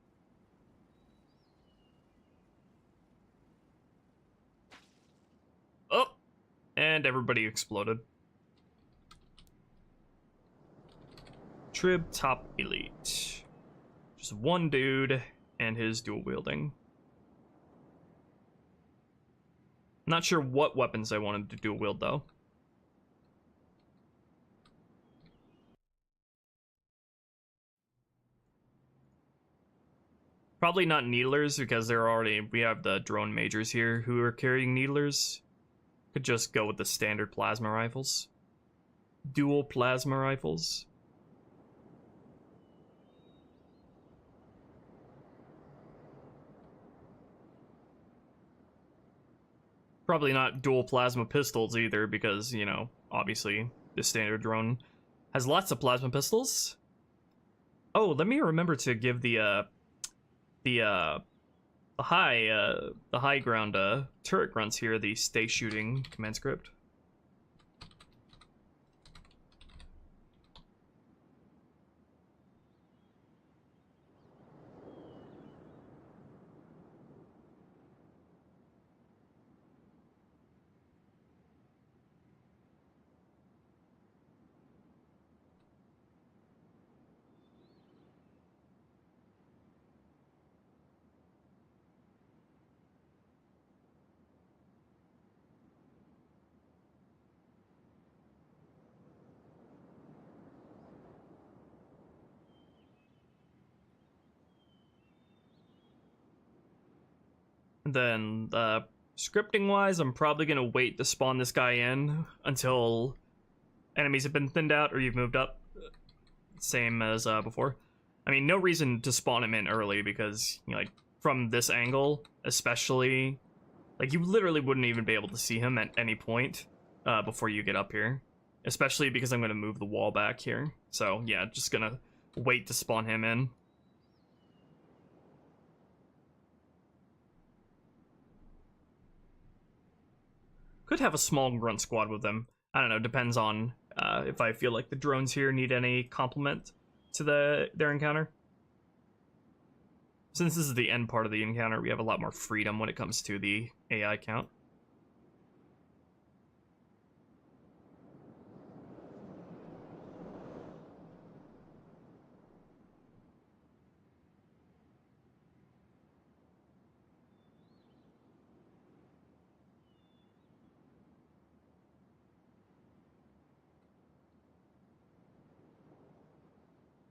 Oh! And everybody exploded. Trib top elite. Just one dude and his dual wielding. Not sure what weapons I wanted to dual wield though. Probably not needlers because we have the drone majors here who are carrying needlers. Could just go with the standard plasma rifles. Dual plasma rifles. Probably not dual plasma pistols either because, you know, obviously the standard drone has lots of plasma pistols. Oh, let me remember to give the high ground turret grunts here the stay shooting command script. Then, scripting-wise, I'm probably gonna wait to spawn this guy in until enemies have been thinned out or you've moved up. Same as before. I mean, no reason to spawn him in early because, you know, like, from this angle, especially, like, you literally wouldn't even be able to see him at any point before you get up here. Especially because I'm going to move the wall back here. So, yeah, just gonna wait to spawn him in. Could have a small grunt squad with them. I don't know, depends on if I feel like the drones here need any complement to their encounter. Since this is the end part of the encounter, we have a lot more freedom when it comes to the AI count.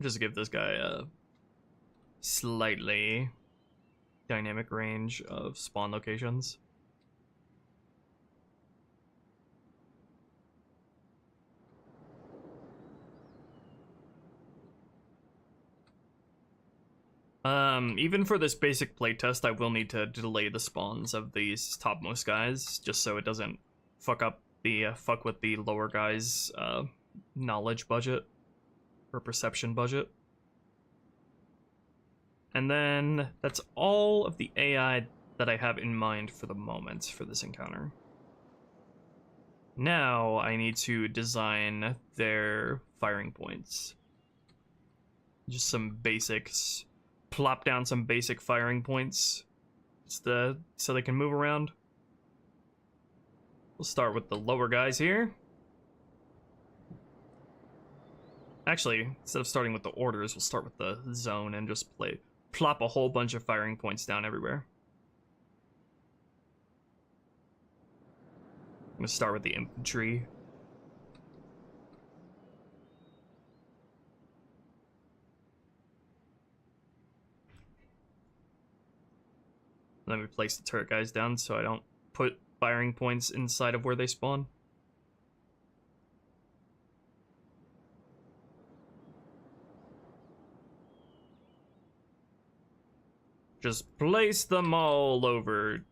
Just give this guy a slightly dynamic range of spawn locations. Even for this basic playtest, I will need to delay the spawns of these topmost guys, just so it doesn't fuck with the lower guys' knowledge budget or perception budget. And then that's all of the AI that I have in mind for the moment for this encounter. Now I need to design their firing points. Just some basics. Plop down some basic firing points so they can move around. We'll start with the lower guys here. Actually, instead of starting with the orders, we'll start with the zone and just plop a whole bunch of firing points down everywhere. I'm gonna start with the infantry. Let me place the turret guys down so I don't put firing points inside of where they spawn. Just place them all over.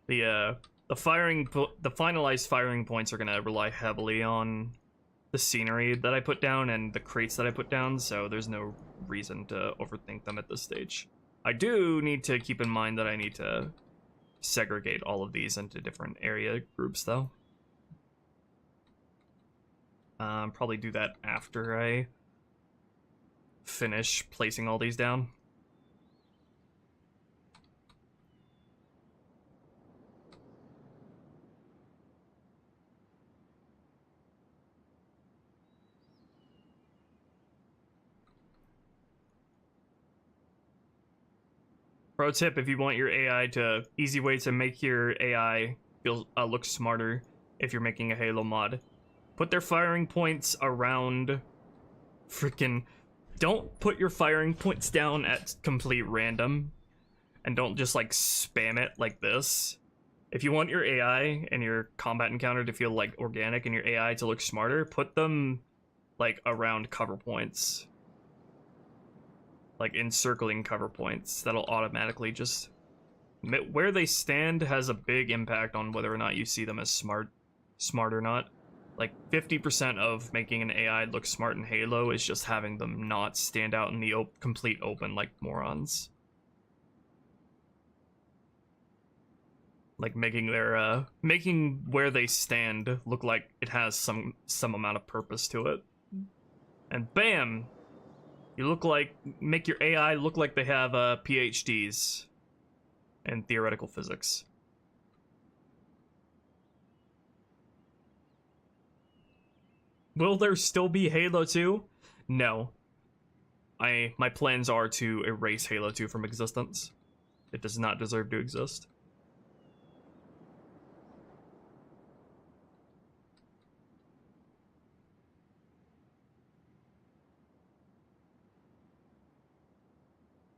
The finalized firing points are gonna rely heavily on the scenery that I put down and the crates that I put down, so there's no reason to overthink them at this stage. I do need to keep in mind that I need to segregate all of these into different area groups, though. Probably do that after I finish placing all these down. Pro tip, if you want your AI to... Easy way to make your AI feel look smarter if you're making a Halo mod. Put their firing points around... Don't put your firing points down at complete random. And don't just, like, spam it like this. If you want your AI and your combat encounter to feel, like, organic and your AI to look smarter, put them, like, around cover points. Like encircling cover points. That'll automatically just... Where they stand has a big impact on whether or not you see them as smart or not. Like 50% of making an AI look smart in Halo is just having them not stand out in the complete open like morons. Like making their making where they stand look like it has some amount of purpose to it. And bam! You make your AI look like they have PhDs in theoretical physics. Will there still be Halo 2? No. My plans are to erase Halo 2 from existence. It does not deserve to exist.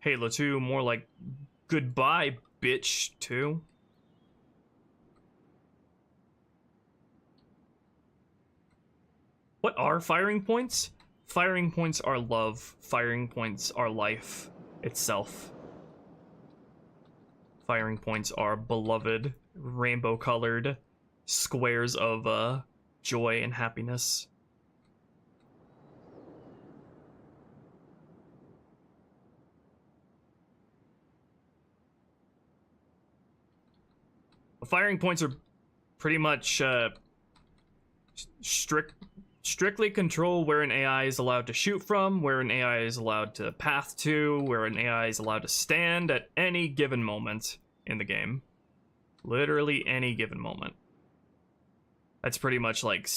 Halo 2, more like goodbye, bitch too. What are firing points? Firing points are love. Firing points are life itself. Firing points are beloved, rainbow-colored squares of joy and happiness. Firing points are pretty much strictly control where an AI is allowed to shoot from, where an AI is allowed to path to, where an AI is allowed to stand at any given moment in the game. Literally any given moment. That's pretty much like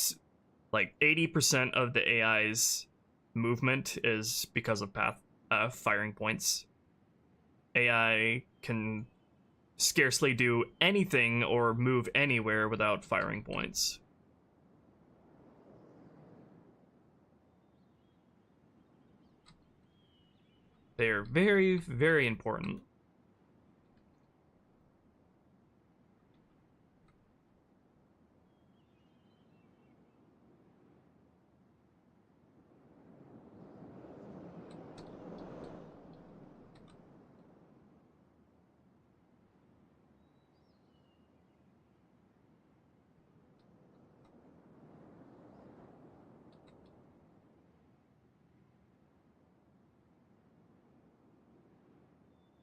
80% of the AI's movement is because of firing points. AI can scarcely do anything or move anywhere without firing points. They're very, very important.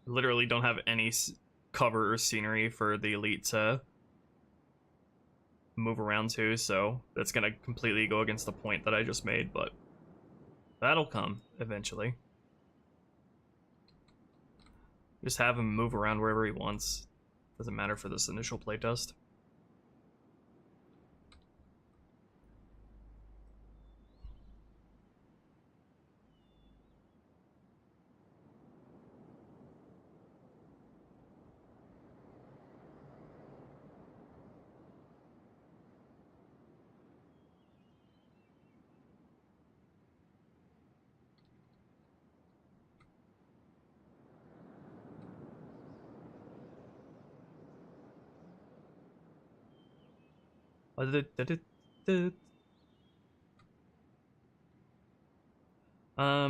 Literally don't have any cover or scenery for the elite to move around to, so that's gonna completely go against the point that I just made, but that'll come eventually. Just have him move around wherever he wants. Doesn't matter for this initial playtest.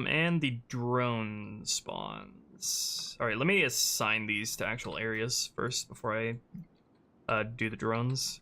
And the drone spawns. Alright, let me assign these to actual areas first before I do the drones.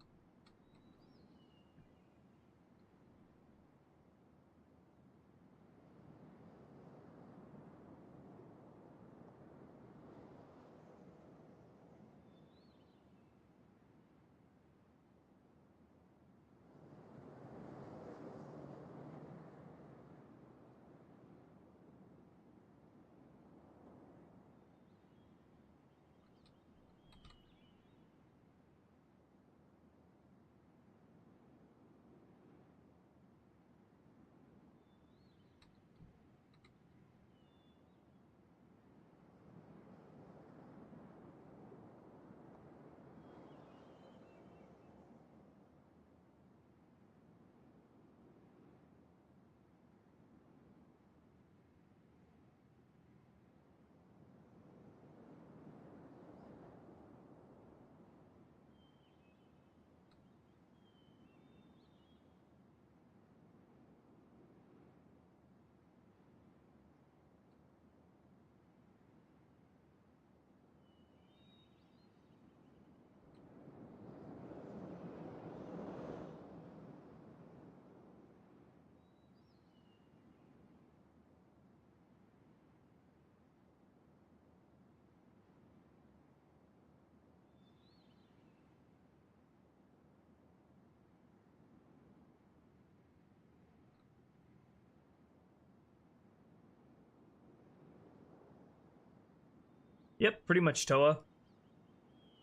Yep, pretty much Toa.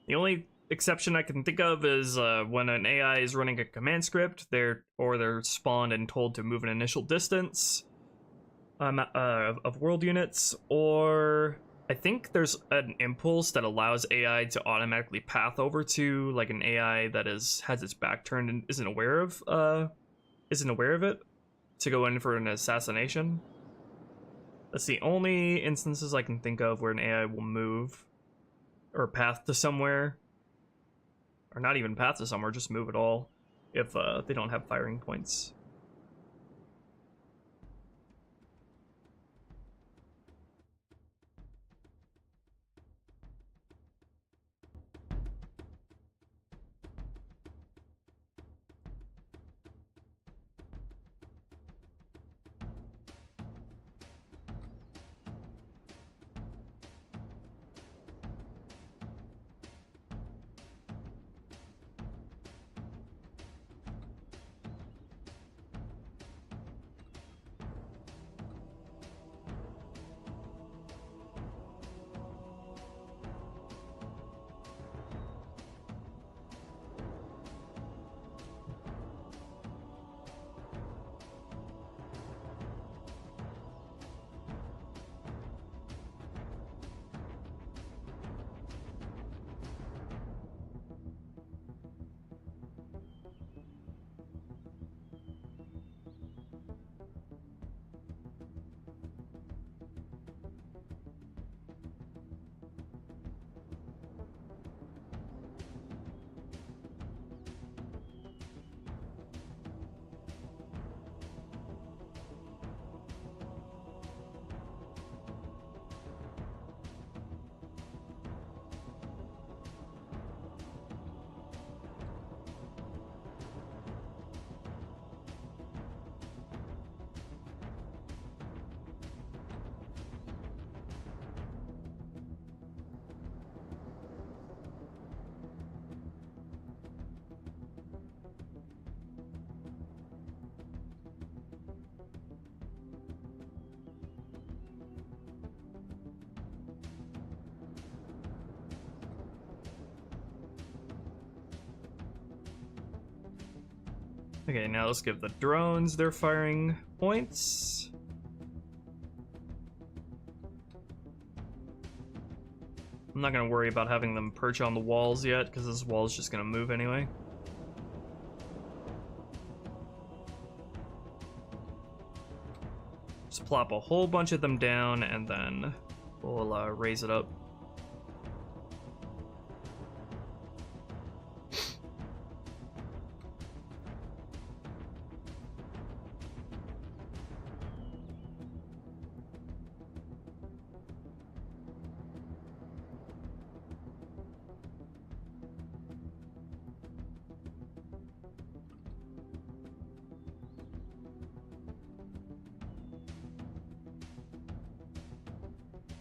The only exception I can think of is when an AI is running a command script, they're spawned and told to move an initial distance of world units, or I think there's an impulse that allows AI to automatically path over to like an AI that has its back turned and isn't aware of it to go in for an assassination. That's the only instances I can think of where an AI will move or path to somewhere, or not even path to somewhere, just move it all if they don't have firing points. Okay, now let's give the drones their firing points. I'm not gonna worry about having them perch on the walls yet, because this wall is just gonna move anyway. Just plop a whole bunch of them down, and then we'll raise it up.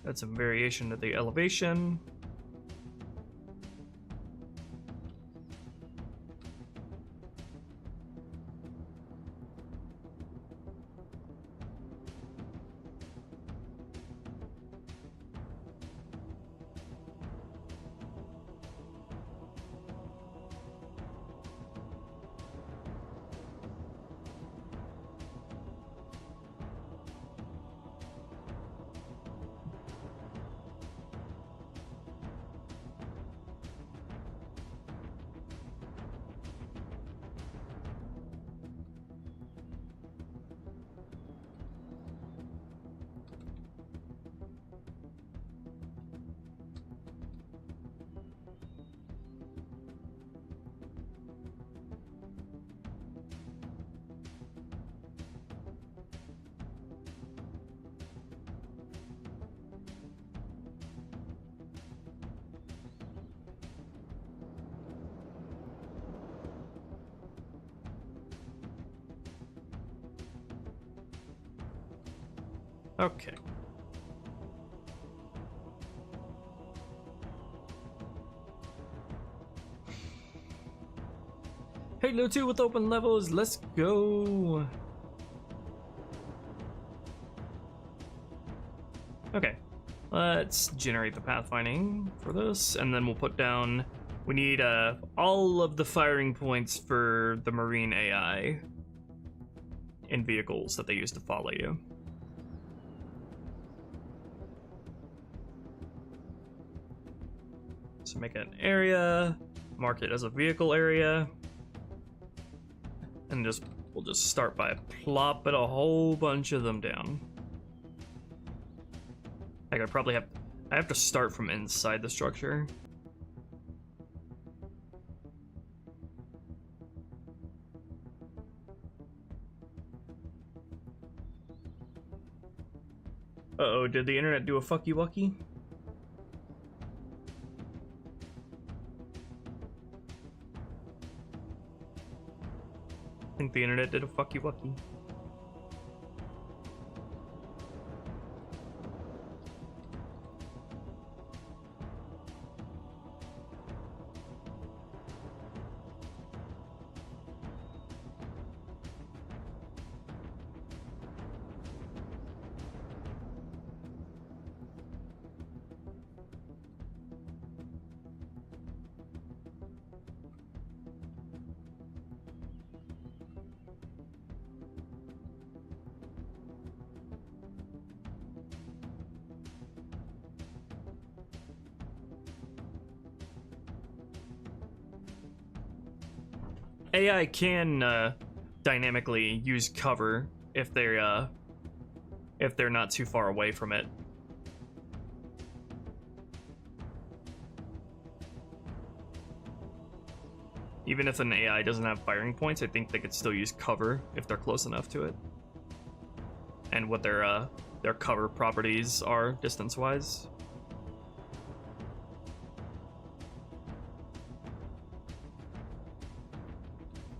Add some variation to the elevation. Okay. Halo 2 with open levels, let's go! Okay, let's generate the pathfinding for this, and then we'll put down... We need all of the firing points for the marine AI in vehicles that they use to follow you. So make an area, mark it as a vehicle area, and we'll just start by plopping a whole bunch of them down. I have to start from inside the structure. Uh-oh, did the internet do a fucky wucky? I think the internet did a fucky wucky. AI can dynamically use cover if they're not too far away from it. Even if an AI doesn't have firing points, I think they could still use cover if they're close enough to it. And what their cover properties are distance-wise.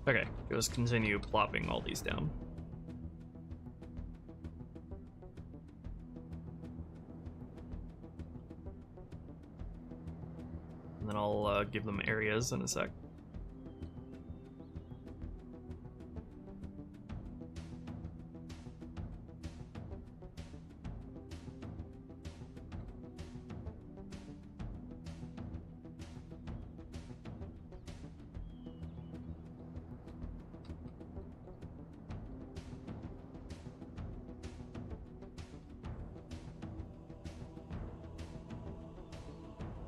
Okay, just continue plopping all these down. And then I'll give them areas in a sec.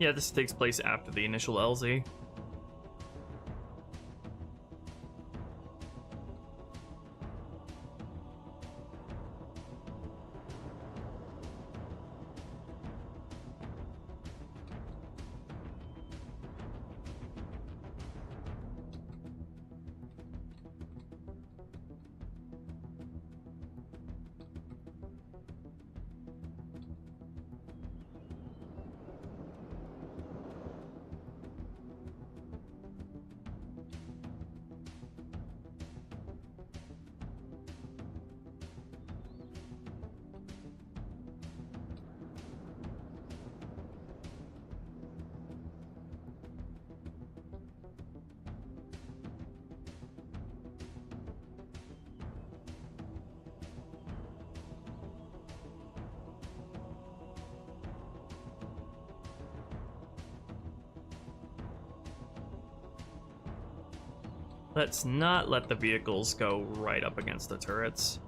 Yeah, this takes place after the initial LZ. Let's not let the vehicles go right up against the turrets.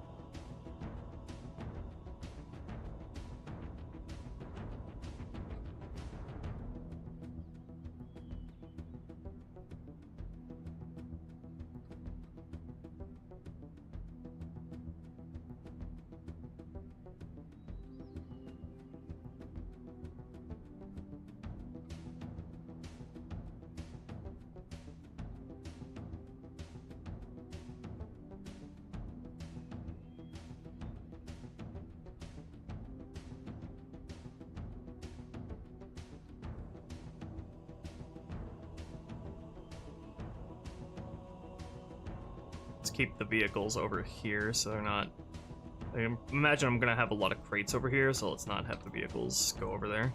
Let's keep the vehicles over here so they're not... I imagine I'm gonna have a lot of crates over here, so let's not have the vehicles go over there.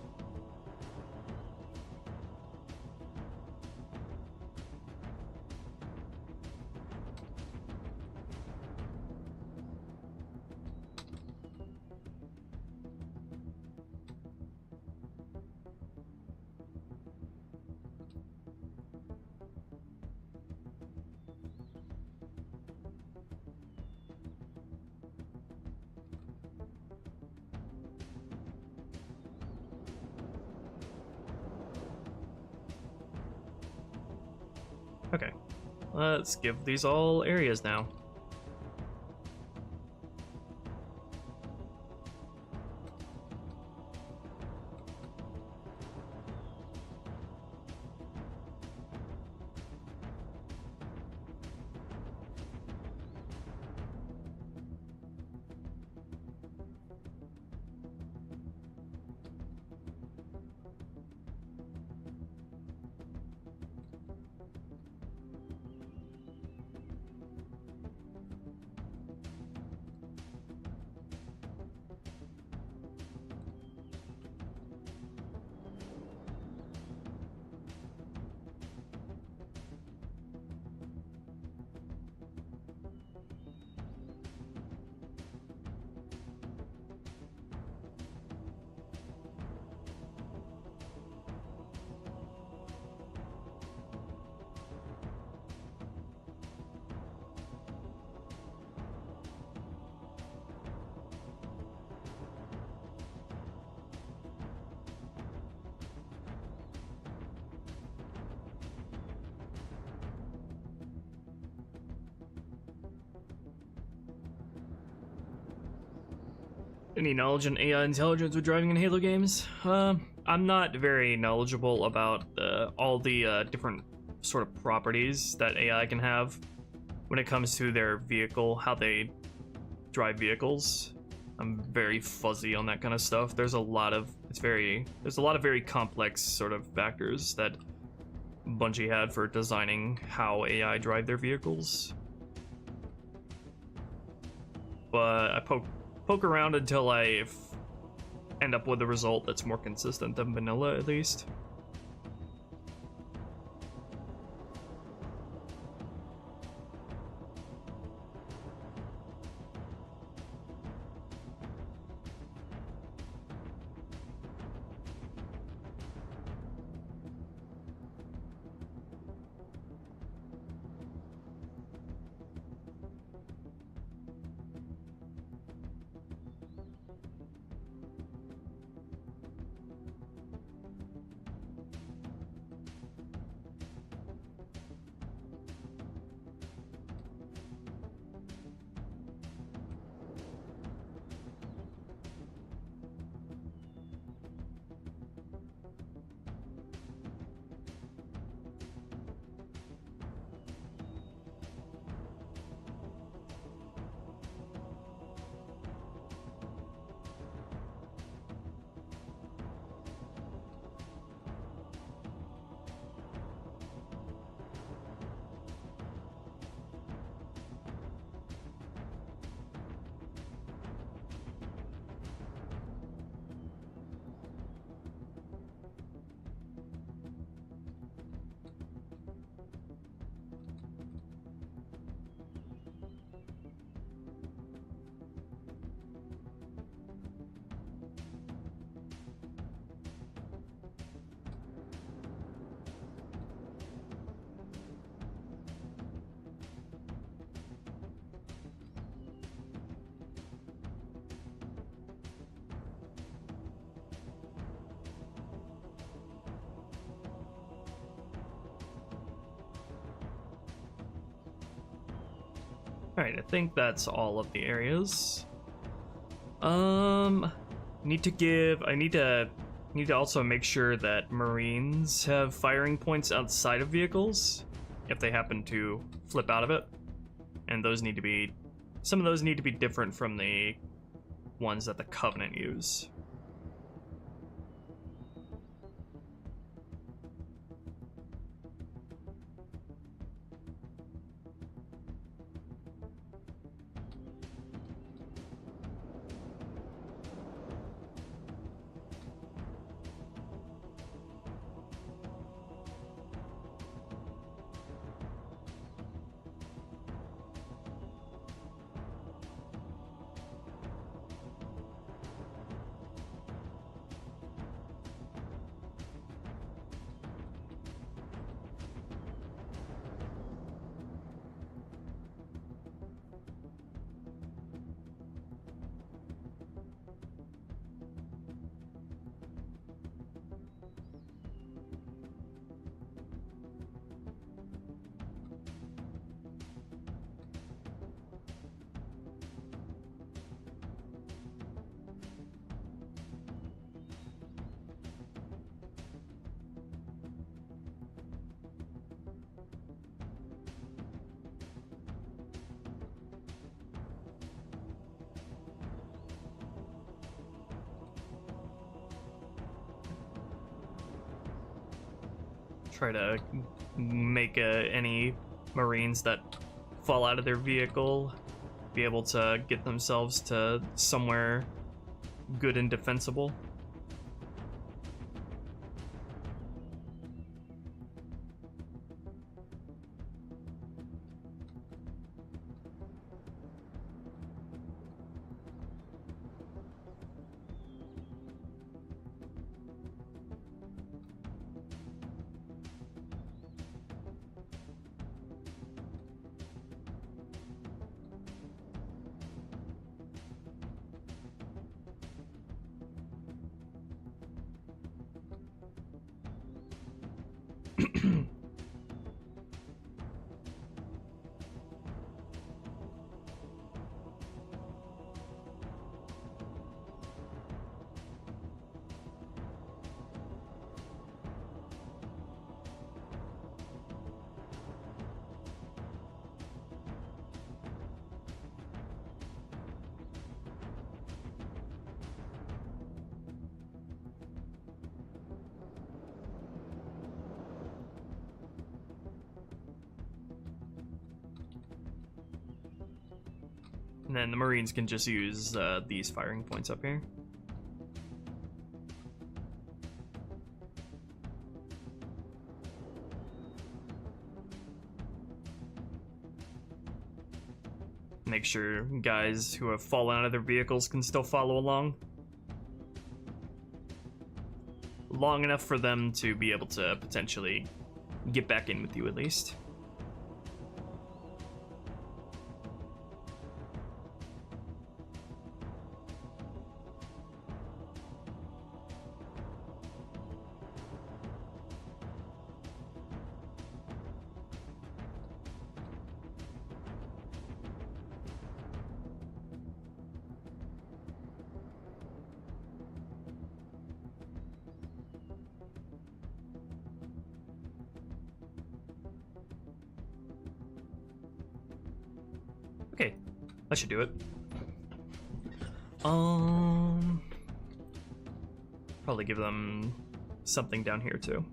Okay, let's give these all areas now. Any knowledge on AI intelligence with driving in Halo games? I'm not very knowledgeable about all the different sort of properties that AI can have when it comes to their vehicle, how they drive vehicles. I'm very fuzzy on that kind of stuff. There's a lot of very complex sort of factors that Bungie had for designing how AI drive their vehicles. But I poke around until I end up with a result that's more consistent than vanilla, at least. Alright, I think that's all of the areas. I need to also make sure that Marines have firing points outside of vehicles if they happen to flip out of it. And some of those need to be different from the ones that the Covenant use. Try to make any Marines that fall out of their vehicle be able to get themselves to somewhere good and defensible. And then the Marines can just use these firing points up here. Make sure guys who have fallen out of their vehicles can still follow along. Long enough for them to be able to potentially get back in with you at least. Okay, that should do it. Probably give them something down here too.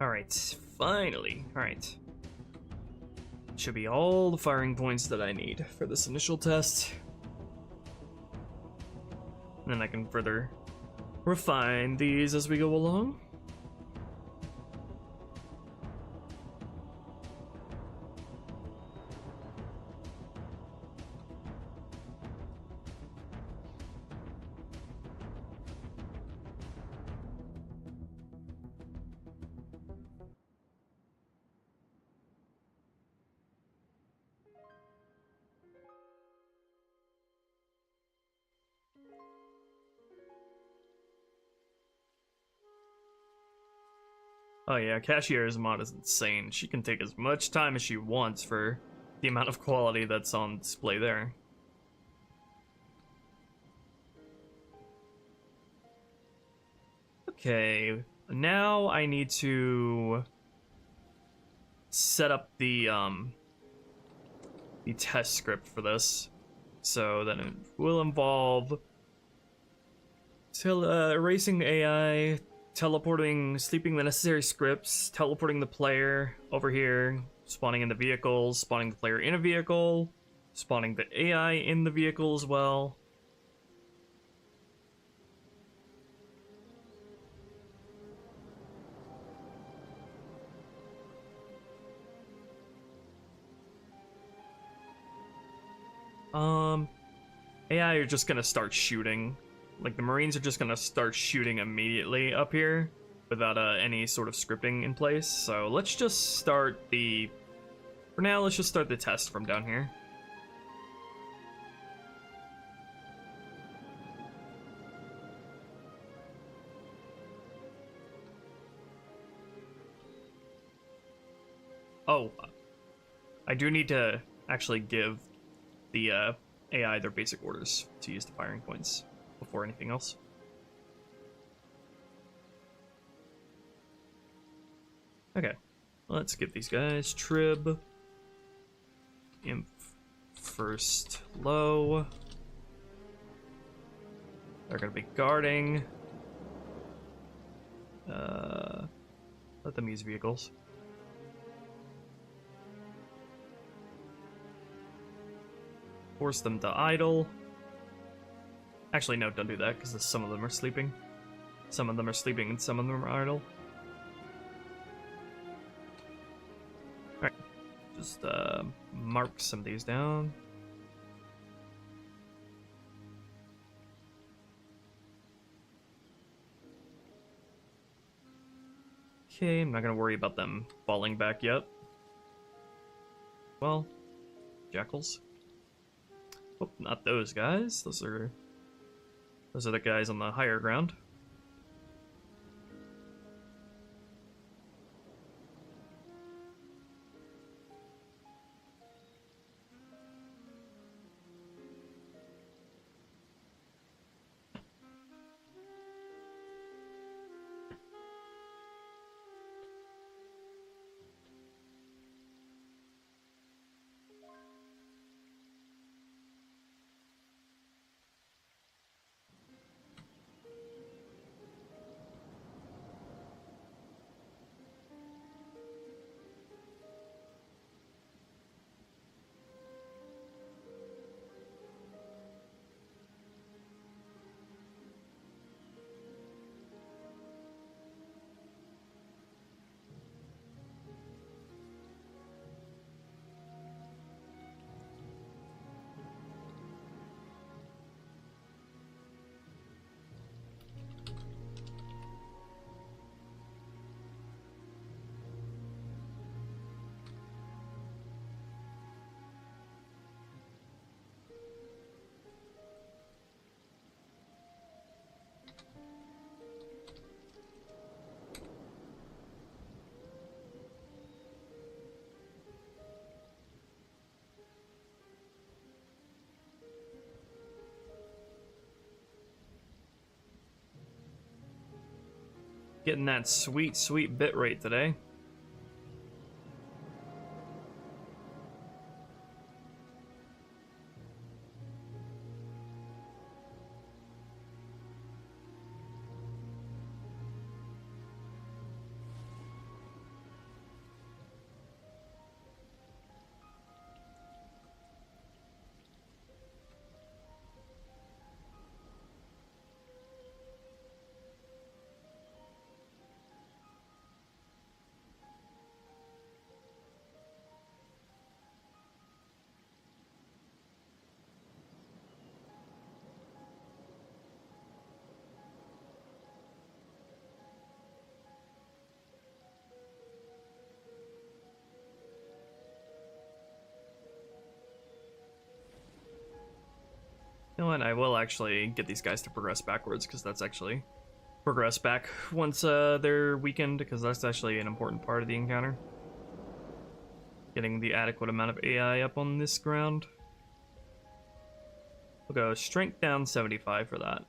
Alright, finally. Alright. Should be all the firing points that I need for this initial test. And then I can further refine these as we go along. Oh yeah, Cashier's mod is insane. She can take as much time as she wants for the amount of quality that's on display there. Okay, now I need to set up the test script for this. So then it will involve erasing AI, teleporting, sleeping the necessary scripts, teleporting the player over here, spawning in the vehicles, spawning the player in a vehicle, spawning the AI in the vehicle as well. AI are just gonna start shooting. Like, the Marines are just gonna start shooting immediately up here without any sort of scripting in place. So let's just start the... For now, let's just start the test from down here. Oh, I do need to actually give the AI their basic orders to use the firing points before anything else. Okay, let's give these guys trib, imp first low. They're gonna be guarding. Let them use vehicles. Force them to idle. Actually, no, don't do that, because some of them are sleeping. Some of them are sleeping and some of them are idle. Alright, just mark some of these down. Okay, I'm not going to worry about them falling back yet. Well, Jackals. Oh, not those guys. Those are the guys on the higher ground. Getting that sweet, sweet bit rate today. You know what? I will actually get these guys to progress backwards, because that's actually progress back once they're weakened, because that's actually an important part of the encounter. Getting the adequate amount of AI up on this ground. We'll go strength down 75 for that.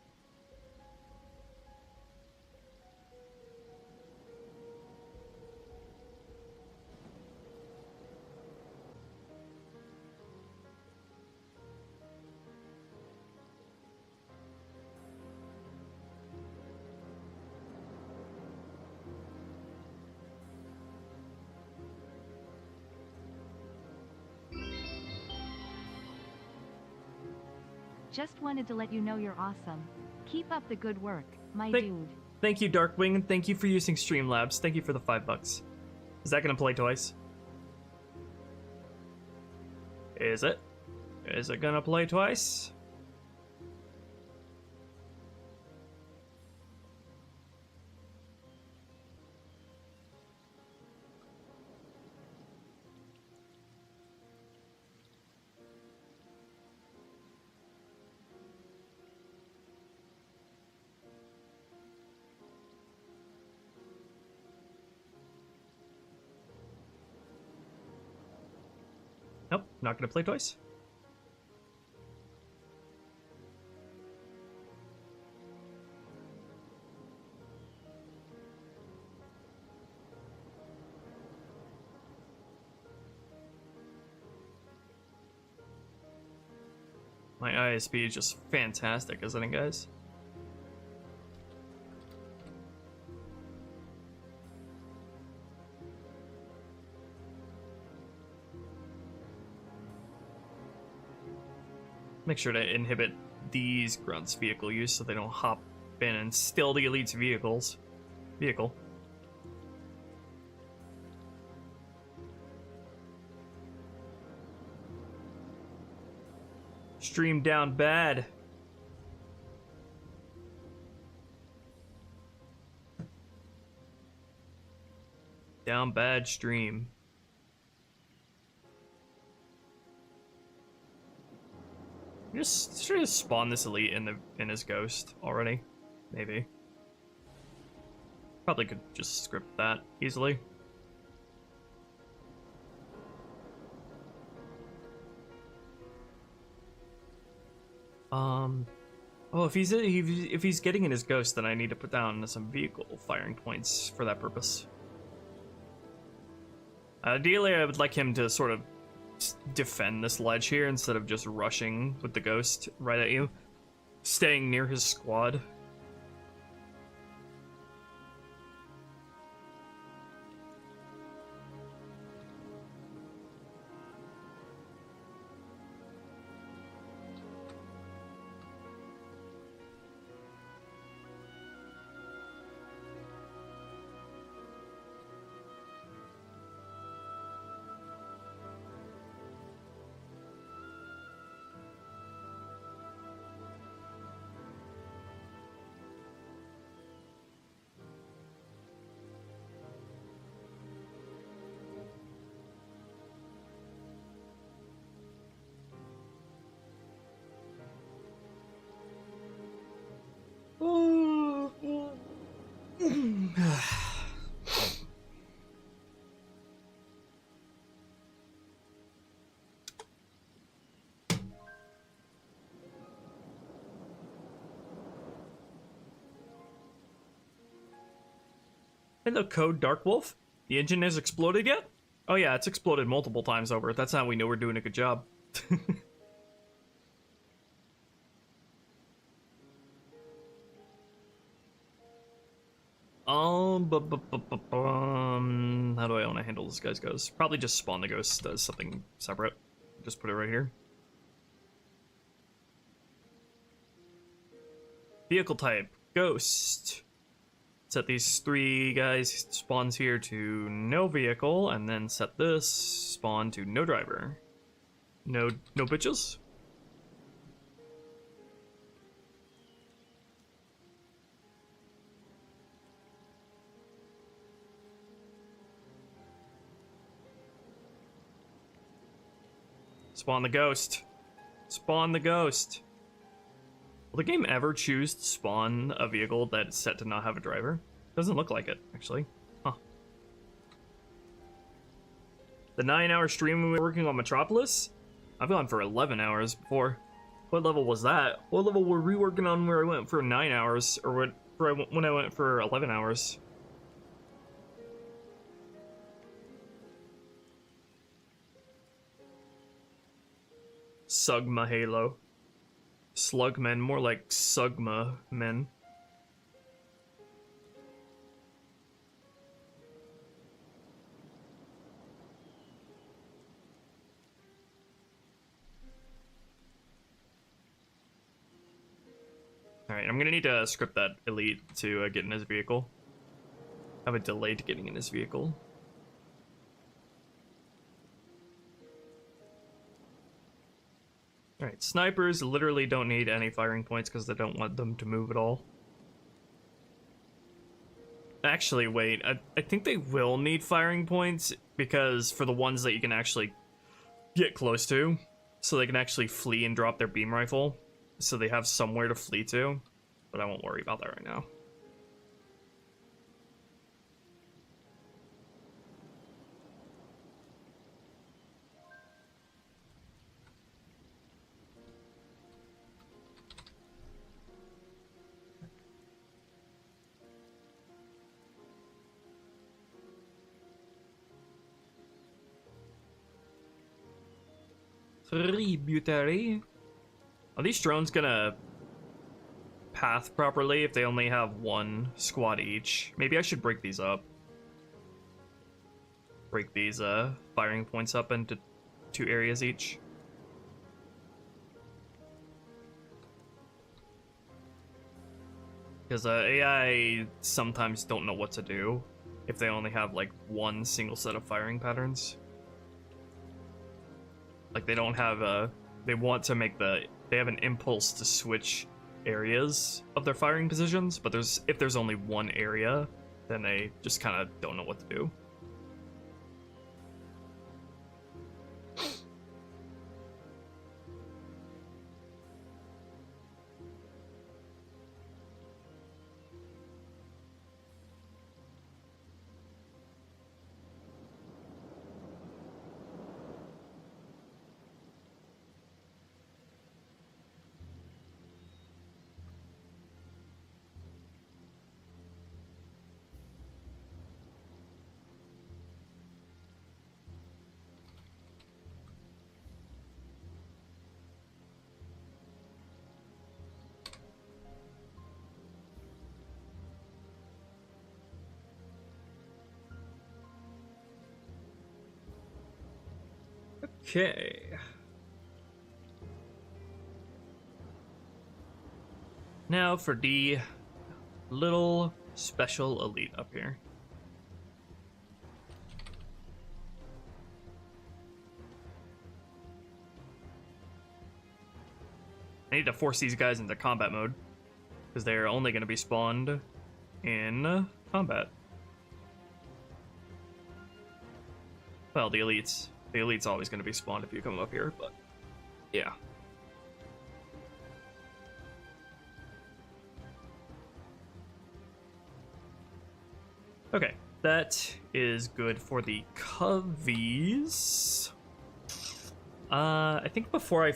Just wanted to let you know you're awesome. Keep up the good work, my dude. Thank you, Darkwing, and thank you for using Streamlabs. Thank you for the $5. Is that gonna play twice? Is it? Is it gonna play twice? Nope, not gonna play twice. My ISP is just fantastic, isn't it, guys? Make sure to inhibit these grunts' vehicle use so they don't hop in and steal the elite's vehicle. Stream down bad. Down bad stream. Should I just spawn this elite in his ghost already? Maybe. Probably could just script that easily. Oh, if he's getting in his ghost, then I need to put down some vehicle firing points for that purpose. Ideally, I would like him to sort of defend this ledge here instead of just rushing with the ghost right at you. Staying near his squad. Hello, Code Dark Wolf. The engine has exploded yet? Oh yeah, it's exploded multiple times over. That's how we know we're doing a good job. How do I want to handle this guy's ghost? Probably just spawn the ghost as something separate. Just put it right here. Vehicle type, ghost. Set these three guys spawns here to no vehicle, and then set this spawn to no driver. No bitches. Spawn the ghost. Spawn the ghost. Will the game ever choose to spawn a vehicle that's set to not have a driver? Doesn't look like it, actually. Huh. The 9-hour stream we were working on Metropolis? I've gone for 11 hours before. What level was that? What level were we working on where I went for 9 hours? Or when I went for 11 hours? Sugma Halo. Slugmen, more like Sugma men. Alright, I'm gonna need to script that elite to get in his vehicle. Have a delay to getting in his vehicle. Alright, snipers literally don't need any firing points because they don't want them to move at all. Actually, wait, I think they will need firing points because for the ones that you can actually get close to, so they can actually flee and drop their beam rifle, so they have somewhere to flee to, but I won't worry about that right now. Tributary. Are these drones gonna path properly if they only have one squad each? Maybe I should break these up. Break these firing points up into 2 areas each. Because AI sometimes don't know what to do if they only have like one single set of firing patterns. Like they don't have they want to make they have an impulse to switch areas of their firing positions, but if there's only one area, then they just kind of don't know what to do. Okay. Now for the little special elite up here. I need to force these guys into combat mode, because they're only going to be spawned in combat. Well, the elites. The elite's always going to be spawned if you come up here, but yeah. Okay, that is good for the coveys. I think before I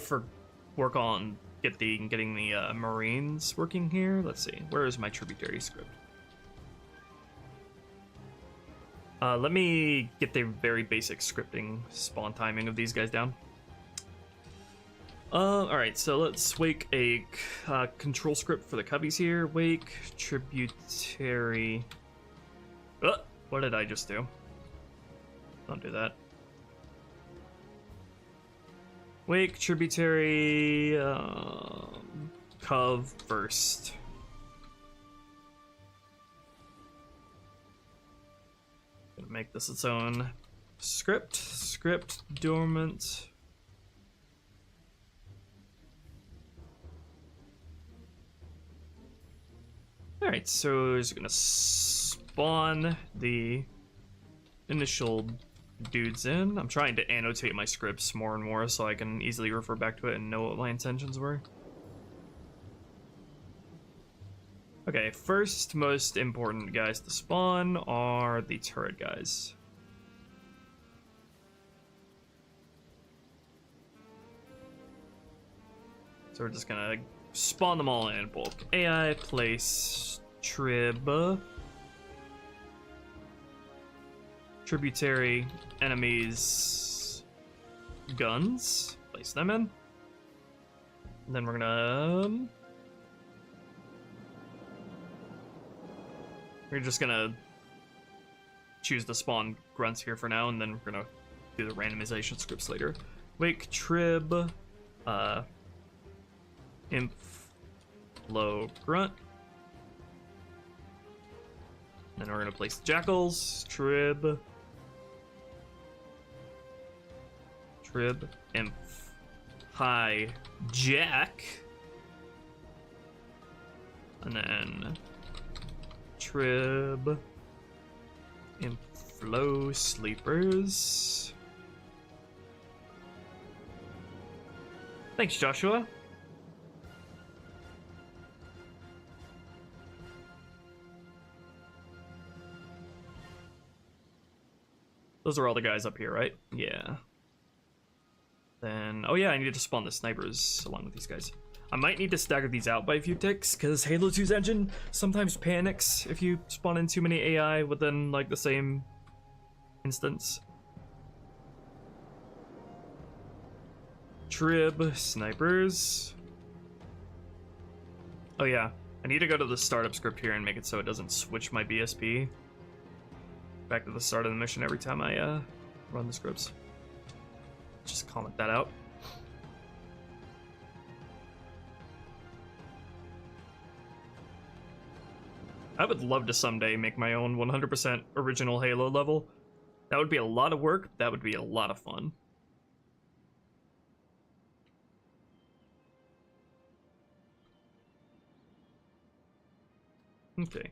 work on getting the Marines working here, let's see, where is my tributary script? Let me get the very basic scripting spawn timing of these guys down. Alright, so let's wake a control script for the coveys here. Wake tributary. What did I just do? Don't do that. Wake tributary cov first. Gonna make this its own script. Script dormant. Alright, so it's gonna spawn the initial dudes in. I'm trying to annotate my scripts more and more so I can easily refer back to it and know what my intentions were. Okay, first most important guys to spawn are the turret guys. So we're just gonna spawn them all in bulk. AI place trib. Tributary enemies guns. Place them in. And then we're gonna we're just gonna choose the spawn grunts here for now, and then we're gonna do the randomization scripts later. Wake trib imp low grunt. Then we're gonna place jackals, trib imp high jack, and then trib imp flow sleepers. Thanks, Joshua. Those are all the guys up here, right? Yeah. Then, oh yeah, I need to spawn the snipers along with these guys. I might need to stagger these out by a few ticks, because Halo 2's engine sometimes panics if you spawn in too many AI within, like, the same instance. Trib snipers. Oh yeah, I need to go to the startup script here and make it so it doesn't switch my BSP back to the start of the mission every time I run the scripts. Just comment that out. I would love to someday make my own 100% original Halo level. That would be a lot of work. That would be a lot of fun. Okay.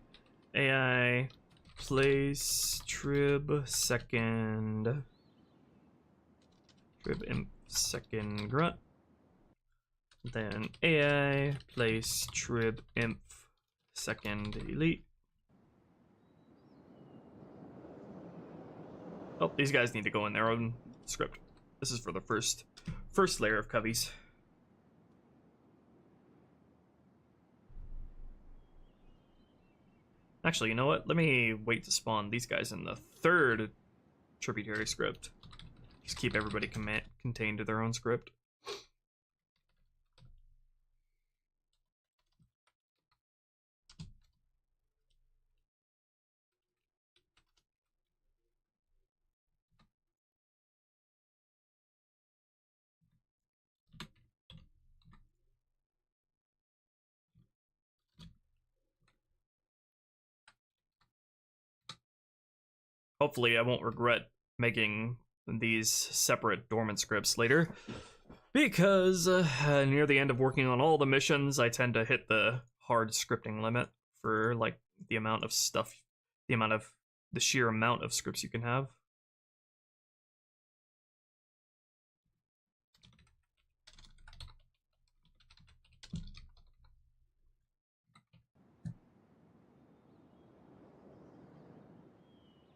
AI place trib second. Trib imp second grunt. Then AI place trib imp second elite. Oh, these guys need to go in their own script. This is for the first layer of coveys. Actually, you know what? Let me wait to spawn these guys in the third tributary script. Just keep everybody contained to their own script. hopefully I won't regret making these separate dormant scripts later. Because near the end of working on all the missions, I tend to hit the hard scripting limit for like the amount of stuff, the sheer amount of scripts you can have.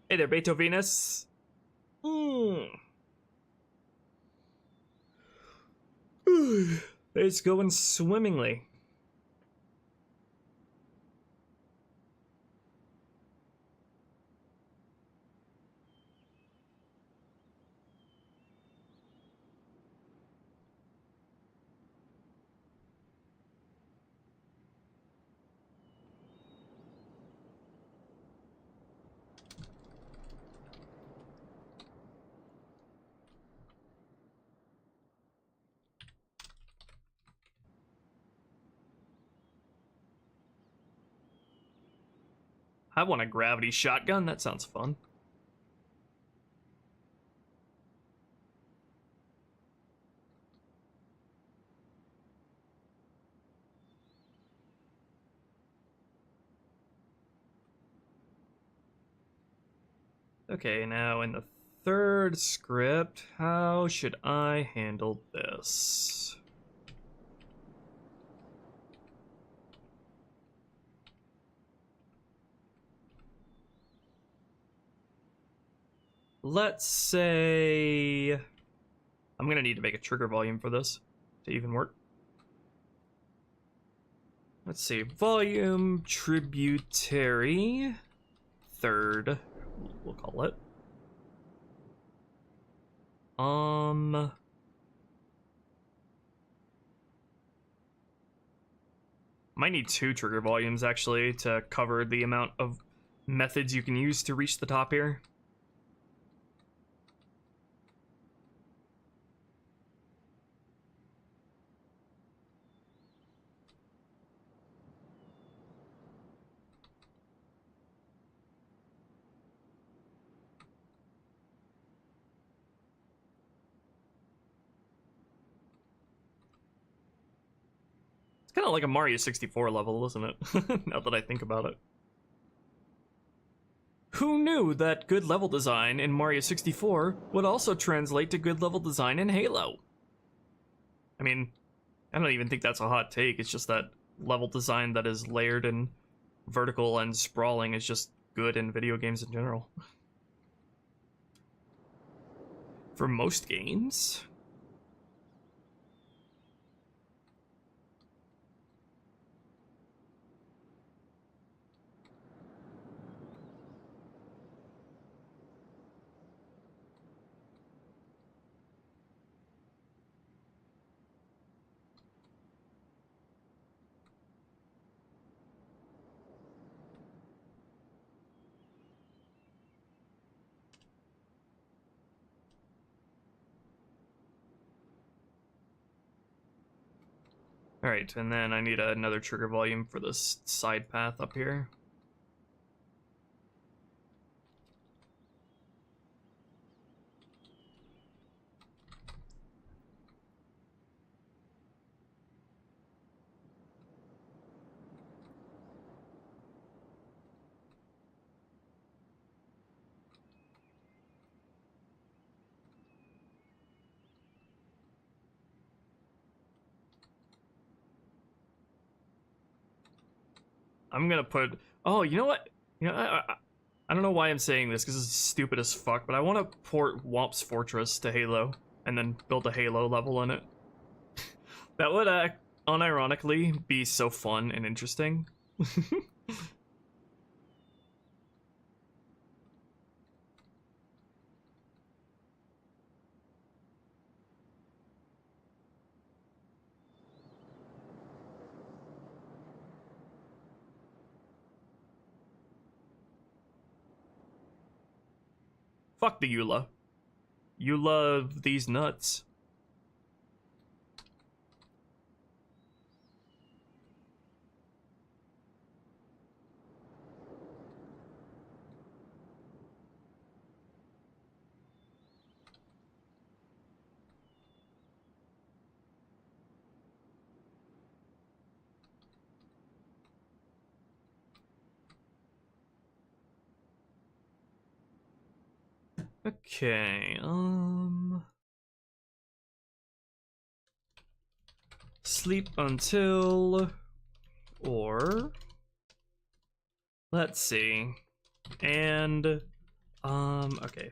Hey there, Beethovenus. It's going swimmingly. I want a gravity shotgun. That sounds fun. Okay, now in the third script, how should I handle this? Let's say I'm gonna need to make a trigger volume for this to even work. Let's see, volume tributary third, we'll call it. Might need 2 trigger volumes actually to cover the amount of methods you can use to reach the top here. It's kind of like a Mario 64 level, isn't it? Now that I think about it. Who knew that good level design in Mario 64 would also translate to good level design in Halo? I mean, I don't even think that's a hot take. It's just that level design that is layered and vertical and sprawling is just good in video games in general. For most games. Alright, and then I need another trigger volume for this side path up here. I'm gonna put... Oh, you know what? I don't know why I'm saying this, because it's stupid as fuck, but I want to port Womp's Fortress to Halo, and then build a Halo level in it. That would, unironically, be so fun and interesting. Fuck the Eula. You love these nuts. Okay, sleep until, or let's see, and okay,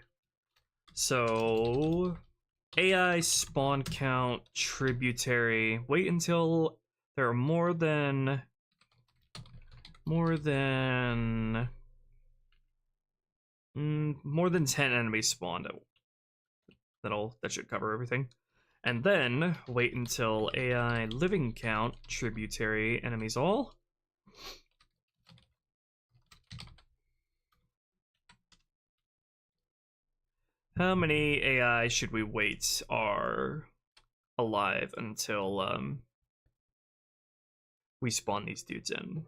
so AI spawn count tributary, wait until there are more than 10 enemies spawned. That should cover everything. And then wait until AI living count tributary enemies all. How many AI should we wait are alive until we spawn these dudes in?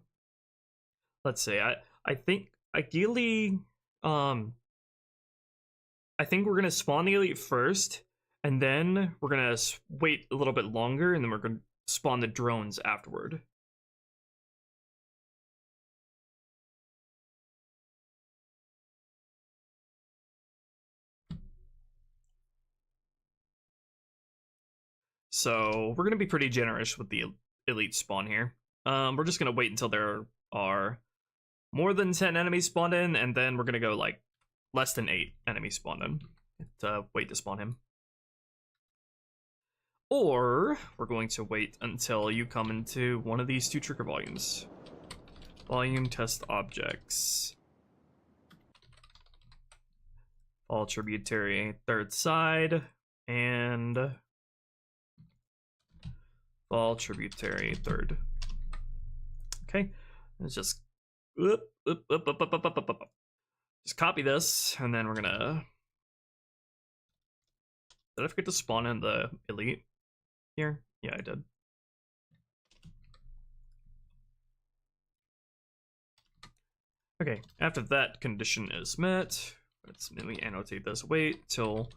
Let's see. I think ideally I think we're gonna spawn the elite first, and then we're gonna wait a little bit longer, and then we're gonna spawn the drones afterward. So we're gonna be pretty generous with the elite spawn here. We're just gonna wait until there are more than 10 enemies spawned in, and then we're gonna go like less than 8 enemies spawned in to wait to spawn him. Or we're going to wait until you come into one of these 2 trigger volumes. Volume test objects. All tributary third side, and all tributary third. Okay, let's just just copy this, and then we're gonna. Did I forget to spawn in the elite here? Yeah, I did. Okay, after that condition is met, let's maybe annotate this. Wait till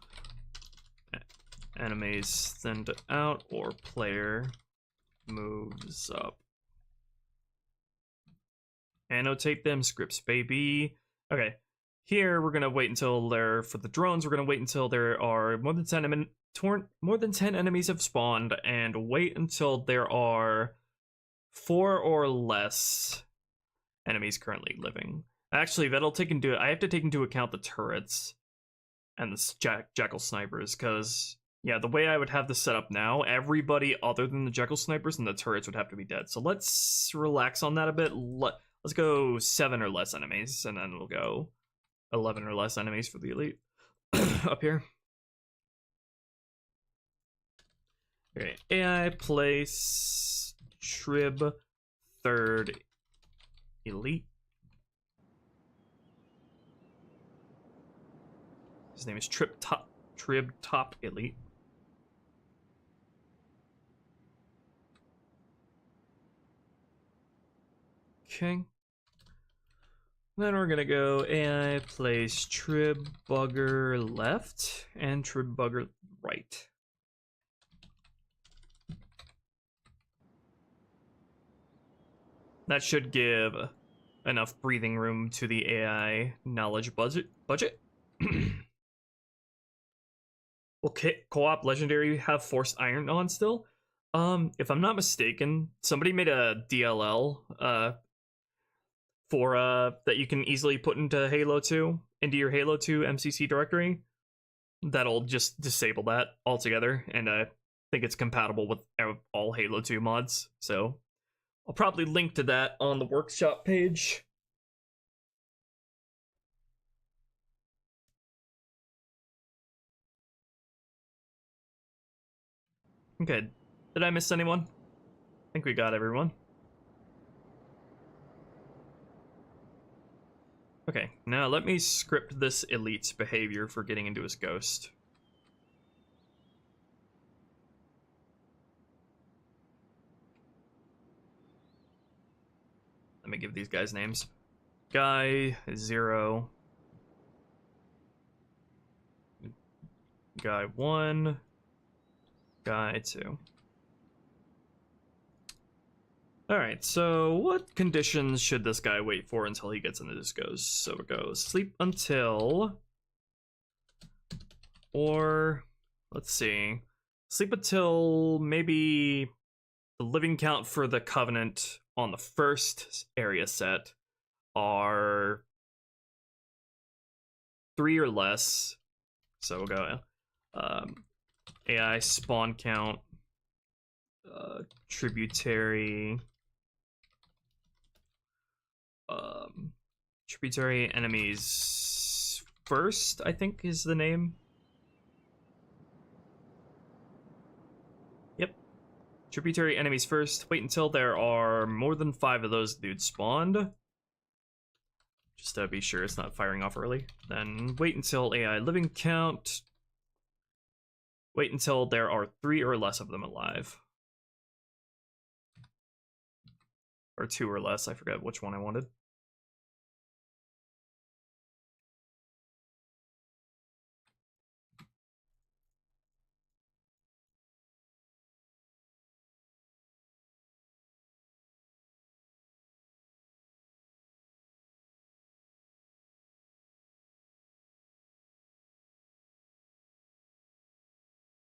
enemies thinned out or player moves up. Annotate them, scripts baby. Okay, here we're gonna wait until for the drones, we're gonna wait until there are more than 10 enemies have spawned, and wait until there are 4 or less enemies currently living. Actually, I have to take into account the turrets and the jackal snipers, because yeah, the way I would have this set up now, everybody other than the jackal snipers and the turrets would have to be dead. So let's relax on that a bit. Let's go 7 or less enemies, and then we'll go 11 or less enemies for the elite up here. Okay, AI place trib third elite. His name is trib top elite. Okay. Then we're gonna go AI place trib bugger left and trib bugger right. That should give enough breathing room to the AI knowledge budget. Will co-op legendary have forced iron on still? If I'm not mistaken, somebody made a DLL for that you can easily put into Halo 2, into your Halo 2 MCC directory. That'll just disable that altogether, and I think it's compatible with all Halo 2 mods. So I'll probably link to that on the workshop page. Okay, did I miss anyone? I think we got everyone. Okay, now let me script this elite's behavior for getting into his ghost. Let me give these guys names. Guy 0. Guy 1. Guy 2. Alright, so what conditions should this guy wait for until he gets into this ghost? So it goes sleep until Or, let's see, sleep until maybe the living count for the Covenant on the first area set are 3 or less. So we'll go AI spawn count, tributary, tributary enemies first, I think is the name. Yep. Tributary enemies first. Wait until there are more than 5 of those dudes spawned. Just to be sure it's not firing off early. Then wait until AI living count. Wait until there are 3 or less of them alive. Or 2 or less, I forget which one I wanted.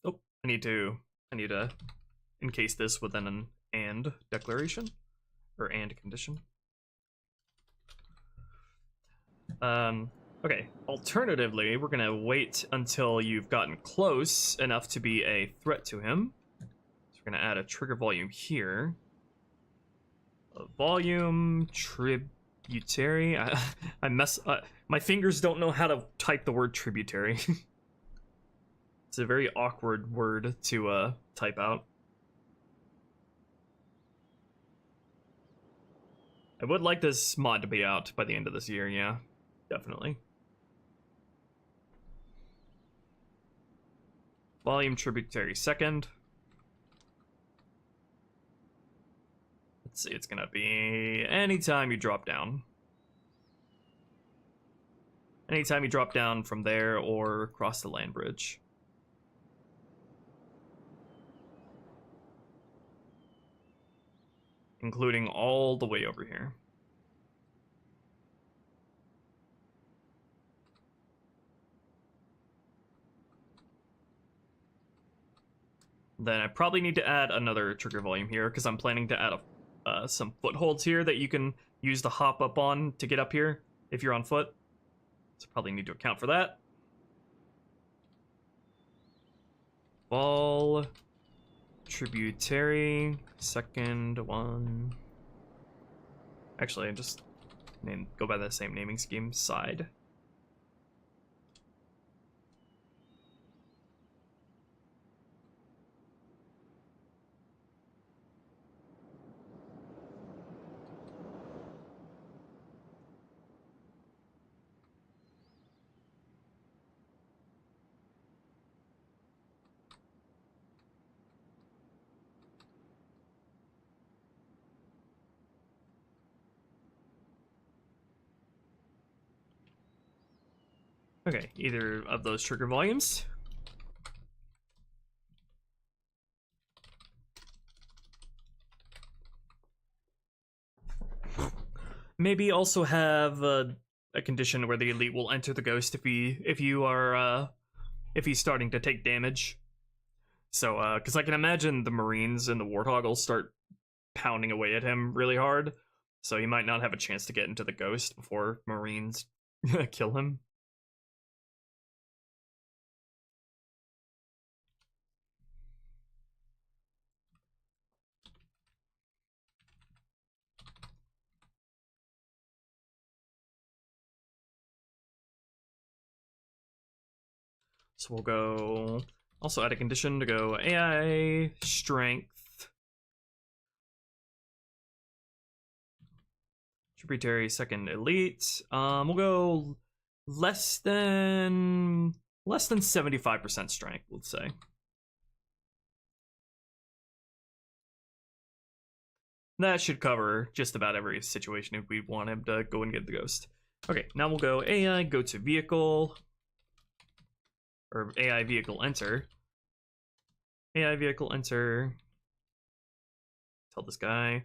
Oh, I need to encase this within an AND declaration or AND condition. Okay, alternatively, we're gonna wait until you've gotten close enough to be a threat to him. So we're gonna add a trigger volume here. A volume tributary. I mess. My fingers don't know how to type the word tributary. It's a very awkward word to type out. I would like this mod to be out by the end of this year, yeah. Definitely. Volume tributary second. Let's see, it's gonna be anytime you drop down. Anytime you drop down from there or cross the land bridge. Including all the way over here. Then I probably need to add another trigger volume here because I'm planning to add some footholds here that you can use to hop up on to get up here if you're on foot. So probably need to account for that. Ball tributary second one. Actually, I just go by the same naming scheme. Side. Okay, either of those trigger volumes. Maybe also have a condition where the elite will enter the ghost if he's starting to take damage. So, because I can imagine the Marines and the Warthog will start pounding away at him really hard, so he might not have a chance to get into the ghost before Marines kill him. So we'll go, also add a condition to go AI, strength, tributary second elite. We'll go less than 75% strength, let's say. That should cover just about every situation if we want him to go and get the ghost. Okay, now we'll go AI, go to vehicle, or AI vehicle enter. AI vehicle enter. Tell this guy.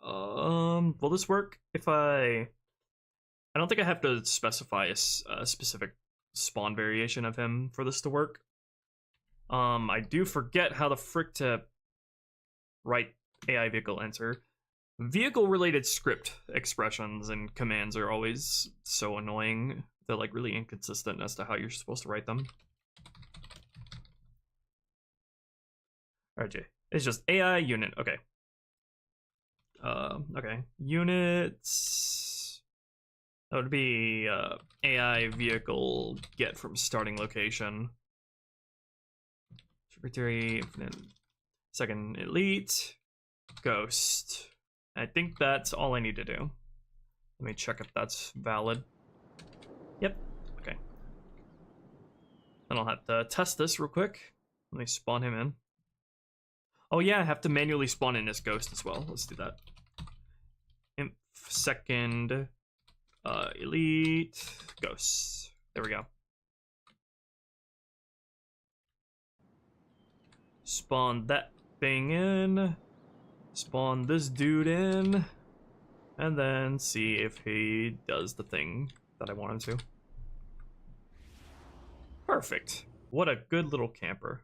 Will this work if I don't think I have to specify a specific spawn variation of him for this to work. I do forget how the frick to write AI vehicle enter. Vehicle-related script expressions and commands are always so annoying. They're like really inconsistent as to how you're supposed to write them. RJ, it's just AI unit. Okay. Okay. Units. That would be AI vehicle get from starting location. Tributary, infinite. Second elite, ghost. I think that's all I need to do. Let me check if that's valid. Yep. Okay. Then I'll have to test this real quick. Let me spawn him in. Oh yeah, I have to manually spawn in his ghost as well. Let's do that. Imp second elite ghosts. There we go. Spawn that thing in. Spawn this dude in. And then see if he does the thing that I want him to. Perfect. What a good little camper.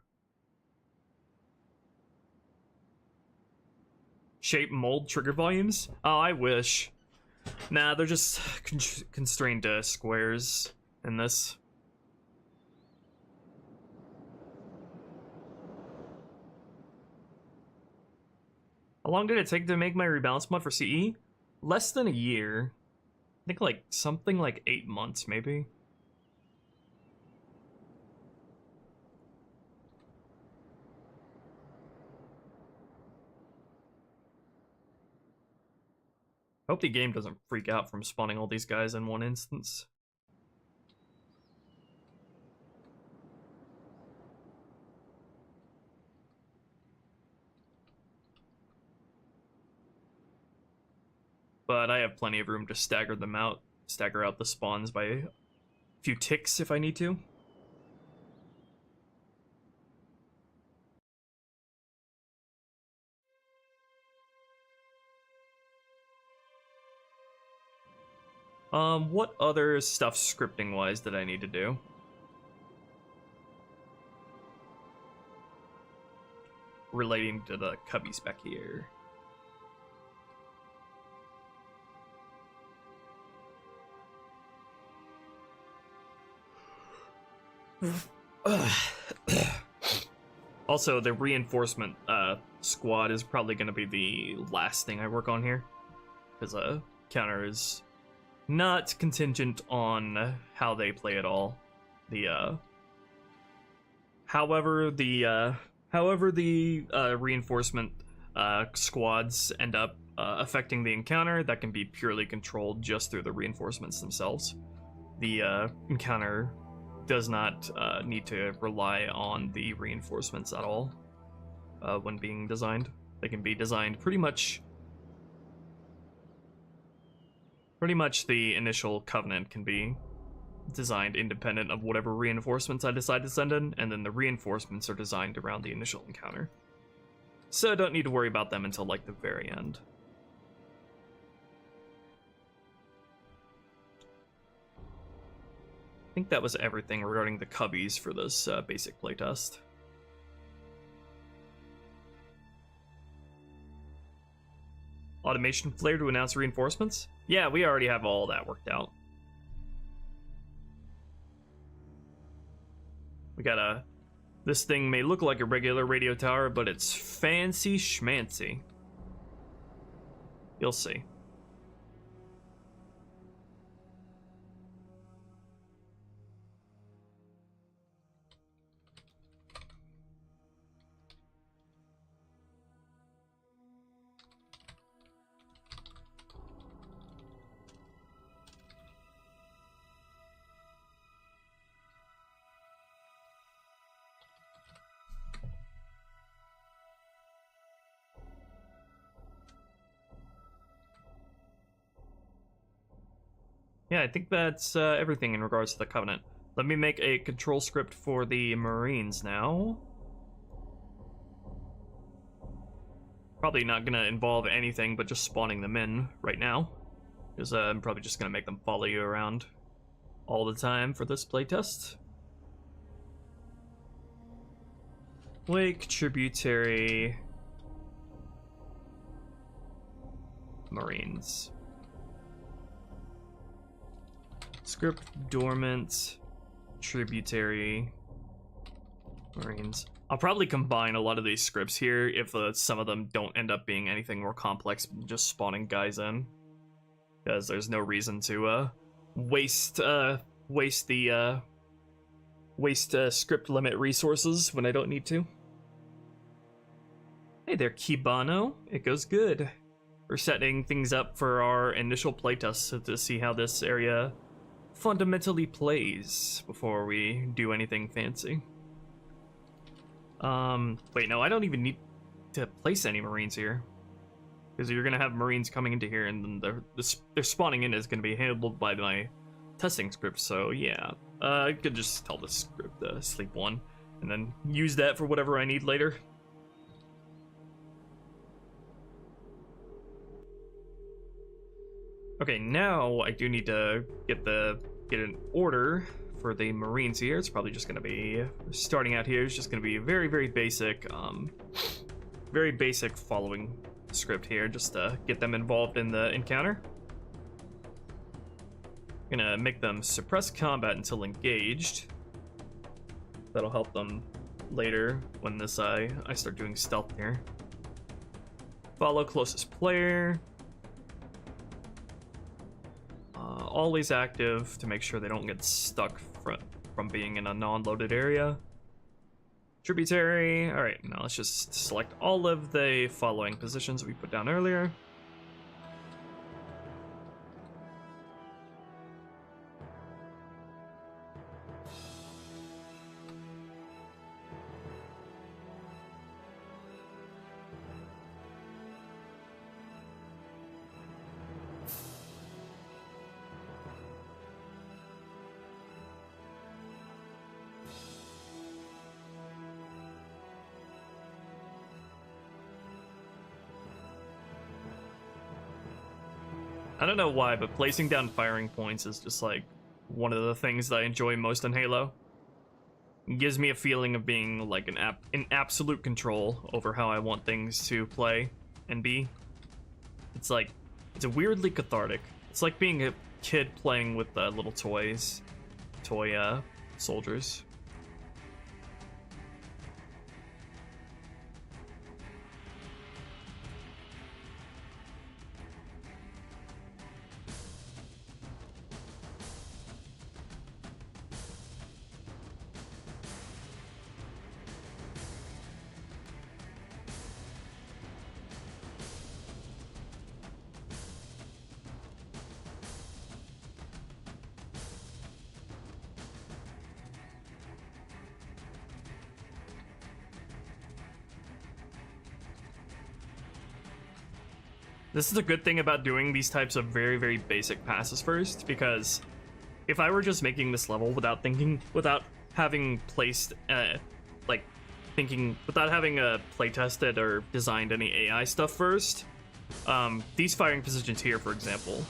Shape mold trigger volumes? Oh, I wish. Nah, they're just constrained to squares in this. How long did it take to make my rebalance mod for CE? Less than a year. I think like something like 8 months, maybe. I hope the game doesn't freak out from spawning all these guys in one instance. But I have plenty of room to stagger them out, stagger out the spawns by a few ticks if I need to. What other stuff scripting-wise did I need to do? Relating to the cubbies back here. Also, the reinforcement squad is probably going to be the last thing I work on here, because counter is not contingent on how they play at all. However the reinforcement squads end up affecting the encounter, that can be purely controlled just through the reinforcements themselves. The encounter does not need to rely on the reinforcements at all when being designed. They can be designed pretty much the initial covenant can be designed independent of whatever reinforcements I decide to send in, and then the reinforcements are designed around the initial encounter. So I don't need to worry about them until like the very end. I think that was everything regarding the cubbies for this basic playtest. Automation flare to announce reinforcements? Yeah, we already have all that worked out. We got this thing may look like a regular radio tower, but it's fancy schmancy. You'll see. Yeah, I think that's everything in regards to the Covenant. Let me make a control script for the Marines now. Probably not gonna involve anything but just spawning them in right now, because I'm probably just gonna make them follow you around all the time for this playtest. Lake, tributary, Marines. Script, dormant, tributary, Marines. I'll probably combine a lot of these scripts here if some of them don't end up being anything more complex, just spawning guys in. Because there's no reason to waste script limit resources when I don't need to. Hey there, Kibano. It goes good. We're setting things up for our initial playtest to see how this area fundamentally plays before we do anything fancy. Wait, no, I don't even need to place any Marines here. Because you're going to have Marines coming into here, and then their spawning in is going to be handled by my testing script, so yeah. I could just tell the script to sleep one, and then use that for whatever I need later. Okay, now I do need to get an order for the Marines here. It's probably just going to be, starting out here, it's just going to be very, very basic following script here, just to get them involved in the encounter. Gonna make them suppress combat until engaged. That'll help them later when I start doing stealth here. Follow closest player. Always active to make sure they don't get stuck from being in a non-loaded area. Tributary. All right, now let's just select all of the following positions we put down earlier. I don't know why, but placing down firing points is just like one of the things that I enjoy most in Halo. It gives me a feeling of being like in absolute control over how I want things to play and be. It's a weirdly cathartic. It's like being a kid playing with little toy soldiers. This is a good thing about doing these types of very, very basic passes first, because if I were just making this level without having playtested or designed any AI stuff first, these firing positions here, for example,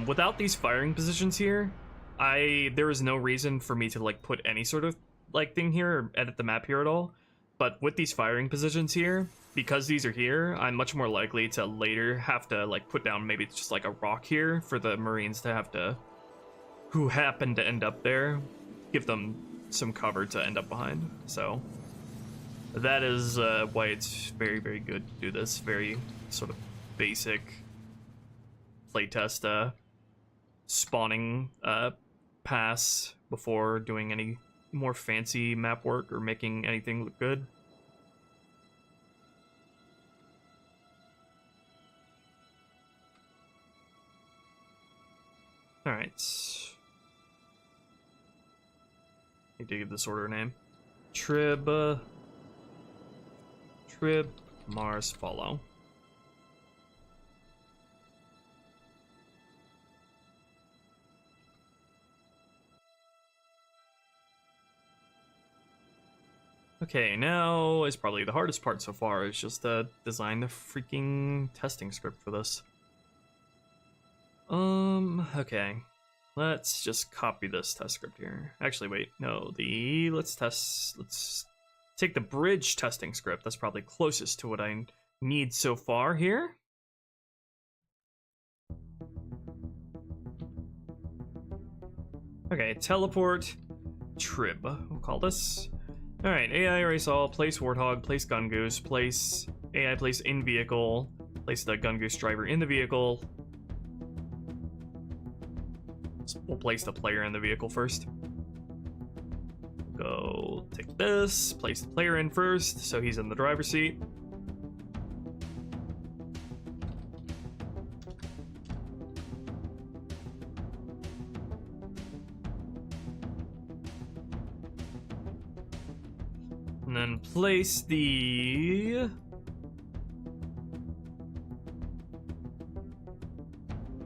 without these firing positions here, there is no reason for me to like put any sort of like thing here or edit the map here at all. But with these firing positions here, because these are here, I'm much more likely to later have to like put down maybe it's just like a rock here for the Marines to have to, who happen to end up there, give them some cover to end up behind. So that is why it's very, very good to do this very sort of basic playtest spawning pass before doing any more fancy map work or making anything look good. Alright. Need to give this order a name. Trib, Mars, follow. Okay, now is probably the hardest part so far, is just to design the freaking testing script for this. Okay. Let's just copy this test script here. Actually, wait, no, let's take the bridge testing script. That's probably closest to what I need so far here. Okay, teleport, trib, we'll call this. All right, AI erase all, place Warthog, place Gun Goose, place AI place in vehicle, place the Gun Goose driver in the vehicle. We'll place the player in the vehicle first. Go take this, place the player in first, so he's in the driver's seat. And then place the...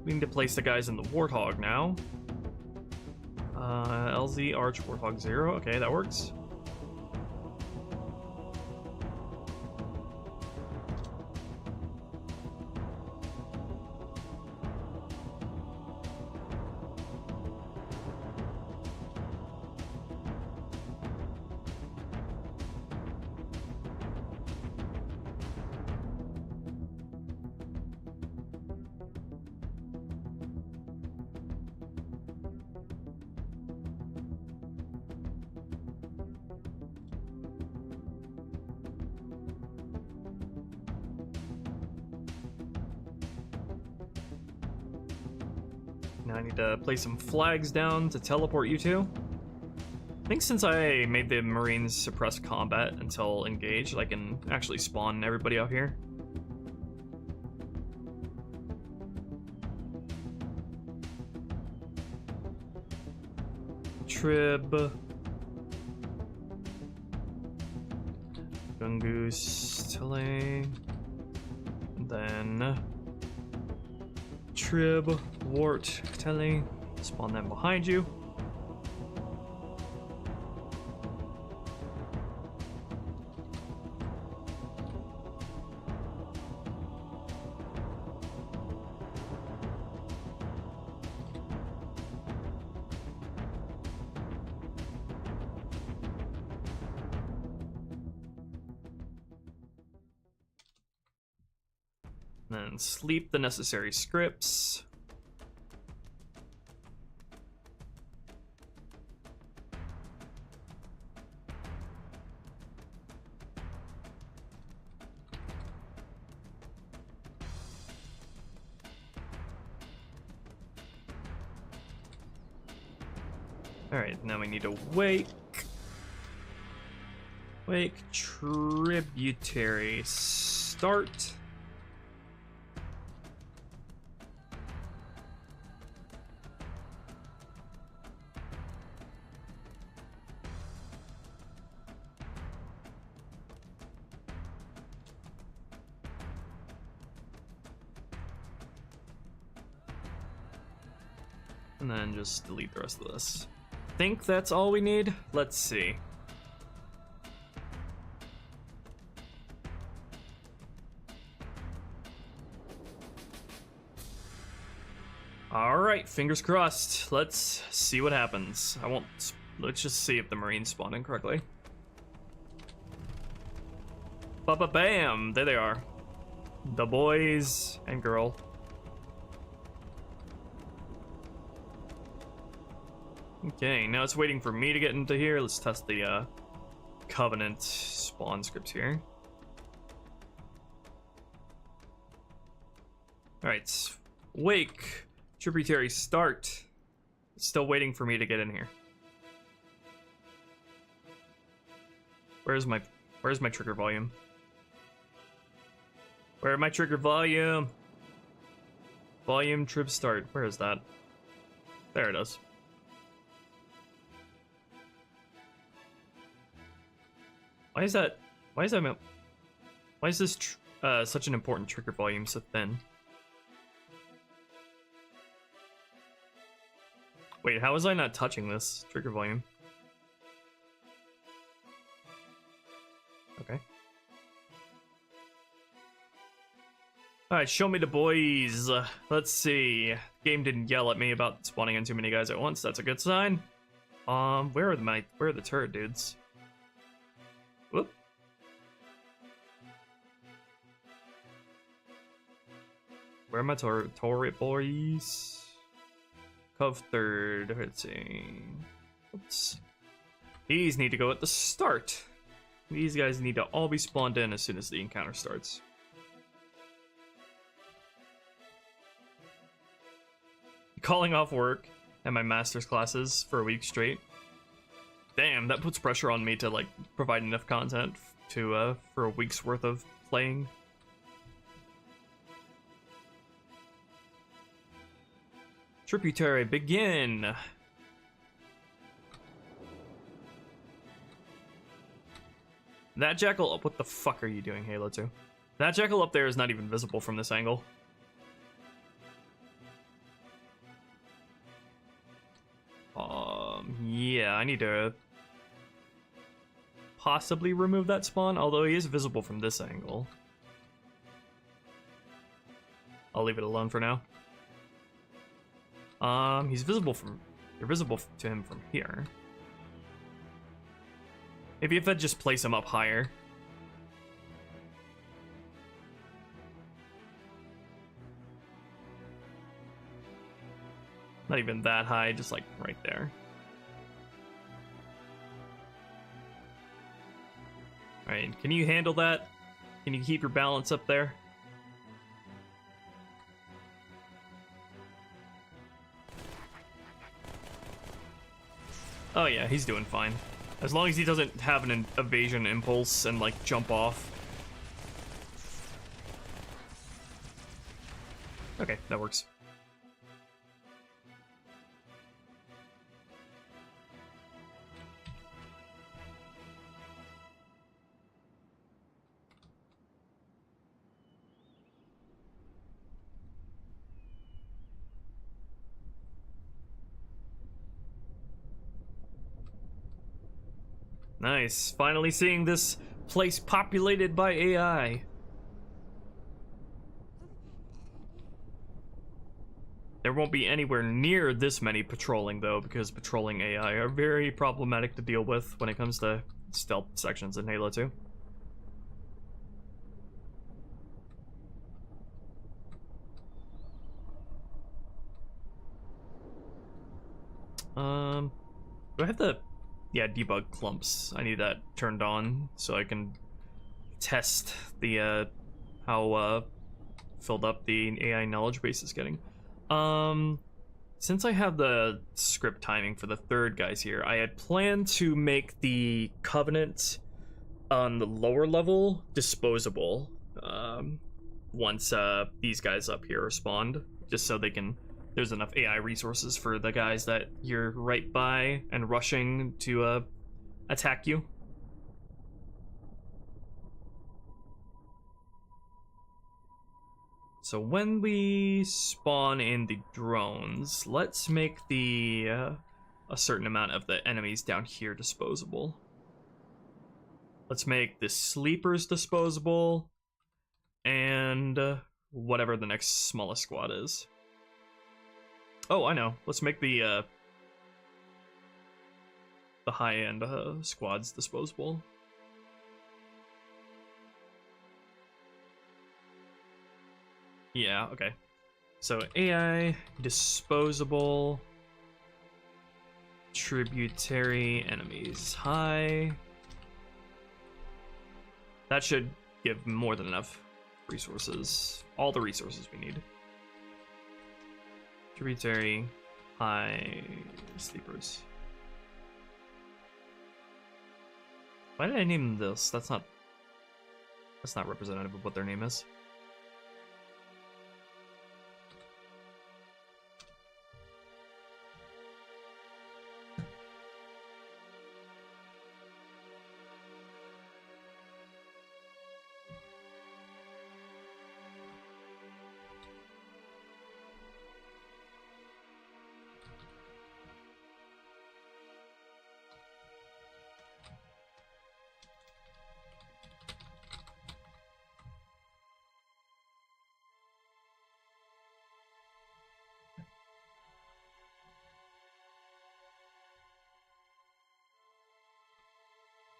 We need to place the guys in the Warthog now. LZ Arch Warthog 0. Okay, that works. Now I need to place some flags down to teleport you two. I think since I made the Marines suppress combat until engaged, I can actually spawn everybody out here. Trib. Gungoose, Tele. Then Trib, Wart, Tele. Spawn them behind you. Then sleep the necessary scripts. Alright, now we need to wake tributary start. And then just delete the rest of this. I think that's all we need. Let's see. Alright, fingers crossed. Let's see what happens. Let's just see if the Marines spawned in correctly. Ba-ba-bam! There they are. The boys and girl. Okay, now it's waiting for me to get into here. Let's test the Covenant spawn scripts here. Alright, wake, tributary start. It's still waiting for me to get in here. Where's my trigger volume? Where my trigger volume? Volume trib start. Where is that? There it is. Why is this such an important trigger volume so thin? Wait, how was I not touching this trigger volume? Okay. Alright, show me the boys. Let's see. Game didn't yell at me about spawning in too many guys at once. That's a good sign. Where are the turret dudes? Whoop. Where are my turret boys? Cov third. Let's see. Oops. These need to go at the start. These guys need to all be spawned in as soon as the encounter starts. Calling off work and my master's classes for a week straight. Damn, that puts pressure on me to like provide enough content to for a week's worth of playing. Tributary, begin. That jackal up. What the fuck are you doing, Halo 2? That jackal up there is not even visible from this angle. Yeah, I need to possibly remove that spawn, although he is visible from this angle. I'll leave it alone for now. You're visible to him from here. Maybe if I just place him up higher. Not even that high, just like right there. Alright, can you handle that? Can you keep your balance up there? Oh yeah, he's doing fine. As long as he doesn't have an evasion impulse and like jump off. Okay, that works. Nice. Finally seeing this place populated by AI. There won't be anywhere near this many patrolling, though, because patrolling AI are very problematic to deal with when it comes to stealth sections in Halo 2. Do I have the... Yeah, debug clumps. I need that turned on so I can test the how filled up the AI knowledge base is getting. Since I have the script timing for the third guys here, I had planned to make the Covenant on the lower level disposable once these guys up here are spawned, just so they can... There's enough AI resources for the guys that you're right by and rushing to attack you. So when we spawn in the drones, let's make the a certain amount of the enemies down here disposable. Let's make the sleepers disposable, and whatever the next smallest squad is. Oh, I know. Let's make the high-end squads disposable. Yeah, okay. So AI, disposable, tributary enemies, high. That should give more than enough resources. All the resources we need. Tributary, high, sleepers. Why did I name them this? That's not representative of what their name is.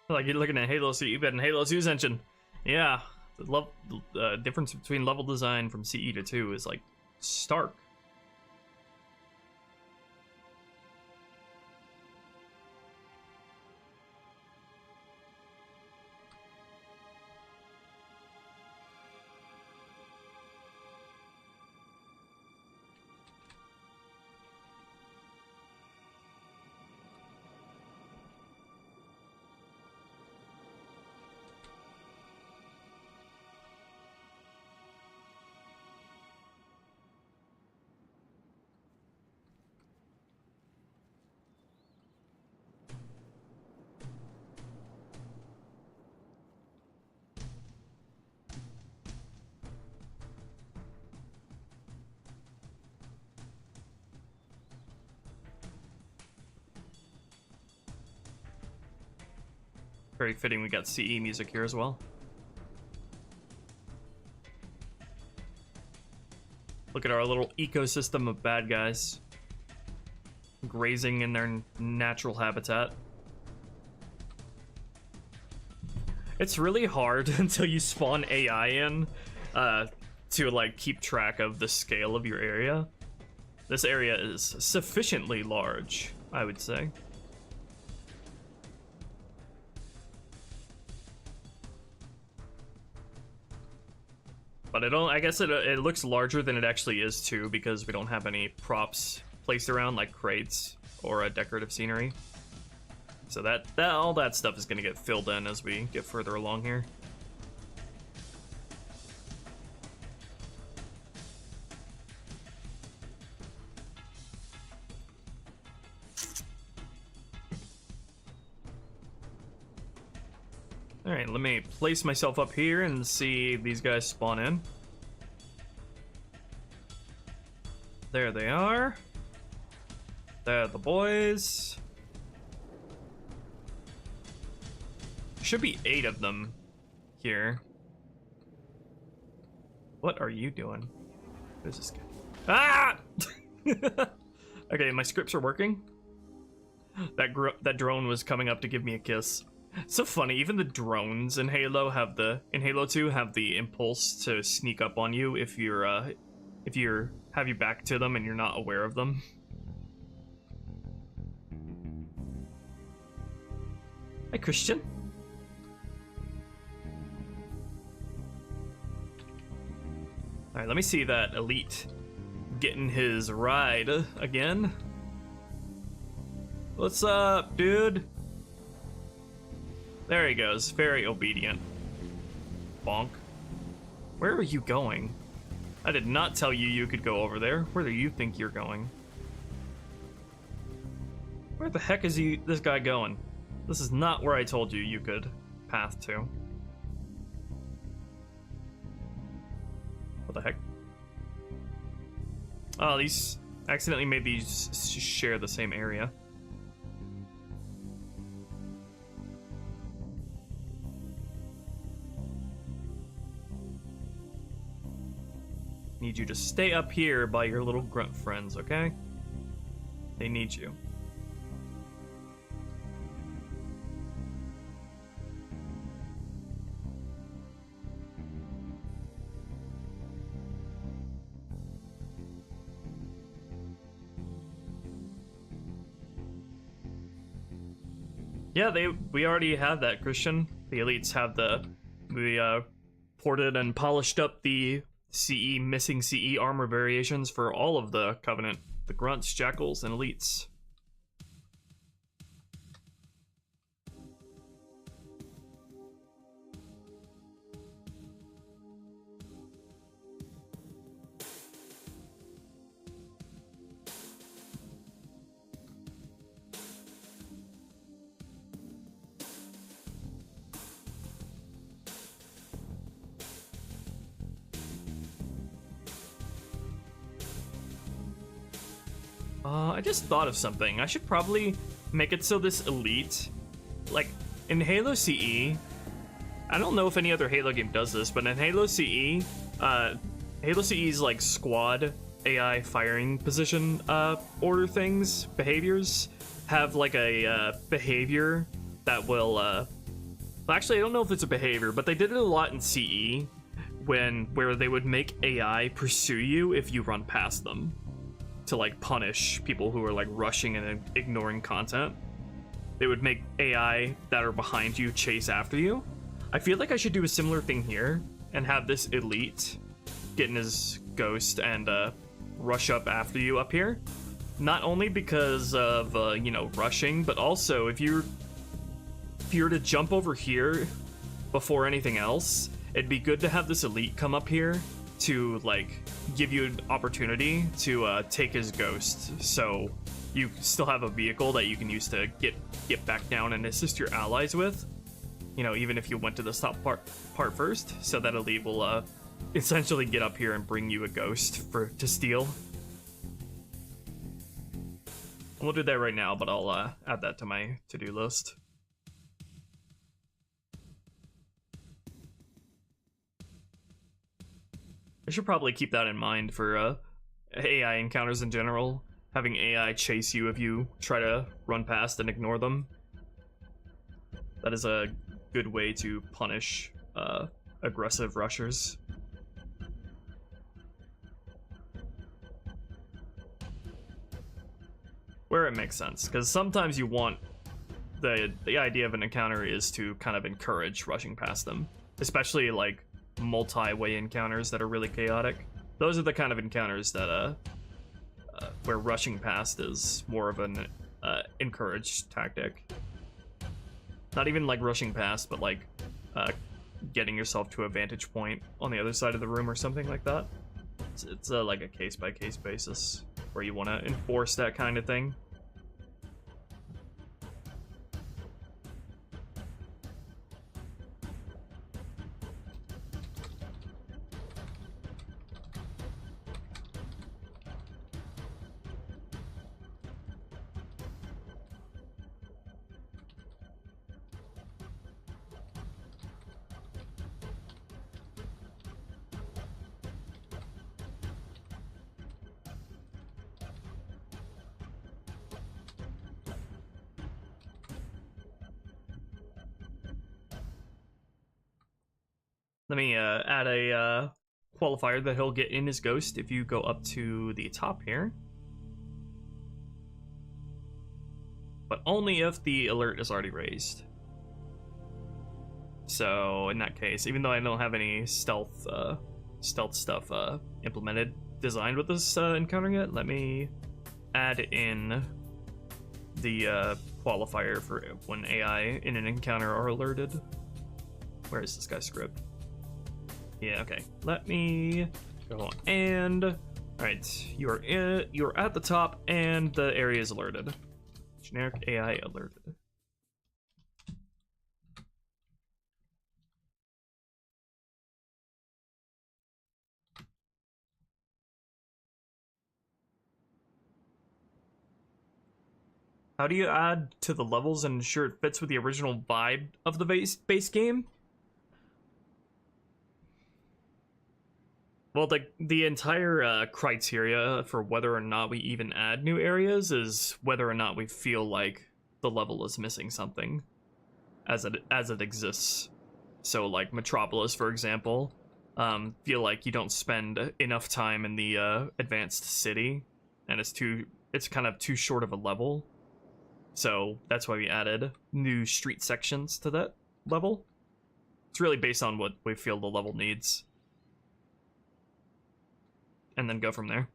Like you're looking at Halo CE, but in Halo 2's engine, yeah, the difference between level design from CE to 2 is like stark. Very fitting we got CE music here as well. Look at our little ecosystem of bad guys grazing in their natural habitat. It's really hard until you spawn AI in to like keep track of the scale of your area. This area is sufficiently large, I would say. But I guess it looks larger than it actually is too, because we don't have any props placed around like crates or decorative scenery. So that all that stuff is gonna get filled in as we get further along here. Alright, let me place myself up here and see these guys spawn in. There they are. They're the boys. Should be 8 of them here. What are you doing? Who's this guy? Ah! Okay, my scripts are working. That drone was coming up to give me a kiss. So funny, even the drones in Halo in Halo 2 have the impulse to sneak up on you if you're have your back to them and you're not aware of them. Hi, Christian. Alright, let me see that elite getting his ride again. What's up, dude? There he goes, very obedient. Bonk. Where are you going? I did not tell you you could go over there. Where do you think you're going? Where the heck is this guy going? This is not where I told you you could path to. What the heck? Oh, these accidentally made these share the same area. Need you to stay up here by your little grunt friends, okay? They need you. Yeah, we already have that, Christian. The elites have we ported and polished up the missing CE armor variations for all of the Covenant, the grunts, jackals, and elites. I just thought of something. I should probably make it so this elite, like in Halo CE, I don't know if any other Halo game does this, but in Halo CE, Halo CE's like squad AI firing position behaviors have like a behavior that will Well, actually, I don't know if it's a behavior, but they did it a lot in CE, where they would make AI pursue you if you run past them, to like punish people who are like rushing and ignoring content. They would make AI that are behind you chase after you. I feel like I should do a similar thing here and have this elite get in his ghost and rush up after you up here. Not only because of you know, rushing, but also if you're to jump over here before anything else, it'd be good to have this elite come up here to like give you an opportunity to take his ghost, so you still have a vehicle that you can use to get back down and assist your allies with. You know, even if you went to the top part first, so that elite will essentially get up here and bring you a ghost to steal. We'll do that right now, but I'll add that to my to-do list. I should probably keep that in mind for AI encounters in general. Having AI chase you if you try to run past and ignore them. That is a good way to punish aggressive rushers. Where it makes sense, because sometimes you want the idea of an encounter is to kind of encourage rushing past them, especially like multi-way encounters that are really chaotic. Those are the kind of encounters that where rushing past is more of an encouraged tactic. Not even like rushing past, but like getting yourself to a vantage point on the other side of the room or something like that. It's like a case-by-case basis where you want to enforce that kind of thing. Let me add a qualifier that he'll get in his ghost if you go up to the top here. But only if the alert is already raised. So in that case, even though I don't have any stealth stuff designed with this encounter yet, let me add in the qualifier for when AI in an encounter are alerted. Where is this guy's script? Yeah, okay. Let me go on. And all right, you're at the top, and the area is alerted. Generic AI alerted. How do you add to the levels and ensure it fits with the original vibe of the base game? Well, the entire criteria for whether or not we even add new areas is whether or not we feel like the level is missing something as it exists. So, like Metropolis, for example, feel like you don't spend enough time in the advanced city, and it's kind of too short of a level. So that's why we added new street sections to that level. It's really based on what we feel the level needs. And then go from there.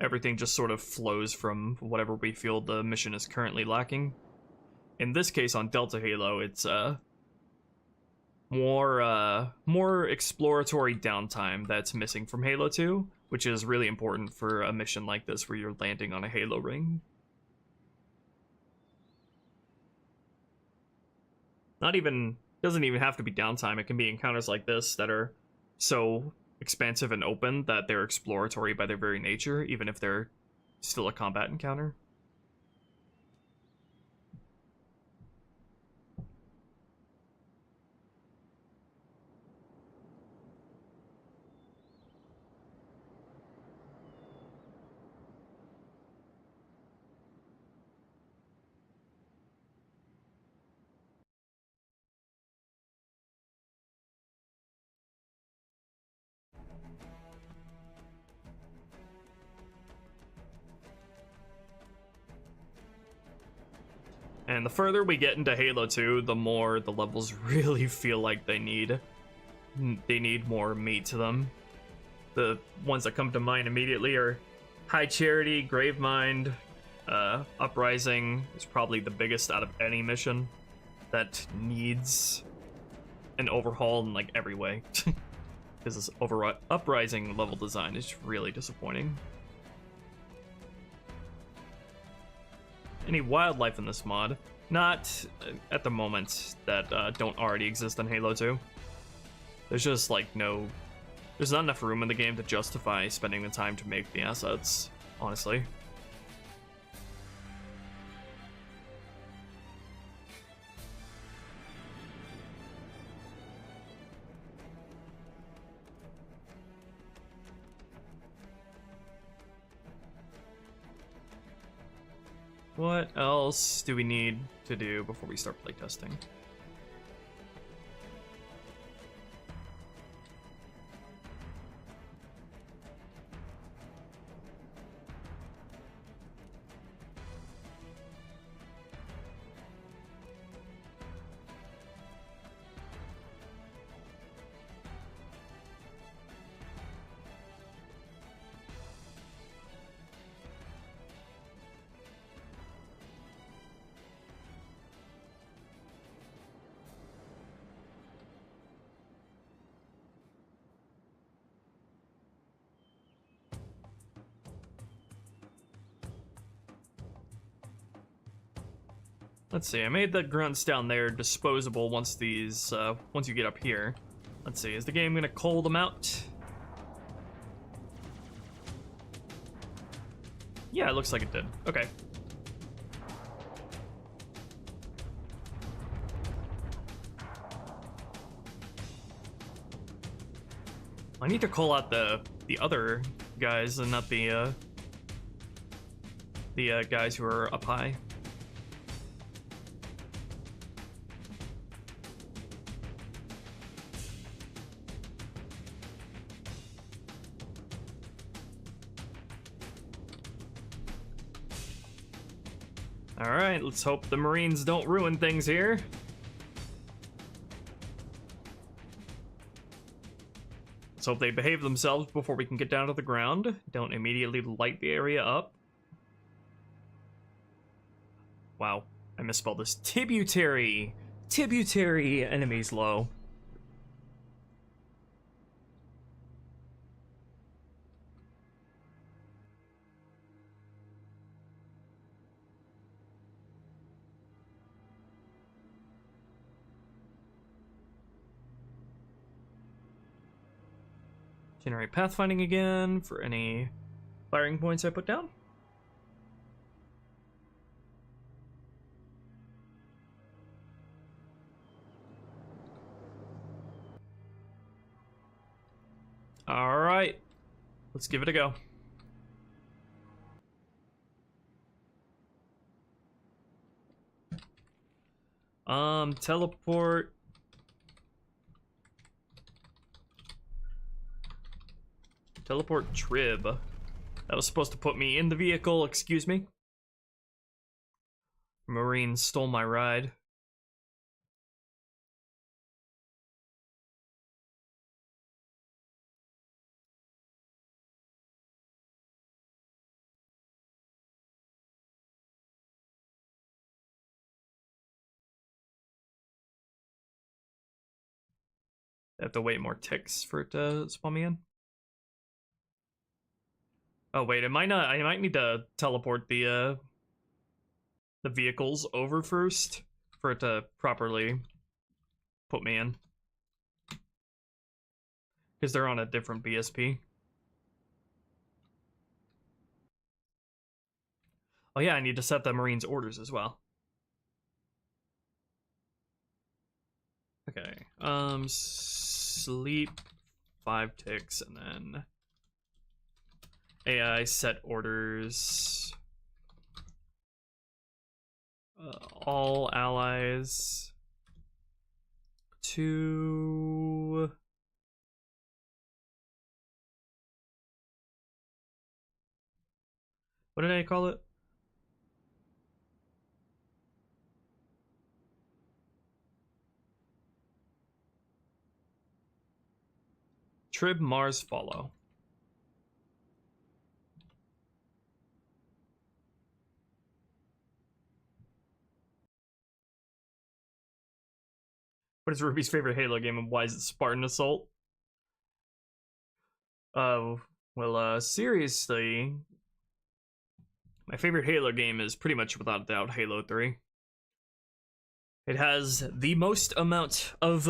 Everything just sort of flows from whatever we feel the mission is currently lacking. In this case, on Delta Halo, it's more exploratory downtime that's missing from Halo 2, which is really important for a mission like this where you're landing on a Halo ring. Doesn't even have to be downtime. It can be encounters like this that are so expansive and open that they're exploratory by their very nature, even if they're still a combat encounter. And the further we get into Halo 2, the more the levels really feel like they need more meat to them. The ones that come to mind immediately are High Charity, Gravemind, Uprising is probably the biggest out of any mission that needs an overhaul in like every way. Because this Uprising level design is really disappointing. Any wildlife in this mod? Not at the moment that don't already exist in Halo 2. There's just like there's not enough room in the game to justify spending the time to make the assets, honestly. What else do we need to do before we start playtesting? Let's see, I made the grunts down there disposable once once you get up here. Let's see, is the game gonna cull them out? Yeah, it looks like it did. Okay. I need to call out the other guys and not the guys who are up high. Alright, let's hope the Marines don't ruin things here. Let's hope they behave themselves before we can get down to the ground. Don't immediately light the area up. Wow, I misspelled this. Tributary! Tributary enemies low. Generate pathfinding again for any firing points I put down. All right, let's give it a go. Teleport. Teleport Trib. That was supposed to put me in the vehicle, excuse me. Marines stole my ride. I have to wait more ticks for it to spawn me in. Oh wait, I might need to teleport the vehicles over first for it to properly put me in. Because they're on a different BSP. Oh yeah, I need to set the Marines' orders as well. Okay, sleep 5 ticks and then AI set orders. All allies to what did I call it? Trib Mars follow. What is Ruby's favorite Halo game and why is it Spartan Assault? Seriously, my favorite Halo game is pretty much without a doubt Halo 3. It has the most amount of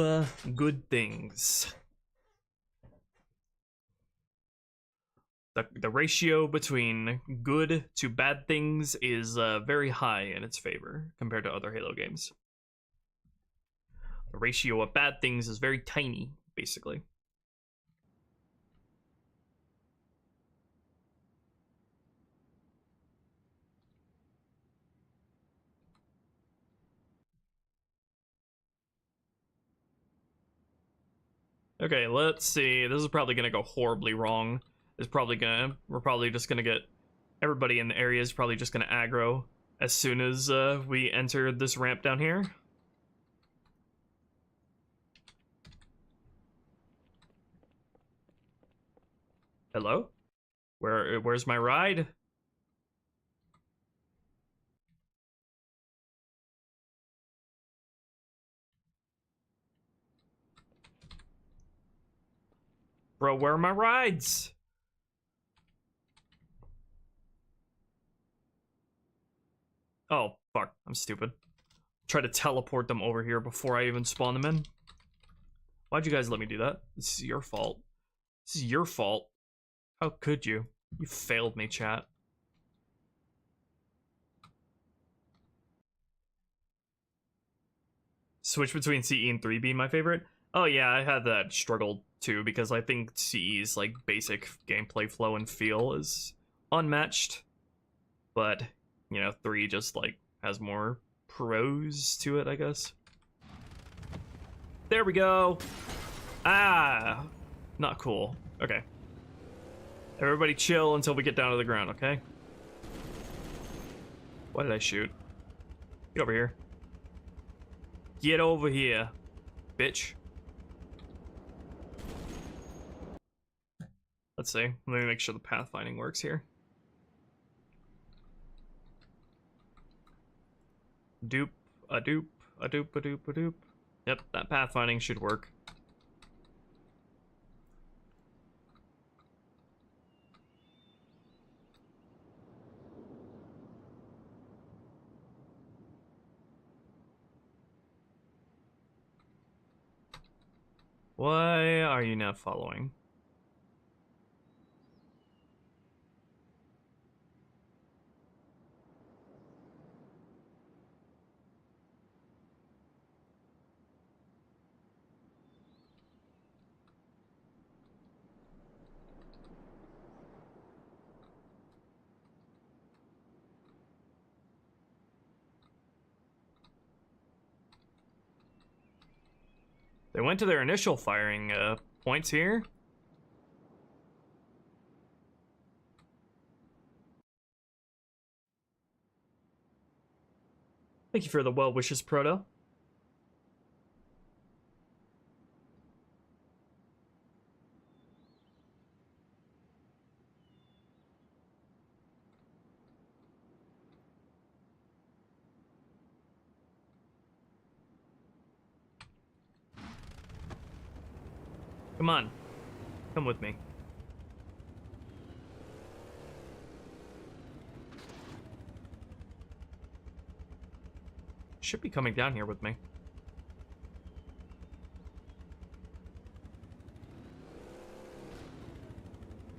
good things. The ratio between good to bad things is very high in its favor compared to other Halo games. The ratio of bad things is very tiny, basically. Okay, let's see. This is probably gonna go horribly wrong. We're probably just gonna get everybody in the area is probably just gonna aggro as soon as we enter this ramp down here. Hello? Where's my ride? Bro, where are my rides? Oh, fuck. I'm stupid. Try to teleport them over here before I even spawn them in. Why'd you guys let me do that? This is your fault. This is your fault. How could you? You failed me, chat. Switch between CE and 3B, my favorite? Oh yeah, I had that struggle too, because I think CE's like basic gameplay flow and feel is unmatched. But, you know, 3 just like has more pros to it, I guess. There we go! Ah! Not cool. Okay. Everybody chill until we get down to the ground, okay? What did I shoot? Get over here. Get over here, bitch. Let's see. Let me make sure the pathfinding works here. Doop, a doop, a doop, a doop, a doop. Yep, that pathfinding should work. Why are you not following? They went to their initial firing points here. Thank you for the well wishes, Proto. Come on. Come with me. Should be coming down here with me.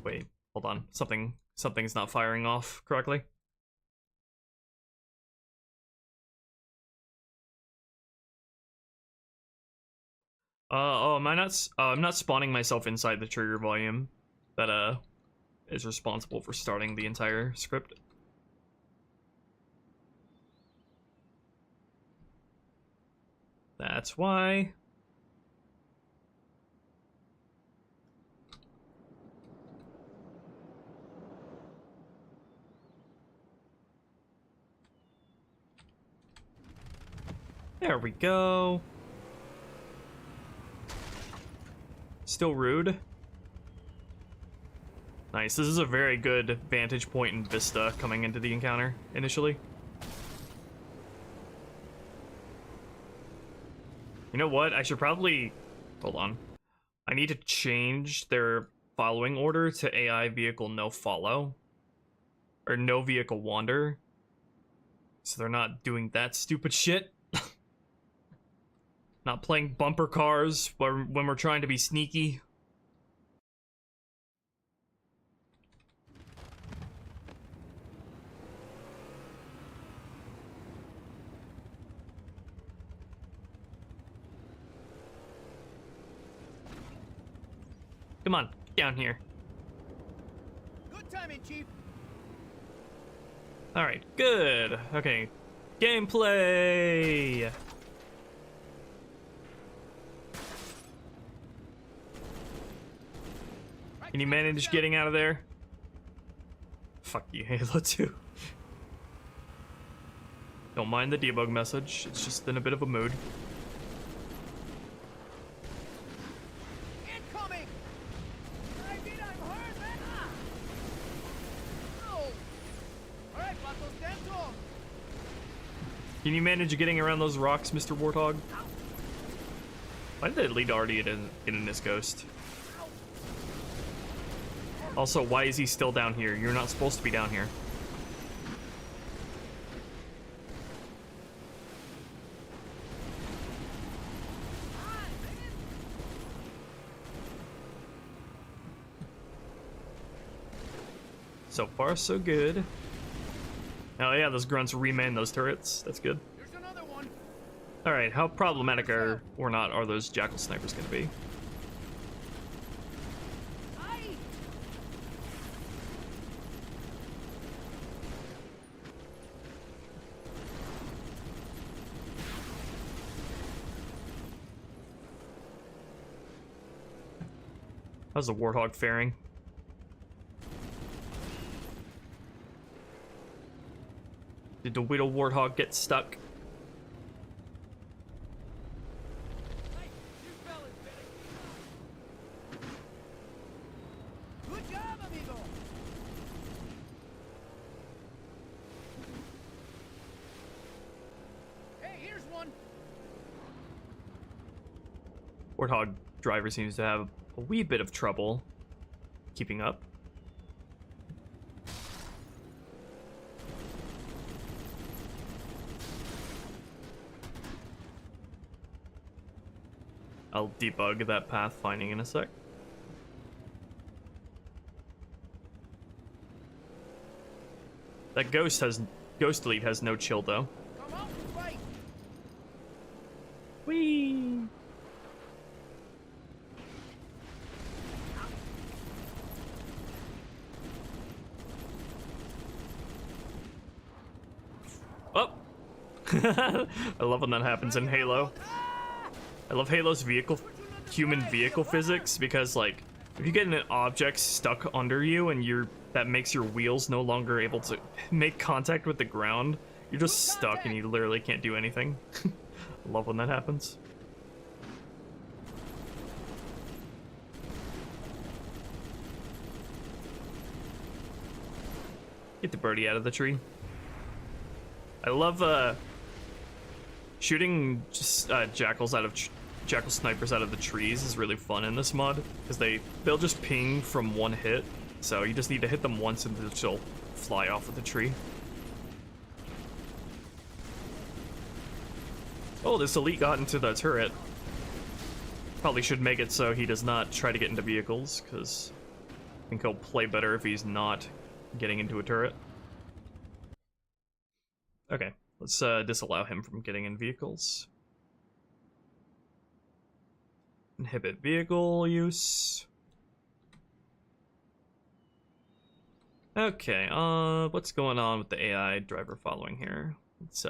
Wait, hold on. Something's not firing off correctly. Oh, am I not? I'm not spawning myself inside the trigger volume that is responsible for starting the entire script. That's why. There we go. Still rude. Nice. This is a very good vantage point in Vista coming into the encounter initially. You know what? I should probably... Hold on. I need to change their following order to AI vehicle no follow. Or no vehicle wander. So they're not doing that stupid shit. Not playing bumper cars when we're trying to be sneaky. Come on, get down here. Good timing, Chief. Alright, good. Okay, gameplay! Can you manage getting out of there? Fuck you, Halo 2. Don't mind the debug message, it's just in a bit of a mood. Incoming! I mean, I'm hurt, man! No! Alright, Vatos, dentro! Can you manage getting around those rocks, Mr. Warthog? Why did the lead already get in this ghost? Also, why is he still down here? You're not supposed to be down here. So far, so good. Oh yeah, those grunts reman those turrets. That's good. There's another one! Alright, how problematic or not are those jackal snipers gonna be? How's the Warthog faring? Did the Whittle Warthog get stuck? Hey, you fellas better. Good job, amigo! Hey, here's one! Warthog driver seems to have a wee bit of trouble keeping up. I'll debug that pathfinding in a sec. That ghost lead has no chill though. Come out and fight! Whee! Oh! I love when that happens in Halo. I love Halo's human vehicle physics because, like, if you get an object stuck under you and that makes your wheels no longer able to make contact with the ground, you're just stuck and you literally can't do anything. I love when that happens. Get the birdie out of the tree. I love shooting just jackals jackal snipers out of the trees is really fun in this mod because they'll just ping from one hit, so you just need to hit them once and they'll fly off of the tree. Oh, this elite got into the turret. Probably should make it so he does not try to get into vehicles, because I think he'll play better if he's not getting into a turret. Okay, let's disallow him from getting in vehicles. Inhibit vehicle use. Okay, what's going on with the AI driver following here? Let's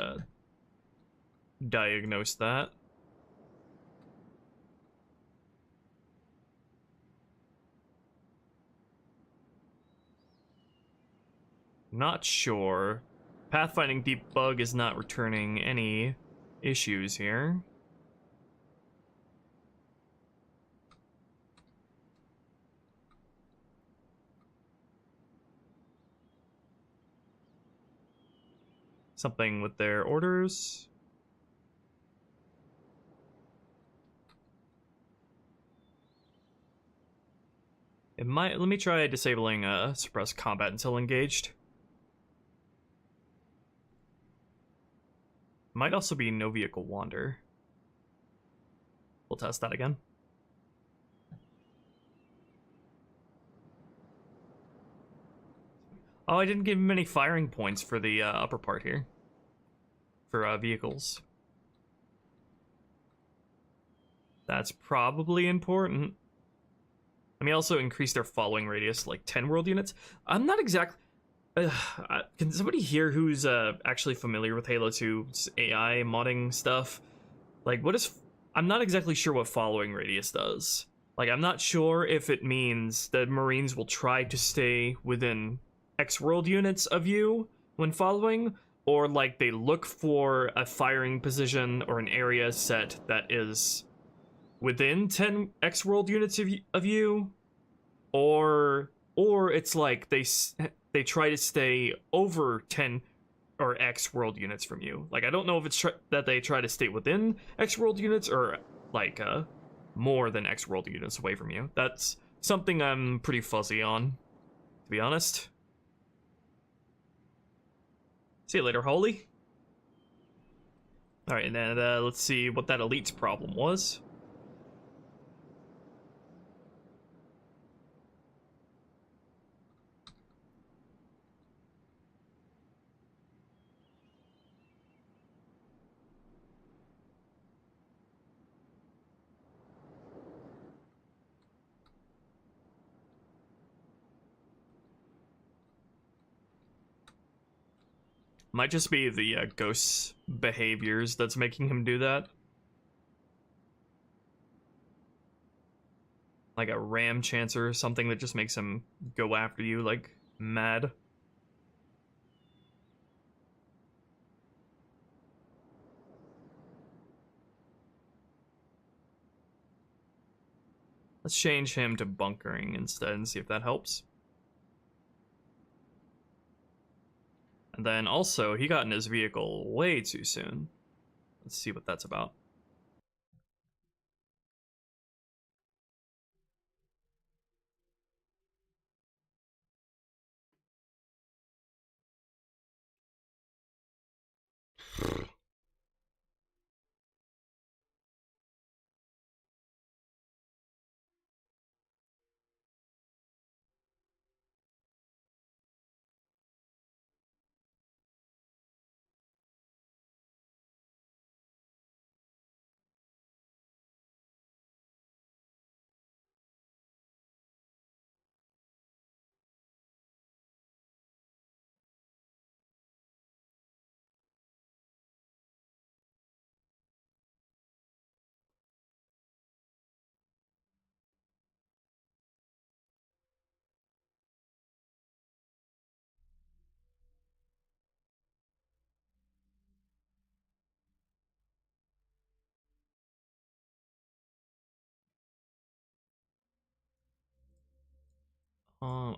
diagnose that. Not sure. Pathfinding debug is not returning any issues here. something with their orders. It might. Let me try disabling suppress combat until engaged. Might also be no vehicle wander. We'll test that again. Oh, I didn't give him any firing points for the upper part here. For vehicles. That's probably important. Let me also increase their following radius, like 10 world units. I'm not exactly... can somebody here who's actually familiar with Halo 2's AI modding stuff? Like, what is... I'm not exactly sure what following radius does. Like, I'm not sure if it means that Marines will try to stay within X world units of you when following, or like they look for a firing position or an area set that is within 10 X world units of you, or it's like they try to stay over 10 or X world units from you. Like, I don't know if it's that they try to stay within X world units or like more than X world units away from you. That's something I'm pretty fuzzy on, to be honest. See you later, Holy. All right, and then let's see what that elite's problem was. Might just be the ghost behaviors that's making him do that. Like a ram chancer or something that just makes him go after you like mad. Let's change him to bunkering instead and see if that helps. And then also, he got in his vehicle way too soon. Let's see what that's about.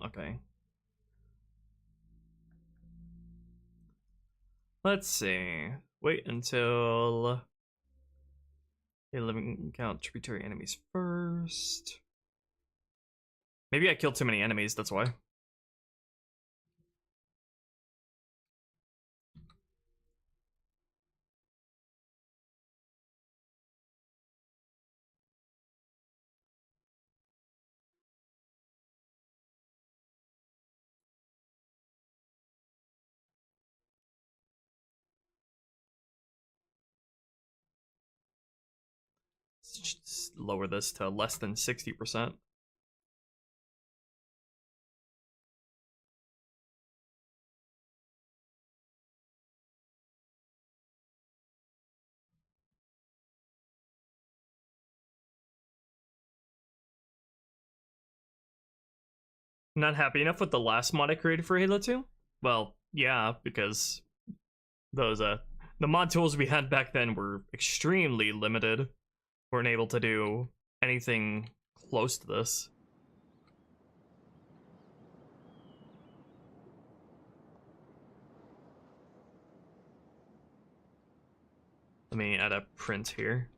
Okay. Let's see. Wait until a living count tributary enemies first. Maybe I killed too many enemies, that's why. Just lower this to less than 60%. Not happy enough with the last mod I created for Halo 2? Well, yeah, because those the mod tools we had back then were extremely limited. Weren't able to do anything close to this. Let me add a print here.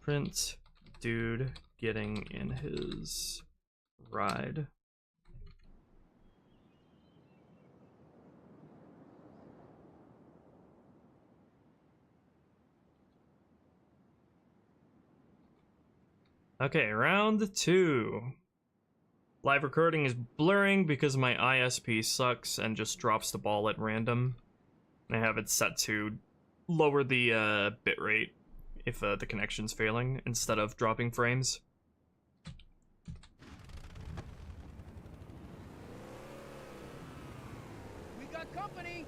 Print dude getting in his ride. Okay, round 2. Live recording is blurring because my ISP sucks and just drops the ball at random. I have it set to lower the bitrate if the connection's failing instead of dropping frames. We got company.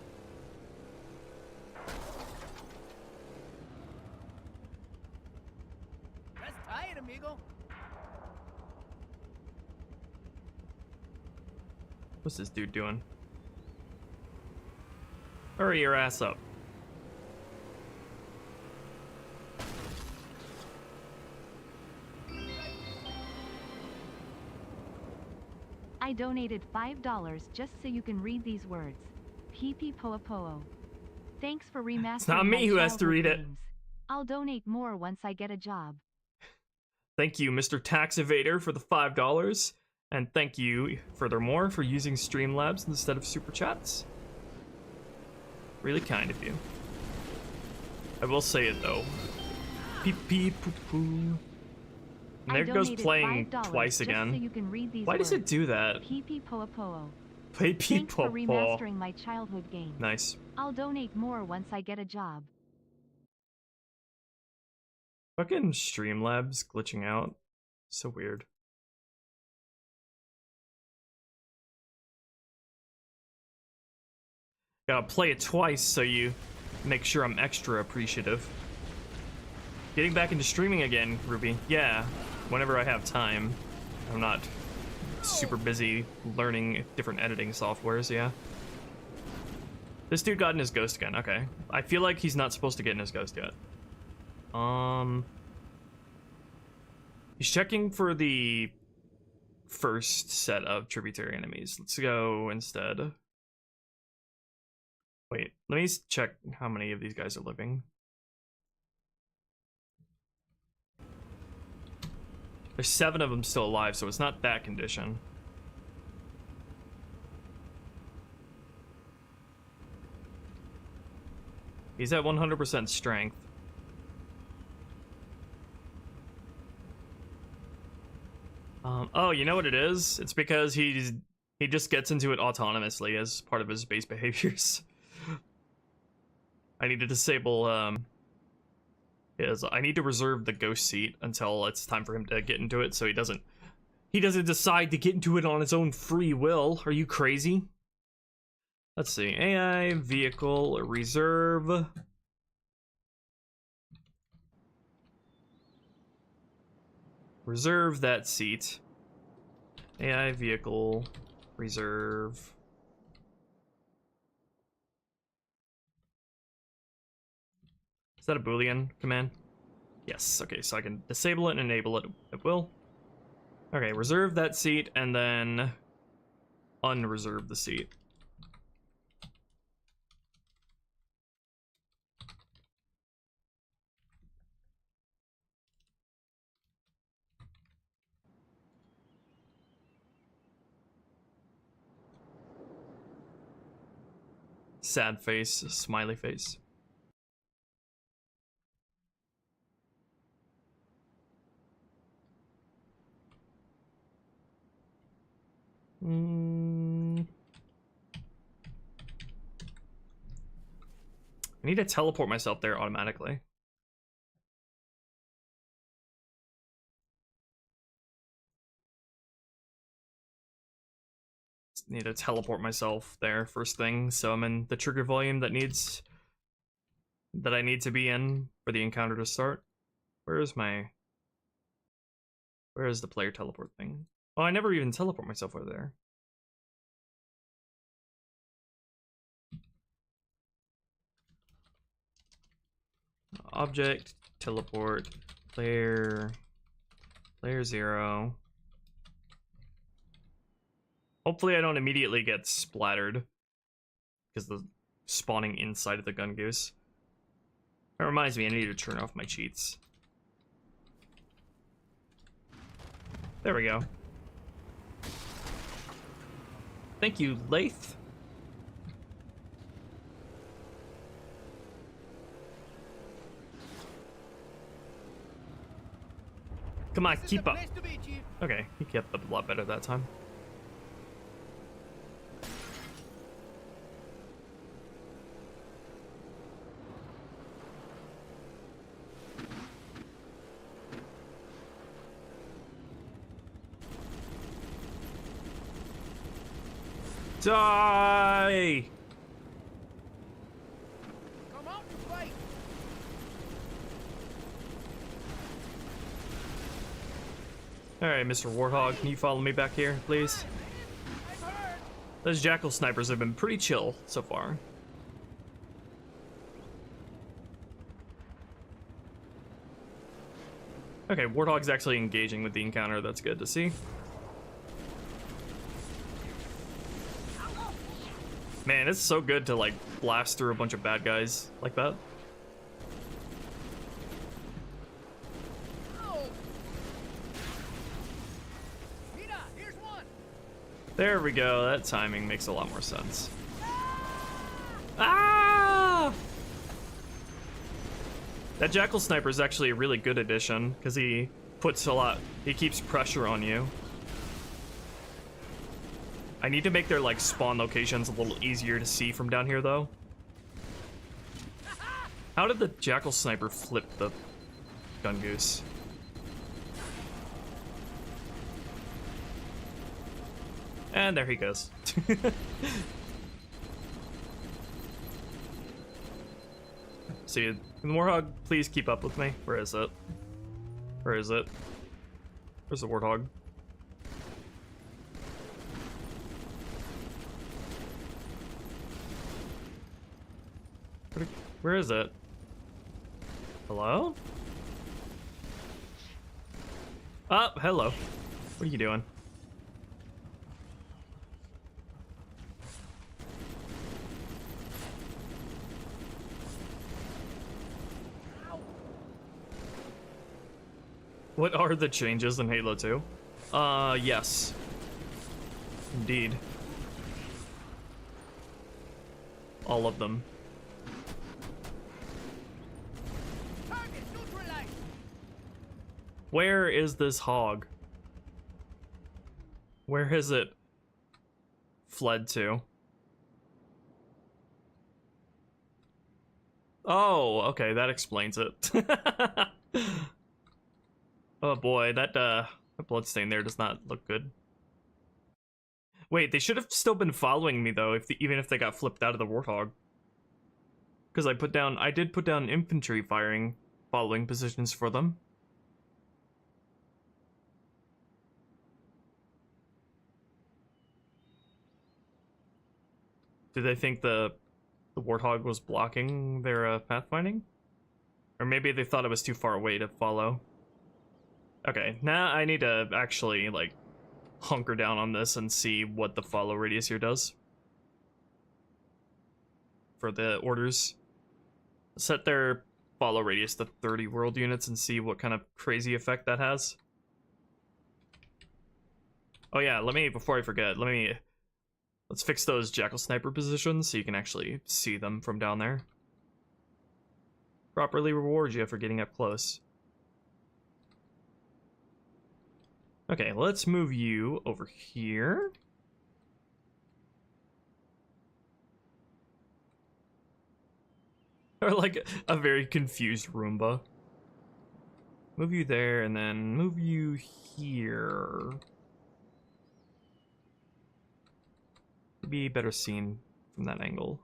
That's tight, amigo. What's this dude doing? Hurry your ass up. I donated $5 just so you can read these words. PP Poa Poa. Thanks for remastering. It's not me who has to read it. Games. I'll donate more once I get a job. Thank you, Mr. TaxEvader, for the $5. And thank you, furthermore, for using Streamlabs instead of Super Chats. Really kind of you. I will say it, though. Pee pee poo poo. And there goes playing twice again. So you can read these Why words. does it do that? PP Poa Poa. Pee pee Thanks po for remastering my childhood game. Nice. I'll donate more once I get a job. Fucking Streamlabs glitching out. So weird. Gotta play it twice so you make sure I'm extra appreciative. Getting back into streaming again, Ruby. Yeah, whenever I have time. I'm not super busy learning different editing softwares, yeah. This dude got in his ghost again, okay. I feel like he's not supposed to get in his ghost yet. He's checking for the first set of tributary enemies. Let's go instead. Wait, let me check how many of these guys are living. There's 7 of them still alive, so it's not that condition. He's at 100% strength. Oh, you know what it is? It's because he just gets into it autonomously as part of his base behaviors. I need to disable I need to reserve the ghost seat until it's time for him to get into it, so he doesn't decide to get into it on his own free will. Are you crazy? Let's see. AI vehicle reserve. Reserve that seat. AI vehicle reserve. Is that a Boolean command? Yes, okay, so I can disable it and enable it at will. Okay, reserve that seat and then unreserve the seat. Sad face, smiley face. I need to teleport myself there automatically. Need to teleport myself there first thing, so I'm in the trigger volume that I need to be in for the encounter to start. Where is the player teleport thing? Oh, I never even teleport myself over there. Object, teleport, player 0. Hopefully I don't immediately get splattered because the spawning inside of the gun goose. That reminds me, I need to turn off my cheats. There we go. Thank you, Lath. Come on, keep up. Okay, he kept up a lot better that time. Die! Come out and fight. Alright, Mr. Warthog, can you follow me back here, please? I'm hurt. Those jackal snipers have been pretty chill so far. Okay, Warthog's actually engaging with the encounter, that's good to see. Man, it's so good to, like, blast through a bunch of bad guys like that. Oh. Mira, here's one. There we go, that timing makes a lot more sense. Ah! That Jackal Sniper is actually a really good addition, because he keeps pressure on you. I need to make their, like, spawn locations a little easier to see from down here, though. How did the Jackal Sniper flip the Gun Goose? And there he goes. See, Warthog, please keep up with me. Where is it? Where is it? Where's the Warthog? Where is it? Hello? Oh, hello. What are you doing? What are the changes in Halo 2? Yes. Indeed. All of them. Where is this hog? Where has it fled to? Oh, okay, that explains it. Oh boy, that bloodstain there does not look good. Wait, they should have still been following me though, even if they got flipped out of the Warthog. Because I did put down infantry firing following positions for them. Did they think the Warthog was blocking their pathfinding? Or maybe they thought it was too far away to follow. Okay, now I need to actually, like, hunker down on this and see what the follow radius here does. For the orders. Set their follow radius to 30 world units and see what kind of crazy effect that has. Oh yeah, before I forget, let's fix those Jackal Sniper positions so you can actually see them from down there. Properly reward you for getting up close. Okay, let's move you over here. Or like a very confused Roomba. Move you there and then move you here. Be better seen from that angle.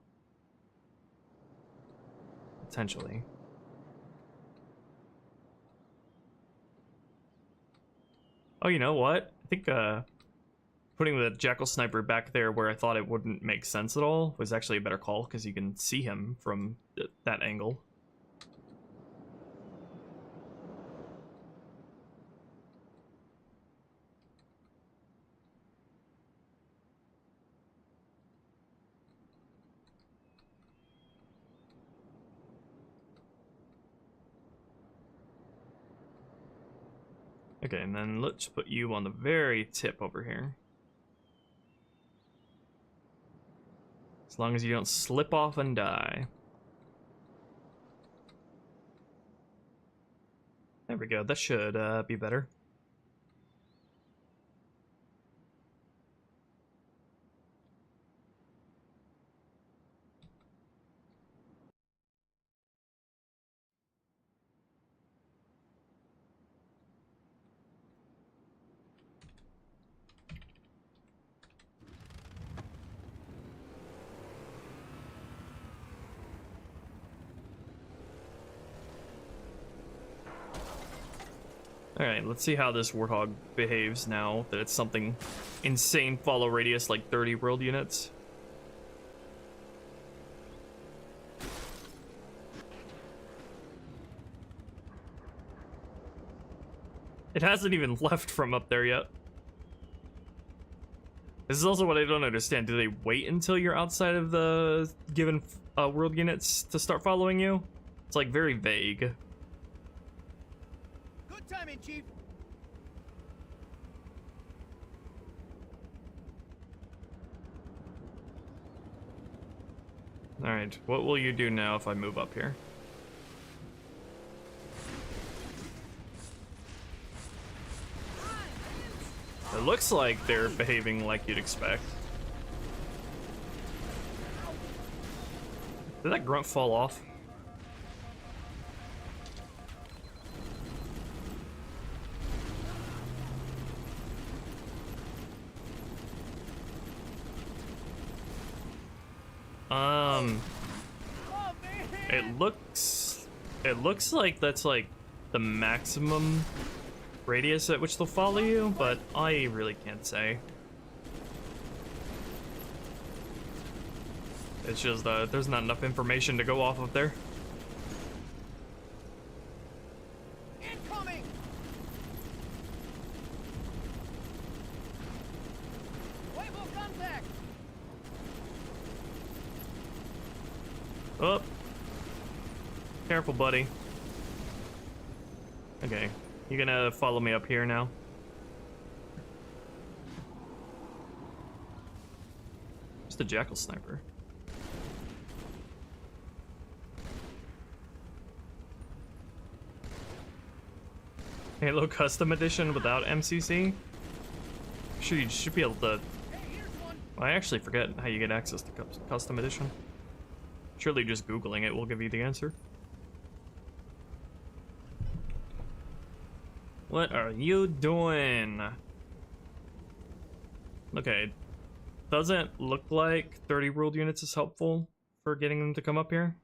Potentially. Oh, you know what? I think putting the Jackal Sniper back there where I thought it wouldn't make sense at all was actually a better call, because you can see him from that angle. Okay, and then let's put you on the very tip over here. As long as you don't slip off and die. There we go, that should be better. Alright, let's see how this Warthog behaves now that it's something insane follow radius like 30 world units. It hasn't even left from up there yet. This is also what I don't understand. Do they wait until you're outside of the given world units to start following you? It's like very vague. Good timing, Chief. Alright, what will you do now if I move up here? It looks like they're behaving like you'd expect. Did that grunt fall off? Oh, man. It looks like that's like the maximum radius at which they'll follow you, but I really can't say. It's just there's not enough information to go off of there. Incoming. Waypoint contact. Oh. Careful, buddy. Okay. You gonna follow me up here now? Just a jackal sniper. Halo Custom Edition without MCC? Sure, you should be able to... Hey, here's one. I actually forget how you get access to Custom Edition. Surely just Googling it will give you the answer. What are you doing? Okay. Doesn't look like 30 world units is helpful for getting them to come up here.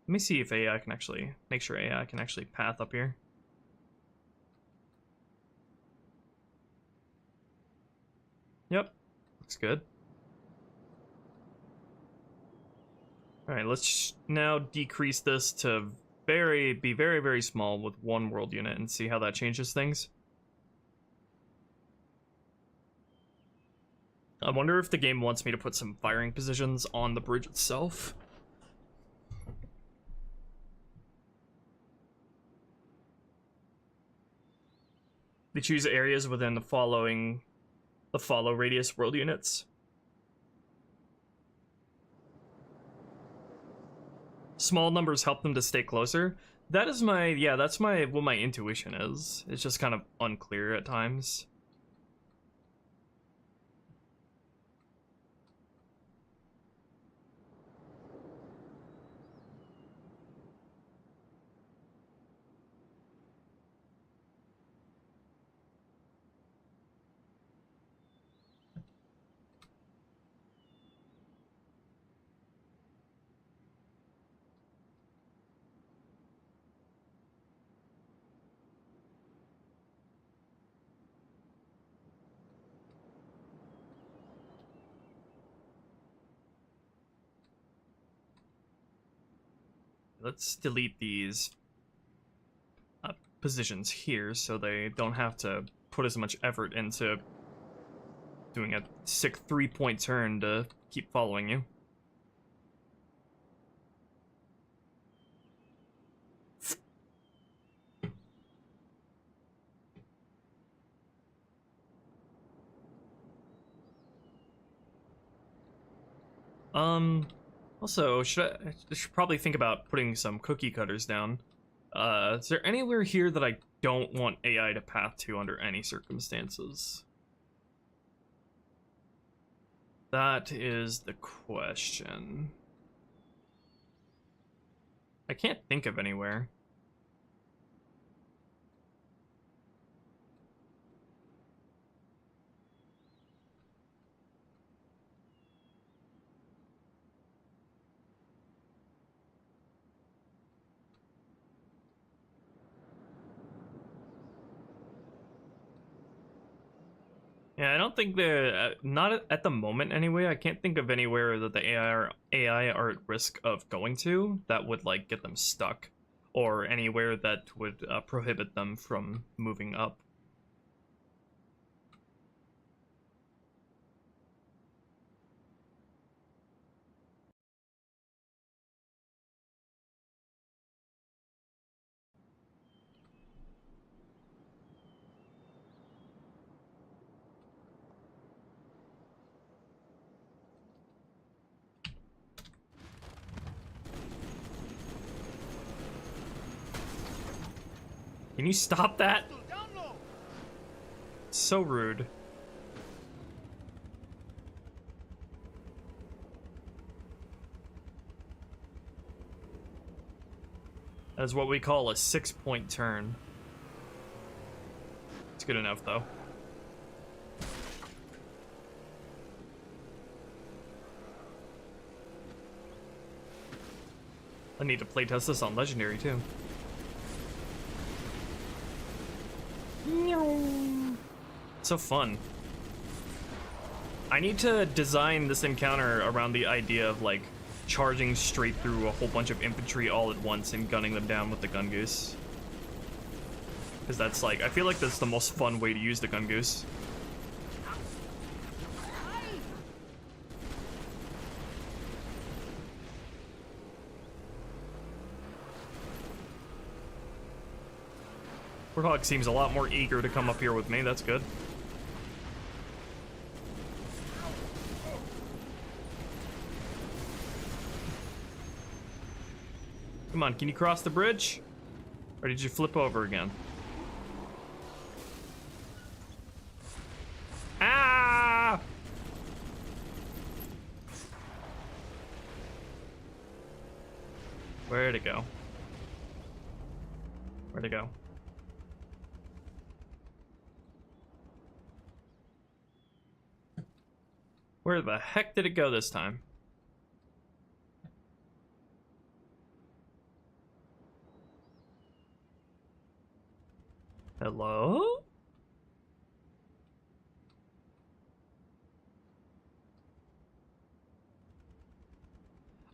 Let me see if AI can actually... make sure AI can actually path up here. Yep. Looks good. Alright, let's now decrease this to be very, very small with one world unit and see how that changes things. I wonder if the game wants me to put some firing positions on the bridge itself. They choose areas within the follow radius world units. Small numbers help them to stay closer. That is my, yeah, that's what my intuition is. It's just kind of unclear at times. Let's delete these positions here so they don't have to put as much effort into doing a sick 3-point turn to keep following you. Also, I should probably think about putting some cookie cutters down. Is there anywhere here that I don't want AI to path to under any circumstances? That is the question. I can't think of anywhere. Yeah, I don't think not at the moment anyway. I can't think of anywhere that the AI are at risk of going to that would like get them stuck, or anywhere that would prohibit them from moving up. Can you stop that? Down low. It's so rude. That is what we call a 6-point turn. It's good enough, though. I need to playtest this on Legendary, too. So fun. I need to design this encounter around the idea of, like, charging straight through a whole bunch of infantry all at once and gunning them down with the gun goose. Because that's, like, I feel like that's the most fun way to use the gun goose. Warthog seems a lot more eager to come up here with me, that's good. Come on, can you cross the bridge? Or did you flip over again? Ah! Where'd it go? Where'd it go? Where the heck did it go this time? Hello?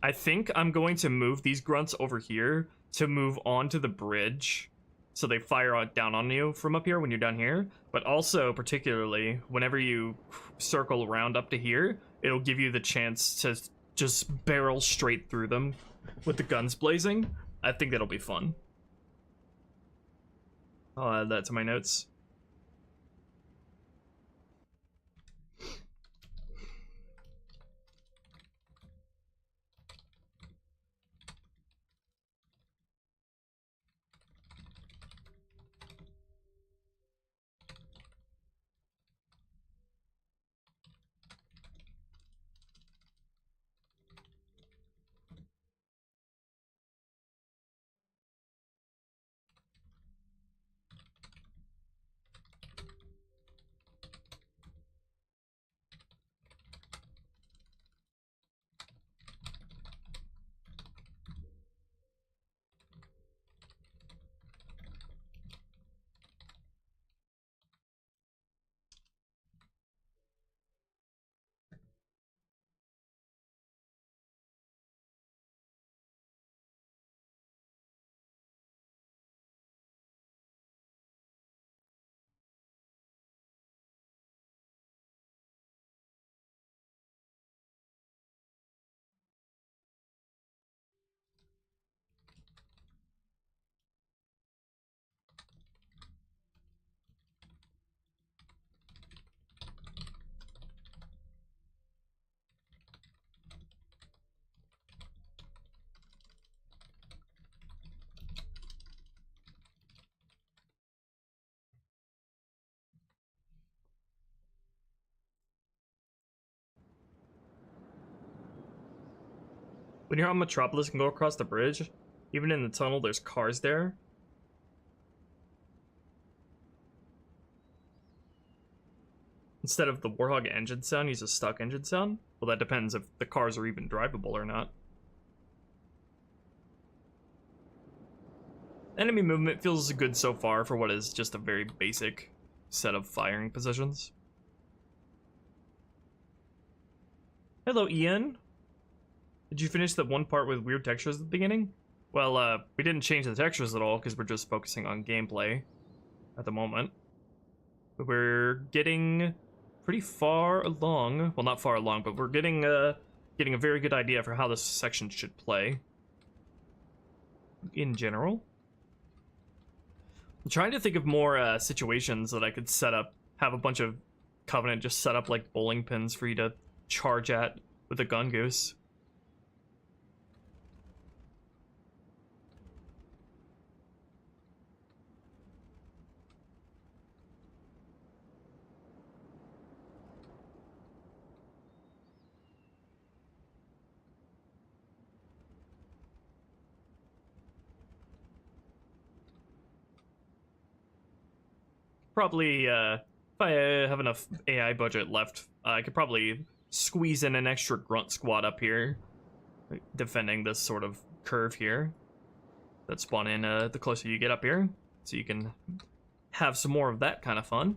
I think I'm going to move these grunts over here to move onto the bridge so they fire down on you from up here when you're down here, but also particularly whenever you circle around up to here, it'll give you the chance to just barrel straight through them with the guns blazing. I think that'll be fun. I'll add that to my notes. When you're on Metropolis and go across the bridge, even in the tunnel, there's cars there. Instead of the Warthog engine sound, use a stock engine sound. Well, that depends if the cars are even drivable or not. Enemy movement feels good so far for what is just a very basic set of firing positions. Hello, Ian. Did you finish the one part with weird textures at the beginning? Well, we didn't change the textures at all because we're just focusing on gameplay at the moment. But we're getting pretty far along. Well, not far along, but we're getting a very good idea for how this section should play in general. I'm trying to think of more situations that I could set up, have a bunch of Covenant just set up like bowling pins for you to charge at with a gun goose. Probably, if I have enough AI budget left, I could probably squeeze in an extra grunt squad up here, defending this sort of curve here that spawn in the closer you get up here, so you can have some more of that kind of fun.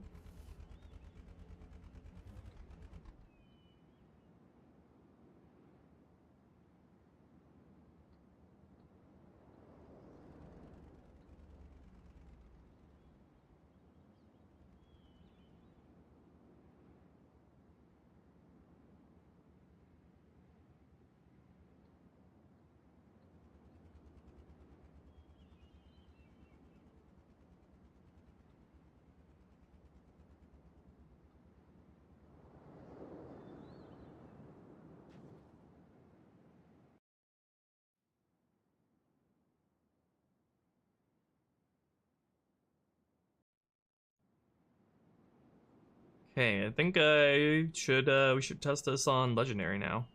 Okay, I think we should test this on Legendary now.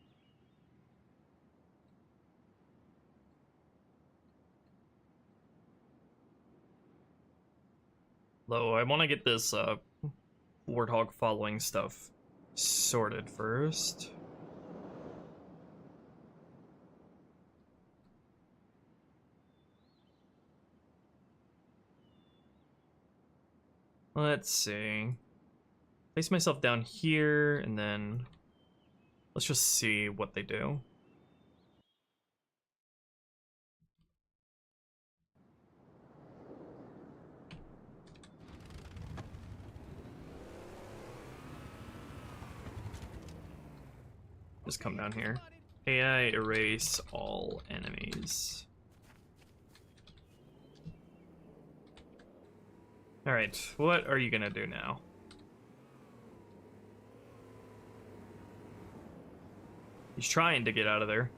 Though I want to get this Warthog following stuff sorted first. Let's see. Place myself down here, and then let's just see what they do. Just come down here. AI erase all enemies. Alright, what are you gonna do now? He's trying to get out of there.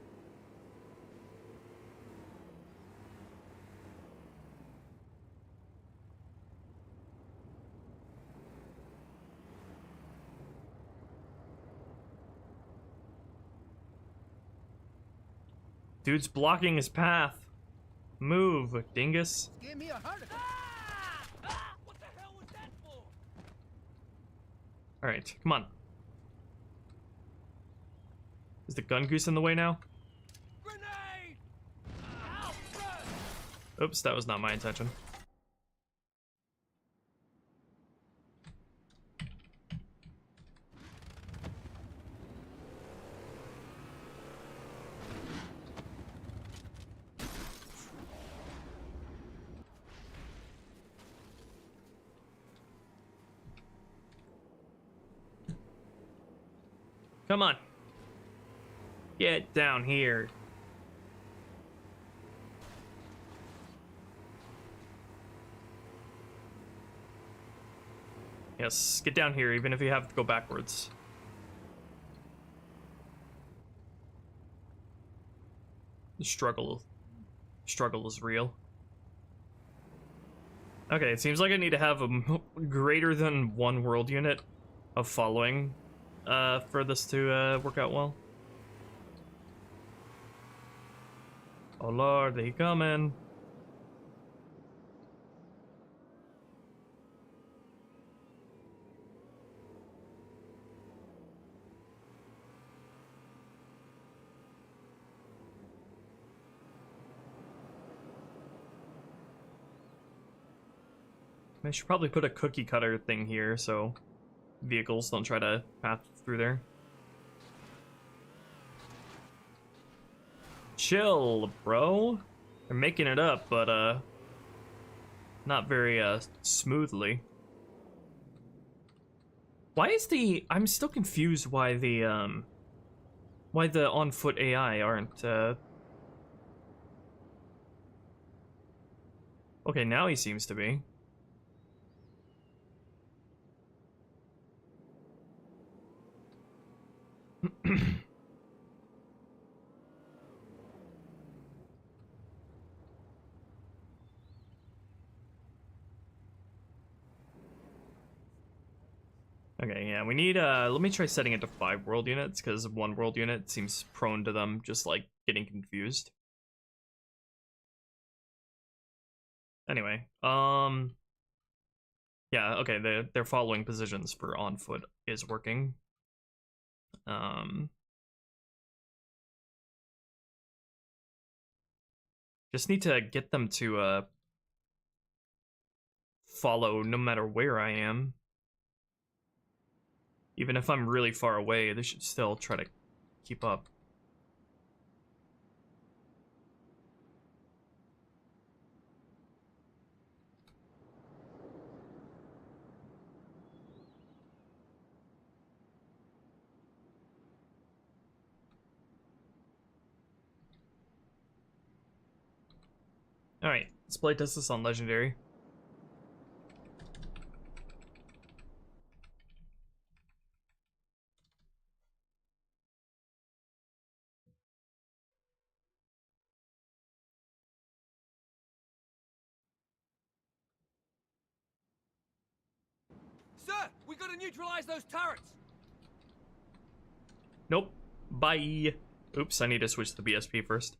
Dude's blocking his path. Move, dingus. Give me a heart attack. What the hell was that for? Alright, come on. Is the gun goose in the way now? Grenade! Oops, that was not my intention. Come on. Get down here. Yes, get down here, even if you have to go backwards. The struggle is real. Okay, it seems like I need to have a greater than one world unit of following for this to work out well. Oh lord, they coming. I should probably put a cookie cutter thing here so vehicles don't try to pass through there. Chill, bro. They're making it up, but not very smoothly. Why is I'm still confused why the on foot AI aren't okay, now he seems to be. Okay, yeah, we need let me try setting it to 5 world units, because 1 world unit seems prone to them just like getting confused. Anyway, yeah, okay, their following positions for on foot is working. Just need to get them to follow no matter where I am. Even if I'm really far away, they should still try to keep up. Alright, let's play test this on Legendary. Sir, we gotta neutralize those turrets! Nope. Bye. Oops, I need to switch to the BSP first.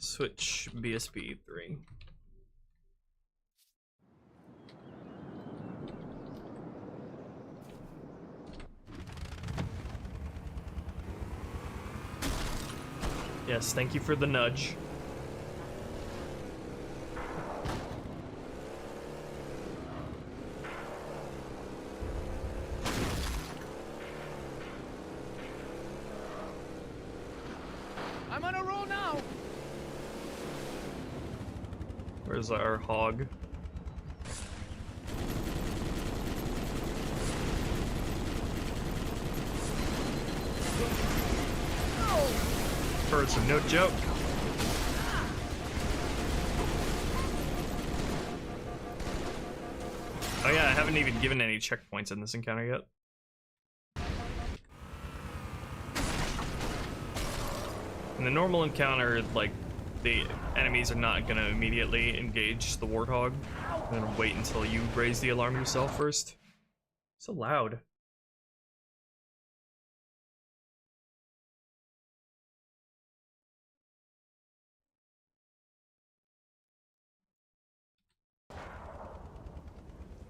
Switch BSP 3. Yes, thank you for the nudge. I'm on a roll now! Where's our hog? Birds are no joke. Oh yeah, I haven't even given any checkpoints in this encounter yet. In the normal encounter, like, the enemies are not gonna immediately engage the warthog. They're gonna wait until you raise the alarm yourself first. So loud.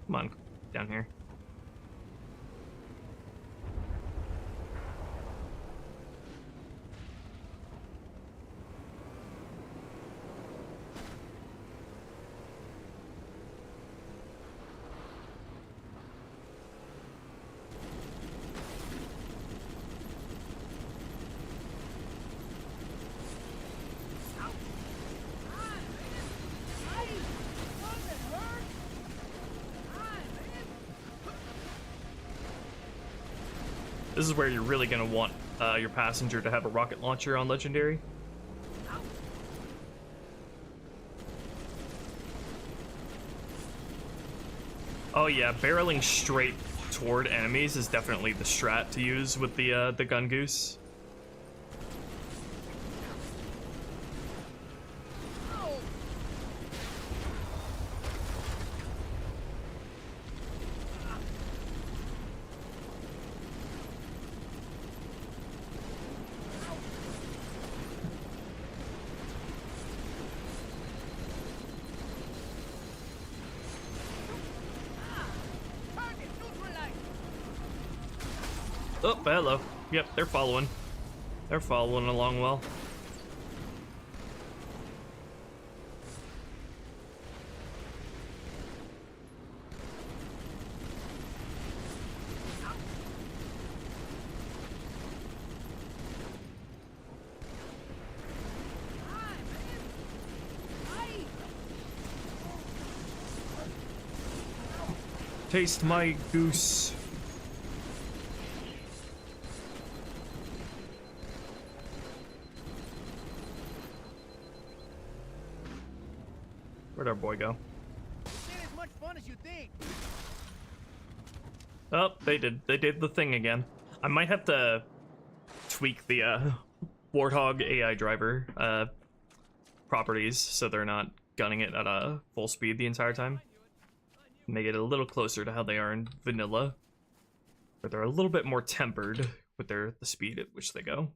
Come on, down here. This is where you're really gonna want your passenger to have a rocket launcher on Legendary. Oh yeah, barreling straight toward enemies is definitely the strat to use with the gun goose. Oh, hello. Yep, they're following. They're following along well. Taste my goose. Where'd our boy go? It ain't as much fun as you think. Oh, they did the thing again. I might have to tweak the Warthog AI driver properties so they're not gunning it at a full speed the entire time. Make it a little closer to how they are in vanilla, where they're a little bit more tempered with the speed at which they go.